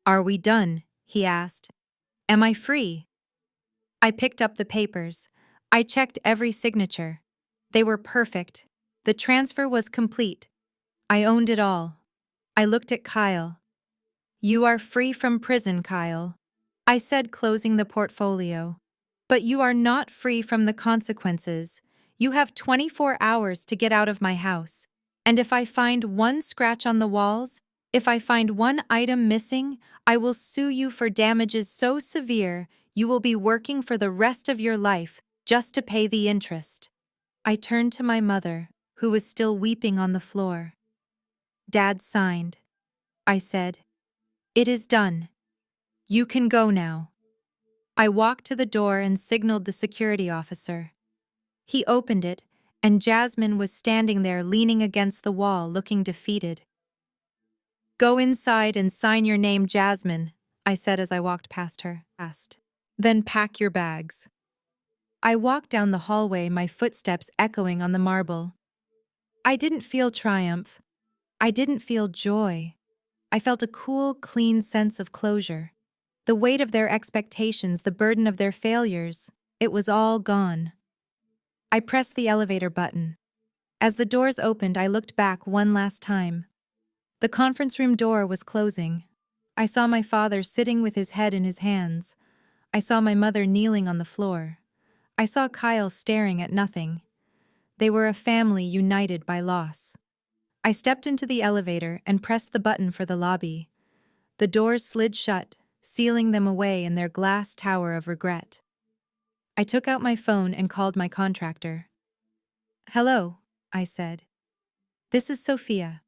Are we done? He asked. Am I free? I picked up the papers. I checked every signature. They were perfect. The transfer was complete. I owned it all. I looked at Kyle. You are free from prison, Kyle, I said, closing the portfolio. But you are not free from the consequences. You have 24 hours to get out of my house. And if I find one scratch on the walls, if I find one item missing, I will sue you for damages so severe you will be working for the rest of your life just to pay the interest. I turned to my mother, who was still weeping on the floor. Dad signed. I said, It is done. You can go now. I walked to the door and signaled the security officer. He opened it, and Jasmine was standing there leaning against the wall, looking defeated. Go inside and sign your name, Jasmine, I said as I walked past her. Then pack your bags. I walked down the hallway, my footsteps echoing on the marble. I didn't feel triumph. I didn't feel joy. I felt a cool, clean sense of closure. The weight of their expectations, the burden of their failures, it was all gone. I pressed the elevator button. As the doors opened, I looked back one last time. The conference room door was closing. I saw my father sitting with his head in his hands. I saw my mother kneeling on the floor. I saw Kyle staring at nothing. They were a family united by loss. I stepped into the elevator and pressed the button for the lobby. The doors slid shut, sealing them away in their glass tower of regret. I took out my phone and called my contractor. Hello, I said. This is Sophia.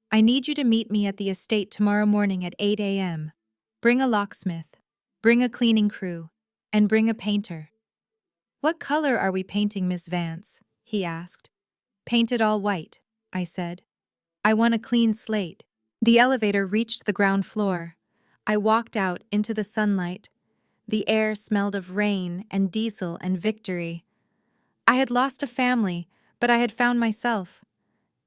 I need you to meet me at the estate tomorrow morning at 8 a.m. Bring a locksmith, bring a cleaning crew, and bring a painter. What color are we painting, Miss Vance? He asked. Paint it all white, I said. I want a clean slate. The elevator reached the ground floor. I walked out into the sunlight. The air smelled of rain and diesel and victory. I had lost a family, but I had found myself.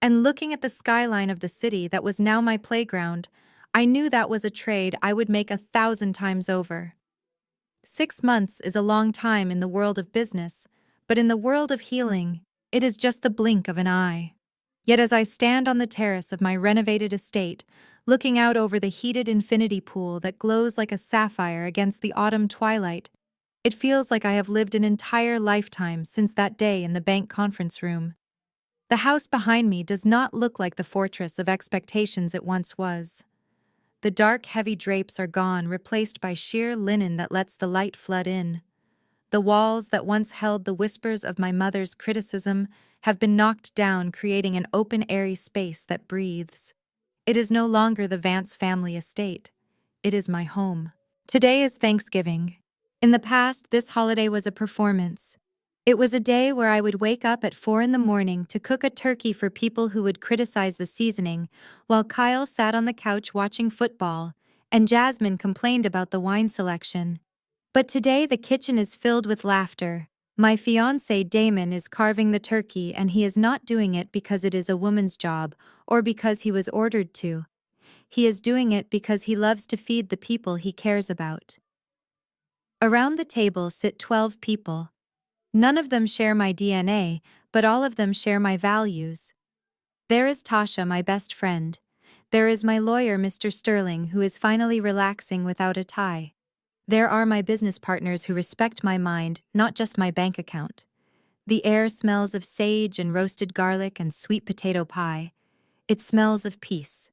And looking at the skyline of the city that was now my playground, I knew that was a trade I would make 1,000 times over. 6 months is a long time in the world of business, but in the world of healing, it is just the blink of an eye. Yet as I stand on the terrace of my renovated estate, looking out over the heated infinity pool that glows like a sapphire against the autumn twilight, it feels like I have lived an entire lifetime since that day in the bank conference room. The house behind me does not look like the fortress of expectations it once was. The dark, heavy drapes are gone, replaced by sheer linen that lets the light flood in. The walls that once held the whispers of my mother's criticism have been knocked down, creating an open, airy space that breathes. It is no longer the Vance family estate. It is my home. Today is Thanksgiving. In the past, this holiday was a performance. It was a day where I would wake up at 4 in the morning to cook a turkey for people who would criticize the seasoning, while Kyle sat on the couch watching football, and Jasmine complained about the wine selection. But today the kitchen is filled with laughter. My fiancé Damon is carving the turkey, and he is not doing it because it is a woman's job or because he was ordered to. He is doing it because he loves to feed the people he cares about. Around the table sit 12 people. None of them share my DNA, but all of them share my values. There is Tasha, my best friend. There is my lawyer, Mr. Sterling, who is finally relaxing without a tie. There are my business partners who respect my mind, not just my bank account. The air smells of sage and roasted garlic and sweet potato pie. It smells of peace.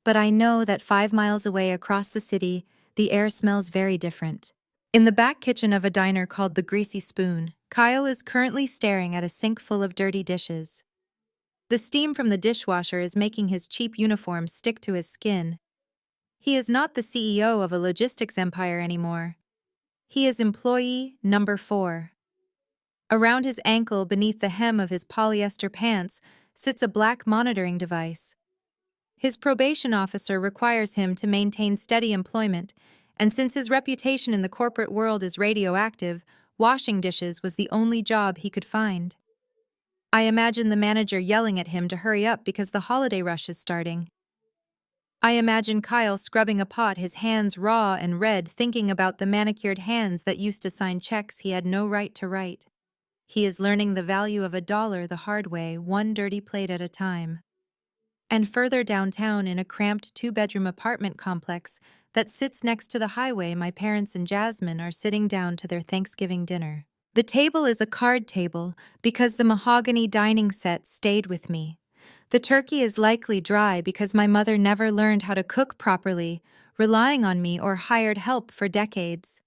But I know that 5 miles away across the city, the air smells very different. In the back kitchen of a diner called the Greasy Spoon, Kyle is currently staring at a sink full of dirty dishes. The steam from the dishwasher is making his cheap uniform stick to his skin. He is not the CEO of a logistics empire anymore. He is employee number 4. Around his ankle, beneath the hem of his polyester pants, sits a black monitoring device. His probation officer requires him to maintain steady employment, and since his reputation in the corporate world is radioactive, washing dishes was the only job he could find. I imagine the manager yelling at him to hurry up because the holiday rush is starting. I imagine Kyle scrubbing a pot, his hands raw and red, thinking about the manicured hands that used to sign checks he had no right to write. He is learning the value of $1 the hard way, one dirty plate at a time. And further downtown, in a cramped 2-bedroom apartment complex that sits next to the highway, my parents and Jasmine are sitting down to their Thanksgiving dinner. The table is a card table because the mahogany dining set stayed with me. The turkey is likely dry because my mother never learned how to cook properly, relying on me or hired help for decades.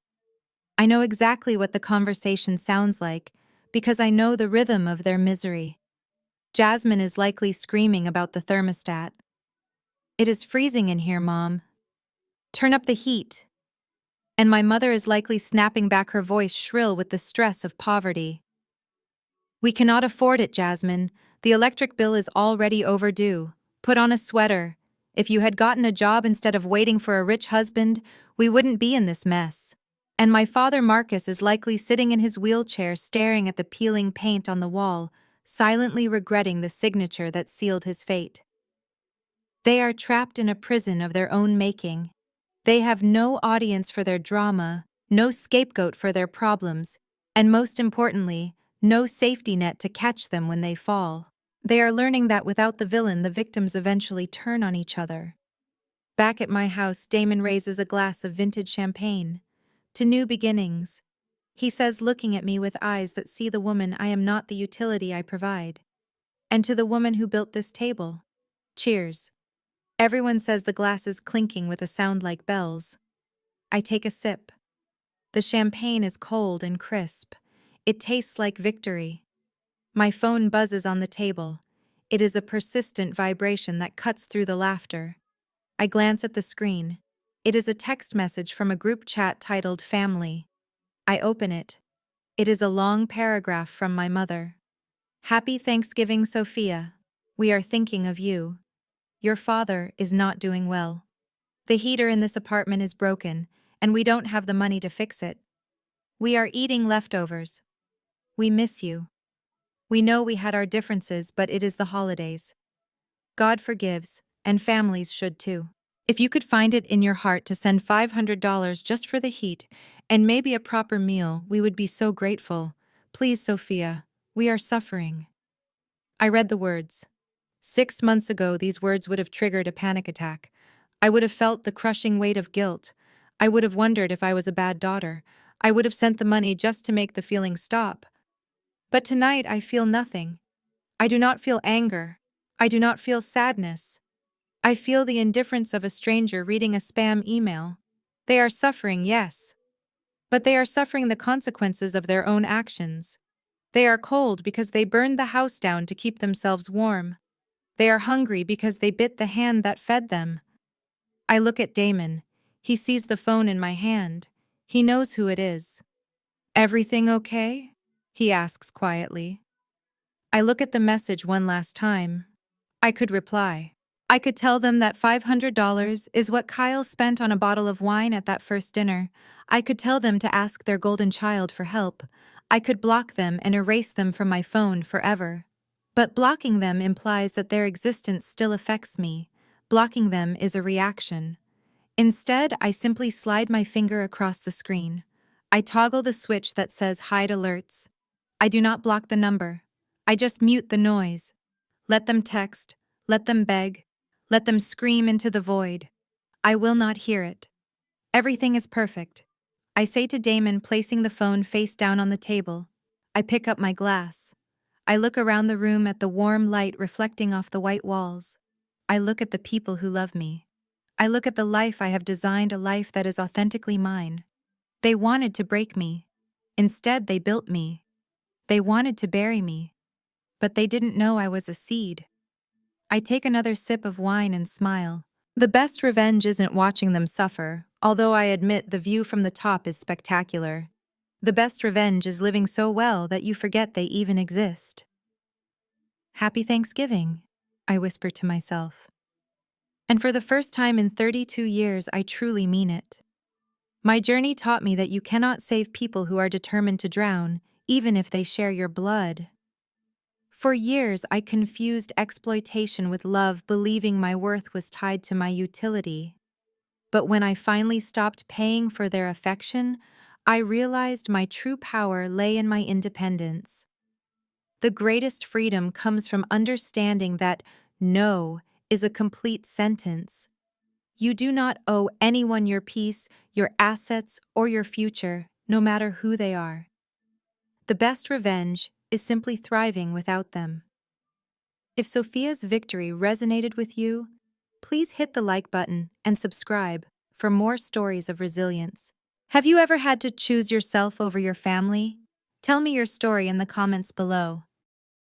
I know exactly what the conversation sounds like because I know the rhythm of their misery. Jasmine is likely screaming about the thermostat. It is freezing in here, Mom. Turn up the heat. And my mother is likely snapping back, her voice shrill with the stress of poverty. We cannot afford it, Jasmine. The electric bill is already overdue. Put on a sweater. If you had gotten a job instead of waiting for a rich husband, we wouldn't be in this mess. And my father Marcus is likely sitting in his wheelchair staring at the peeling paint on the wall, silently regretting the signature that sealed his fate. They are trapped in a prison of their own making. They have no audience for their drama, no scapegoat for their problems, and most importantly, no safety net to catch them when they fall. They are learning that without the villain, the victims eventually turn on each other. Back at my house, Damon raises a glass of vintage champagne. To new beginnings. He says, looking at me with eyes that see the woman I am, not the utility I provide. And to the woman who built this table. Cheers. Everyone says the glass is clinking with a sound like bells. I take a sip. The champagne is cold and crisp. It tastes like victory. My phone buzzes on the table. It is a persistent vibration that cuts through the laughter. I glance at the screen. It is a text message from a group chat titled Family. I open it. It is a long paragraph from my mother. Happy Thanksgiving, Sophia. We are thinking of you. Your father is not doing well. The heater in this apartment is broken, and we don't have the money to fix it. We are eating leftovers. We miss you. We know we had our differences, but it is the holidays. God forgives, and families should too. If you could find it in your heart to send $500 just for the heat and maybe a proper meal, we would be so grateful. Please, Sophia, we are suffering. I read the words. 6 months ago, these words would have triggered a panic attack. I would have felt the crushing weight of guilt. I would have wondered if I was a bad daughter. I would have sent the money just to make the feeling stop. But tonight I feel nothing. I do not feel anger. I do not feel sadness. I feel the indifference of a stranger reading a spam email. They are suffering, yes. But they are suffering the consequences of their own actions. They are cold because they burned the house down to keep themselves warm. They are hungry because they bit the hand that fed them. I look at Damon. He sees the phone in my hand. He knows who it is. Everything okay? He asks quietly. I look at the message one last time. I could reply. I could tell them that $500 is what Kyle spent on a bottle of wine at that first dinner. I could tell them to ask their golden child for help. I could block them and erase them from my phone forever. But blocking them implies that their existence still affects me. Blocking them is a reaction. Instead, I simply slide my finger across the screen. I toggle the switch that says hide alerts. I do not block the number. I just mute the noise. Let them text. Let them beg. Let them scream into the void. I will not hear it. Everything is perfect. I say to Damon, placing the phone face down on the table. I pick up my glass. I look around the room at the warm light reflecting off the white walls. I look at the people who love me. I look at the life I have designed, a life that is authentically mine. They wanted to break me. Instead, they built me. They wanted to bury me. But they didn't know I was a seed. I take another sip of wine and smile. The best revenge isn't watching them suffer, although I admit the view from the top is spectacular. The best revenge is living so well that you forget they even exist. Happy Thanksgiving, I whisper to myself. And for the first time in 32 years, I truly mean it. My journey taught me that you cannot save people who are determined to drown, even if they share your blood. For years, I confused exploitation with love, believing my worth was tied to my utility. But when I finally stopped paying for their affection, I realized my true power lay in my independence. The greatest freedom comes from understanding that no is a complete sentence. You do not owe anyone your peace, your assets, or your future, no matter who they are. The best revenge is simply thriving without them. If Sophia's victory resonated with you, please hit the like button and subscribe for more stories of resilience. Have you ever had to choose yourself over your family? Tell me your story in the comments below.